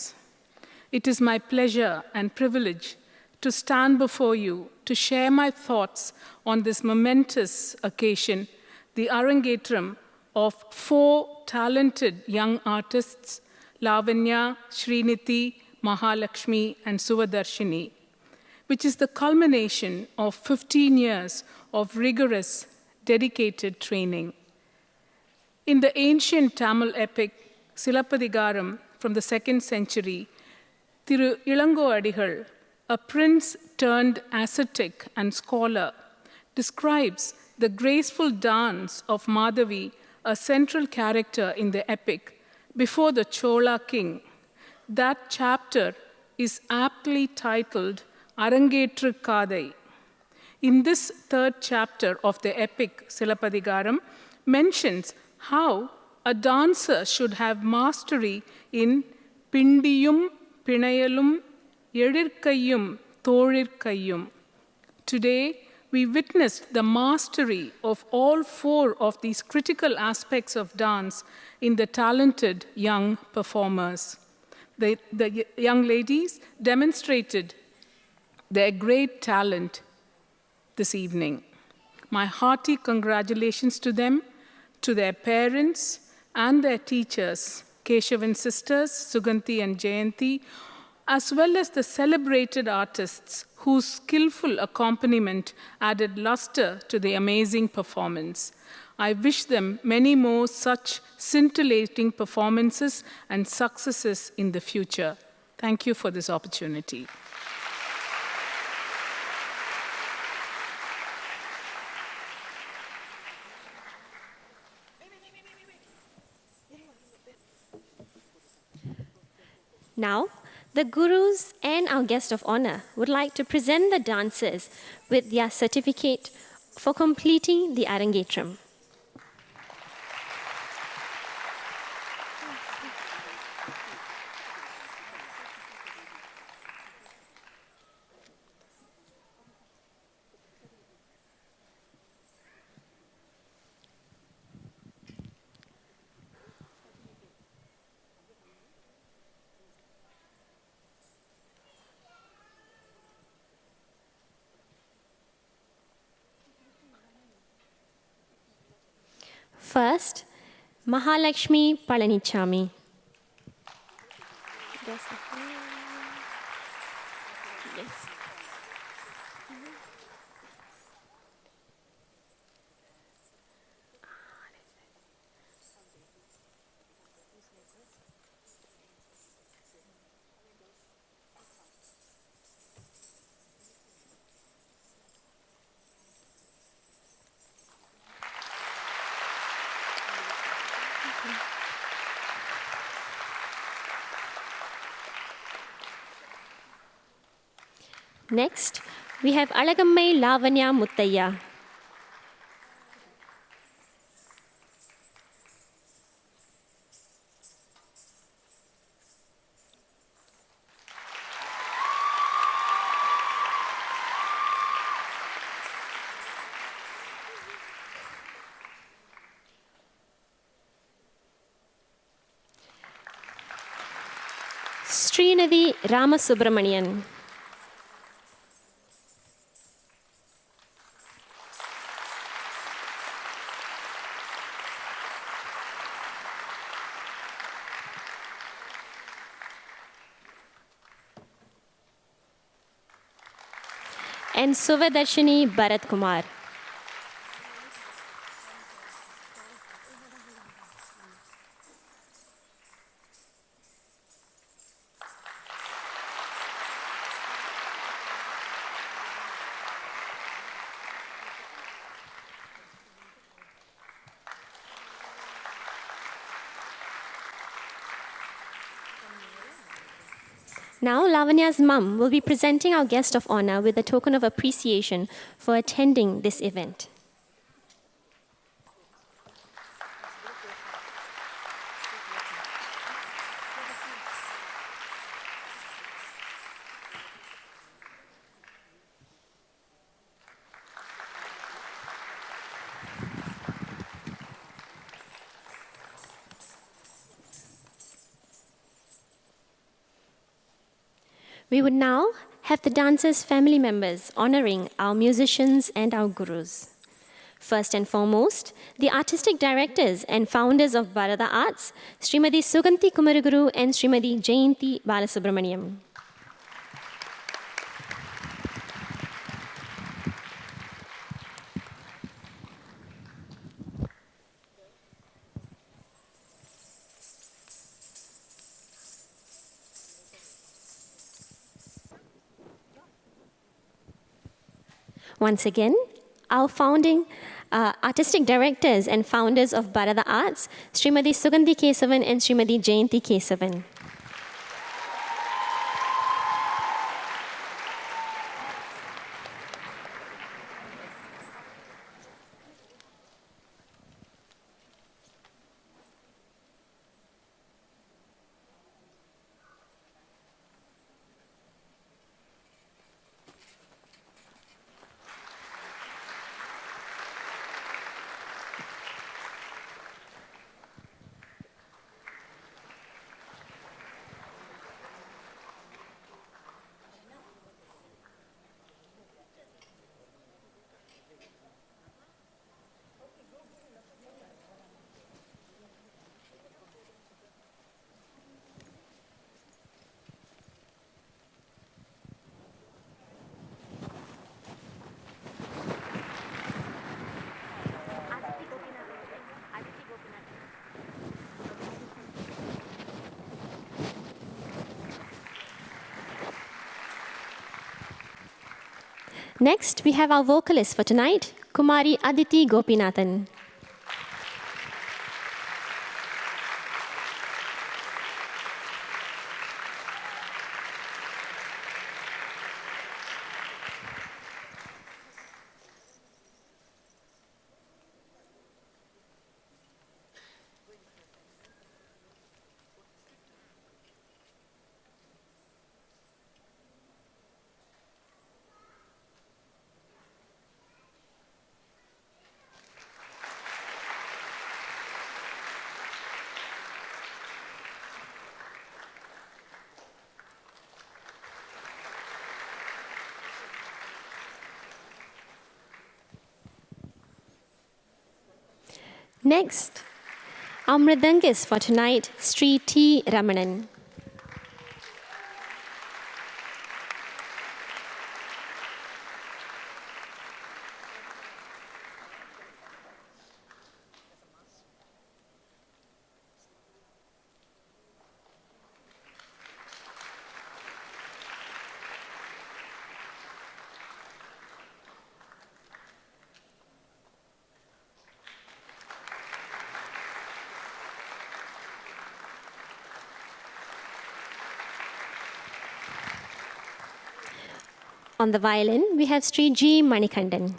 it is my pleasure and privilege to stand before you to share my thoughts on this momentous occasion, the Arangetram of 4 talented young artists, Lavanya, Srinithi, Mahalakshmi and Suvadarshini, which is the culmination of 15 years of rigorous, dedicated training. In the ancient Tamil epic Silappadigaram from the 2nd century, Thiru Ilango Adigal, a prince turned ascetic and scholar, describes the graceful dance of Madhavi, a central character in the epic, before the Chola king. That chapter is aptly titled Arangetru Kadai. In this 3rd chapter of the epic, Silappadigaram mentions how a dancer should have mastery in Pindiyum, Pinayalum, Edirkaiyum, Thorirkaiyum. Today, we witnessed the mastery of all 4 of these critical aspects of dance in the talented young performers. The young ladies demonstrated their great talent this evening. My hearty congratulations to them, to their parents and their teachers, Kesavan sisters, Suganti and Jayanti, as well as the celebrated artists whose skillful accompaniment added luster to the amazing performance. I wish them many more such scintillating performances and successes in the future. Thank you for this opportunity. Now, the gurus and our guest of honor would like to present the dancers with their certificate for completing the Arangetram. First, Mahalakshmi Palanichamy. Next, we have Alagammai Lavanya Muthiah. Srinithi Ramasubramanian. And Suvadarshini Bharat Kumar. Now, Lavanya's mum will be presenting our guest of honor with a token of appreciation for attending this event. We would now have the dancers' family members honoring our musicians and our gurus. First and foremost, the artistic directors and founders of Bharatha Arts, Srimati Suganthi Kumaraguru and Srimati Jayanti Balasubramaniam. Once again, our founding artistic directors and founders of Bharatha Arts, Srimati Suganthi Kesavan and Srimati Jayanti Kesavan. Next, we have our vocalist for tonight, Kumari Aditi Gopinathan. Next, our mridangist for tonight, Srinithi Ramanan. On the violin, we have Sri G. Manikandan.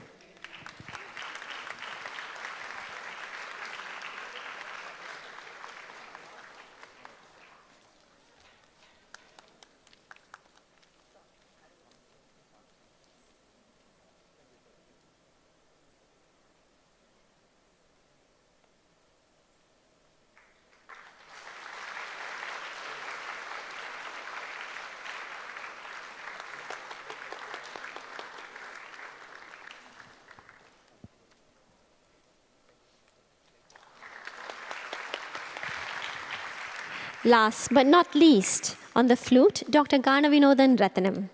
Last but not least, on the flute, Dr. Ganavinodan Ratnam.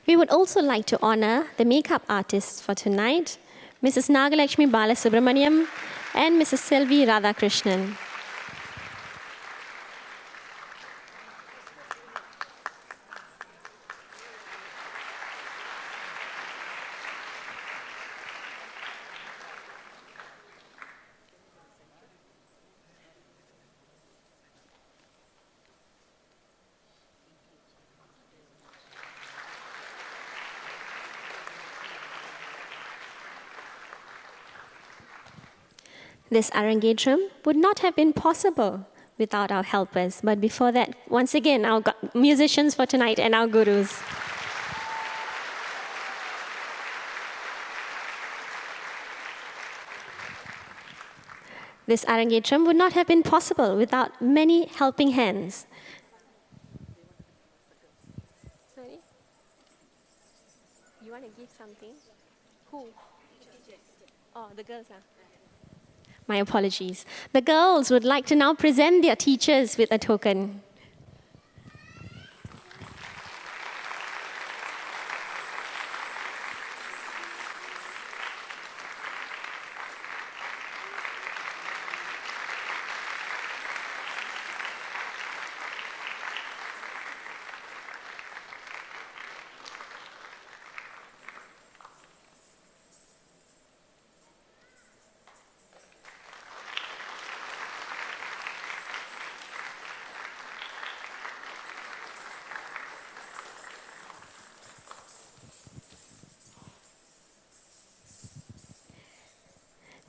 We would also like to honor the makeup artists for tonight, Mrs. Nagalakshmi Balasubramanian and Mrs. Selvi Radhakrishnan. This Arangetram would not have been possible without our helpers. But before that, once again, our musicians for tonight and our gurus. This Arangetram would not have been possible without many helping hands. Sorry? You want to give something? Who? Oh, the girls are. My apologies. The girls would like to now present their teachers with a token.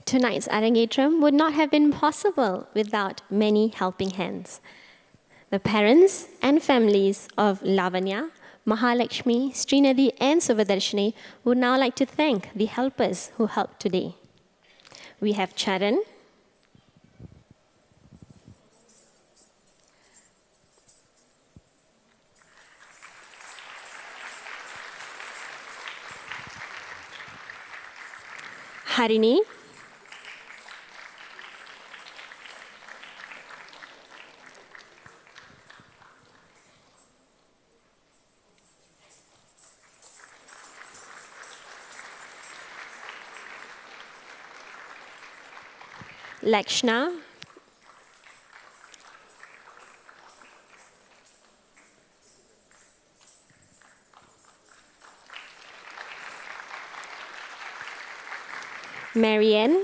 Tonight's Arangetram would not have been possible without many helping hands. The parents and families of Lavanya, Mahalakshmi, Srinithi and Suvadarshini would now like to thank the helpers who helped today. We have Charan, Harini, Lakshna, Marianne,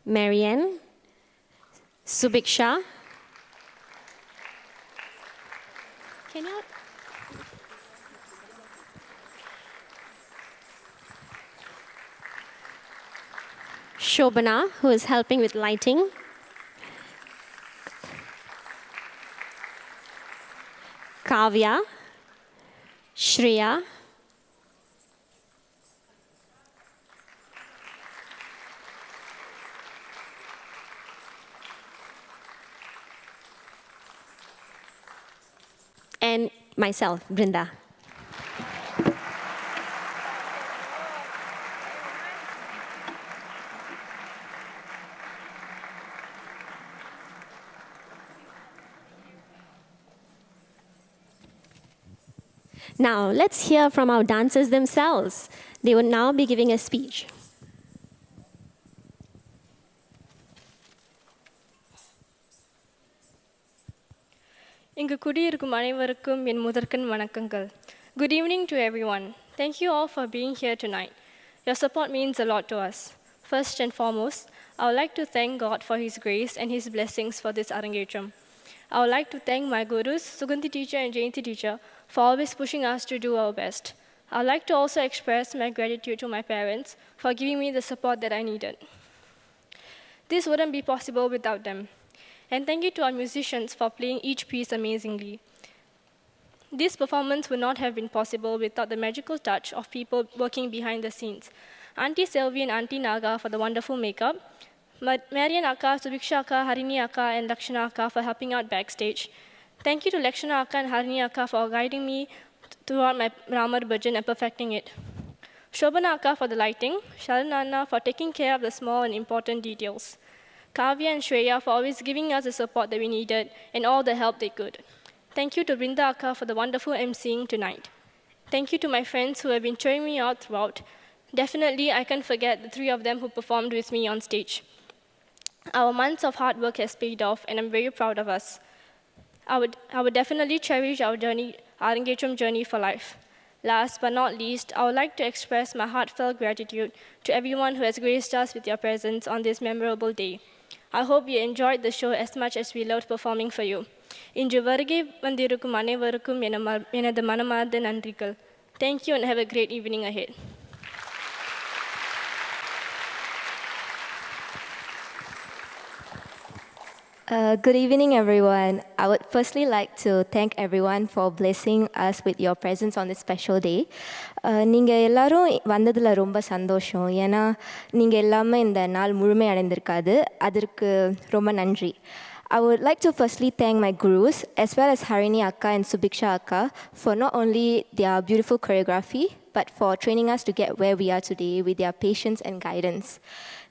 Marianne, Subiksha. Can you? Shobana, who is helping with lighting. Kavya, Shreya, and myself, Brinda. Now, let's hear from our dancers themselves. They will now be giving a speech. இங்கு குடியிருக்கும் அனைவருக்கும் என் முதற்கண் வணக்கங்கள். Good evening to everyone. Thank you all for being here tonight. Your support means a lot to us. First and foremost, I would like to thank God for His grace and His blessings for this Arangetram. I would like to thank my gurus, Suganthi teacher and Jayanti teacher, for always pushing us to do our best. I would like to also express my gratitude to my parents for giving me the support that I needed. This wouldn't be possible without them. And thank you to our musicians for playing each piece amazingly. This performance would not have been possible without the magical touch of people working behind the scenes. Auntie Selvi and Auntie Naga for the wonderful makeup, Marian Akka, Subiksha Akka, Harini Akka, and Lakshana Akka for helping out backstage. Thank you to Lakshana Akka and Harini Akka for guiding me throughout my Ramar Bhajan and perfecting it. Shobana Akka for the lighting, Sharan Anna for taking care of the small and important details. Kavya and Shreya for always giving us the support that we needed and all the help they could. Thank you to Brinda Akka for the wonderful emceeing tonight. Thank you to my friends who have been cheering me out throughout. Definitely, I can't forget the 3 of them who performed with me on stage. Our months of hard work has paid off, and I'm very proud of us. I would definitely cherish our Arangetram journey for life. Last but not least, I would like to express my heartfelt gratitude to everyone who has graced us with your presence on this memorable day. I hope you enjoyed the show as much as we loved performing for you. இன்று வருகை வந்திருக்கும் அனைவருக்கும் எனது மனமார்ந்த நன்றிகள். Thank you and have a great evening ahead. Good evening, everyone. I would firstly like to thank everyone for blessing us with your presence on this special day. நீங்கள் எல்லாரும் வந்ததில் ரொம்ப சந்தோஷம். ஏன்னா நீங்கள் எல்லாமே இந்த நாள் முழுமை அடைந்திருக்காது. அதற்கு ரொம்ப நன்றி. I would like to firstly thank my gurus as well as Harini Akka and Subiksha Akka for not only their beautiful choreography but for training us to get where we are today with their patience and guidance.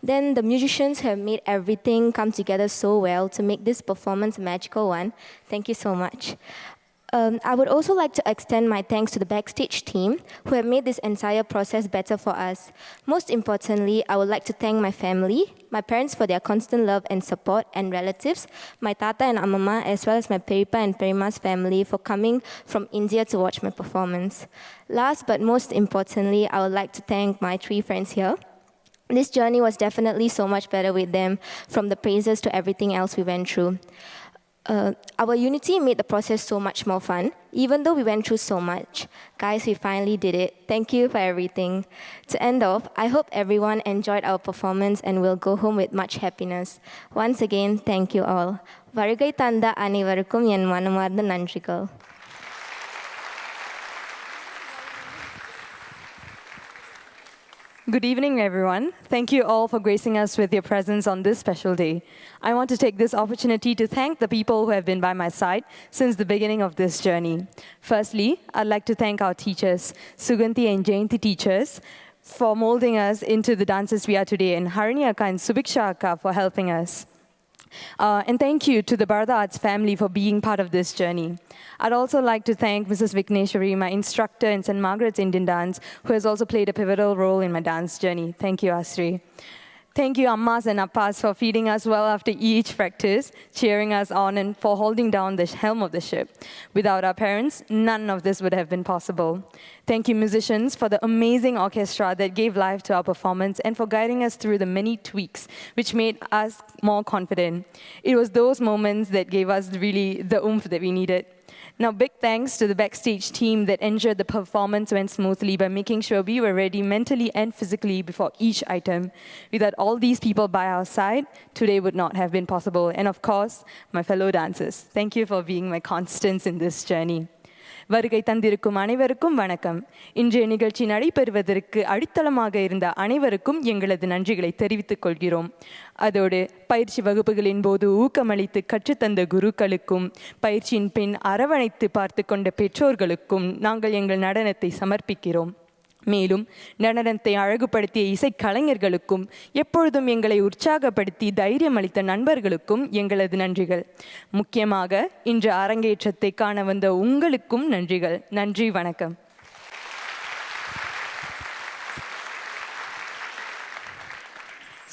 Then the musicians have made everything come together so well to make this performance a magical one. Thank you so much. I would also like to extend my thanks to the backstage team who have made this entire process better for us. Most importantly, I would like to thank my family, my parents for their constant love and support, and relatives, my Tata and Amama, as well as my Peripa and Perima's family for coming from India to watch my performance. Last but most importantly, I would like to thank my 3 friends here. This journey was definitely so much better with them, from the praises to everything else we went through. Our unity made the process so much more fun, even though we went through so much. Guys, we finally did it. Thank you for everything. To end off, I hope everyone enjoyed our performance and will go home with much happiness. Once again, thank you all. Varugai tanda anevarukkum en manamartha nandrigal. Good evening, everyone. Thank you all for gracing us with your presence on this special day. I want to take this opportunity to thank the people who have been by my side since the beginning of this journey. Firstly, I'd like to thank our teachers, Suganthi and Jayanti teachers, for molding us into the dancers we are today, and Harini Akka and Subiksha Akka for helping us. And thank you to the Bharatha Arts family for being part of this journey. I'd also like to thank Mrs. Vikneshwari, my instructor in St. Margaret's Indian dance, who has also played a pivotal role in my dance journey. Thank you, Asri. Thank you, Ammas and Appas, for feeding us well after each practice, cheering us on, and for holding down the helm of the ship. Without our parents, none of this would have been possible. Thank you, musicians, for the amazing orchestra that gave life to our performance and for guiding us through the many tweaks which made us more confident. It was those moments that gave us really the oomph that we needed. Now, big thanks to the backstage team that ensured the performance went smoothly by making sure we were ready mentally and physically before each item. Without all these people by our side, today would not have been possible. And of course, my fellow dancers, thank you for being my constants in this journey. வருகை தந்திருக்கும் அனைவருக்கும் வணக்கம். இன்றைய நிகழ்ச்சி நடைபெறுவதற்கு அடித்தளமாக இருந்த அனைவருக்கும் எங்களது நன்றிகளை தெரிவித்துக் கொள்கிறோம். அதோடு பயிற்சி வகுப்புகளின் போது ஊக்கமளித்து கற்றுத்தந்த குருக்களுக்கும், பயிற்சியின் பின் அரவணைத்து பார்த்து கொண்ட பெற்றோர்களுக்கும் நாங்கள் எங்கள் நடனத்தை சமர்ப்பிக்கிறோம். மேலும் நடனத்தை அழகுபடுத்திய இசைக்கலைஞர்களுக்கும், எப்பொழுதும் எங்களை உற்சாகப்படுத்தி தைரியம் அளித்த நண்பர்களுக்கும் எங்களது நன்றிகள். முக்கியமாக இன்று அரங்கேற்றத்தை காண வந்த உங்களுக்கும் நன்றிகள். நன்றி, வணக்கம்.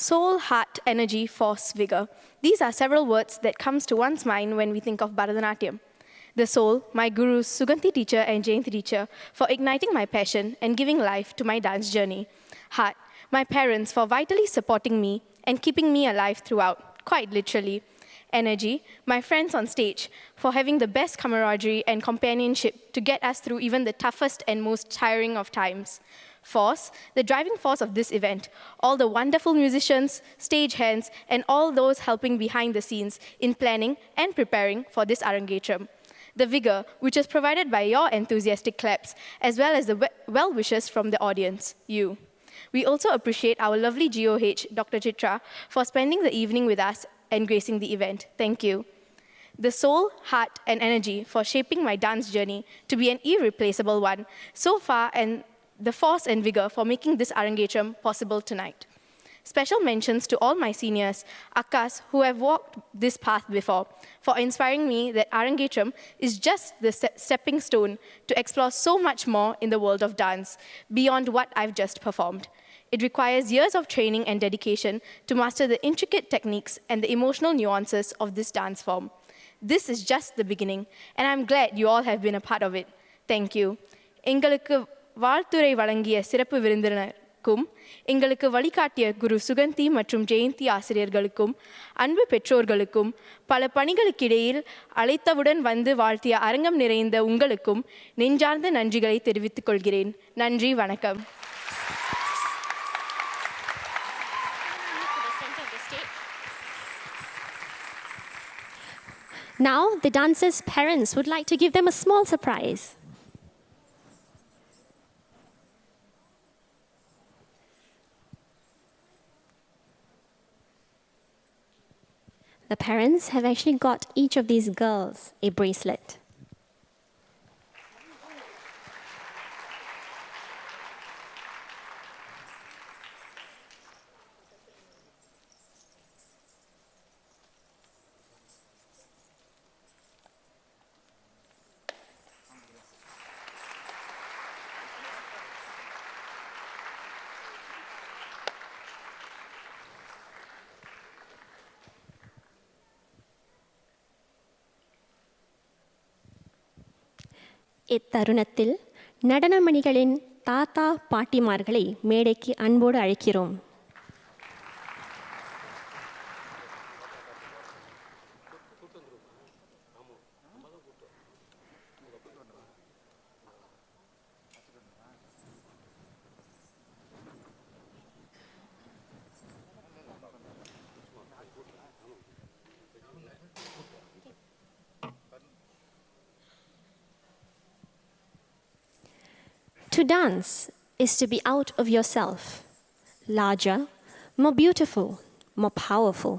Soul, heart, energy, force, vigor. These are several words that comes to one's mind when we think of Bharatanatyam. The soul, my gurus, Suganti teacher and Jayanti teacher, for igniting my passion and giving life to my dance journey. Heart, my parents for vitally supporting me and keeping me alive throughout, quite literally. Energy, my friends on stage, for having the best camaraderie and companionship to get us through even the toughest and most tiring of times. Force, the driving force of this event, all the wonderful musicians, stage hands, and all those helping behind the scenes in planning and preparing for this Arangetram. The vigor, which is provided by your enthusiastic claps, as well as the well wishes from the audience, you. We also appreciate our lovely GOH, Dr. Chitra, for spending the evening with us and gracing the event. Thank you. The soul, heart, and energy for shaping my dance journey to be an irreplaceable one so far, and the force and vigor for making this Arangetram possible tonight. Special mentions to all my seniors, Akkas, who have walked this path before, for inspiring me that Arangetram is just the stepping stone to explore so much more in the world of dance, beyond what I've just performed. It requires years of training and dedication to master the intricate techniques and the emotional nuances of this dance form. This is just the beginning, and I'm glad you all have been a part of it. Thank you. எங்களுக்கு வாழ்த்துரை வழங்கிய சிறப்பு விருந்தினருக்கும், எங்களுக்கு வழிகாட்டிய குரு சுகந்தி மற்றும் ஜெயந்தி ஆசிரியர்களுக்கும், அன்பு பெற்றோர்களுக்கும், பல பணிகளுக்கிடையில் அழைத்தவுடன் வந்து வாழ்த்திய அரங்கம் நிறைந்த உங்களுக்கும் நெஞ்சார்ந்த நன்றிகளை தெரிவித்துக் கொள்கிறேன். நன்றி, வணக்கம். Now, the dancers' parents would like to give them a small surprise. The parents have actually got each of these girls a bracelet. இத்தருணத்தில் நடனமணிகளின் தாத்தா பாட்டிமார்களை மேடைக்கு அன்போடு அழைக்கிறோம். To dance is to be out of yourself, larger, more beautiful, more powerful.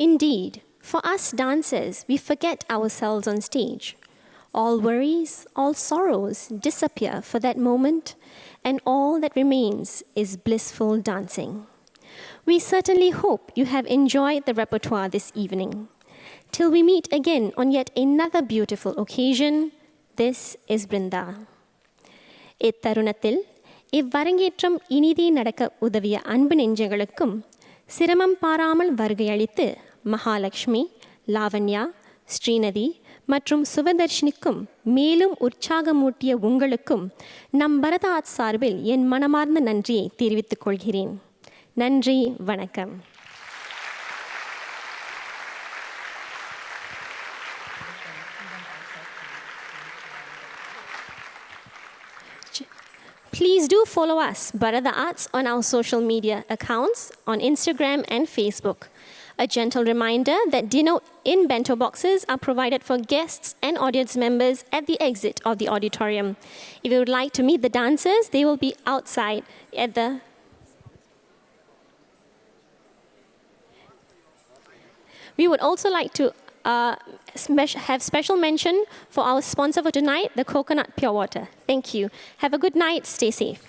Indeed, for us dancers, we forget ourselves on stage. All worries, all sorrows disappear for that moment, and all that remains is blissful dancing. We certainly hope you have enjoyed the repertoire this evening. Till we meet again on yet another beautiful occasion, this is Brinda. இத்தருணத்தில் இவ்வரங்கேற்றம் இனிதே நடக்க உதவிய அன்பு நெஞ்சங்களுக்கும் சிரமம் பாராமல் வருகையளித்து மகாலட்சுமி, லாவண்யா, ஸ்ரீநிதி மற்றும் சுவதர்ஷினிக்கும் மேலும் உற்சாகமூட்டிய உங்களுக்கும் நம் பரத ஆர்ட்ஸ் சார்பில் என் மனமார்ந்த நன்றியை தெரிவித்துக் கொள்கிறேன். நன்றி, வணக்கம். Please do follow us, Bharatha Arts, on our social media accounts on Instagram and Facebook. A gentle reminder that dinner in bento boxes are provided for guests and audience members at the exit of the auditorium. If you would like to meet the dancers, they will be outside at the... We would also like to have special mention for our sponsor for tonight, the Coconut Pure Water. Thank you. Have a good night. Stay safe.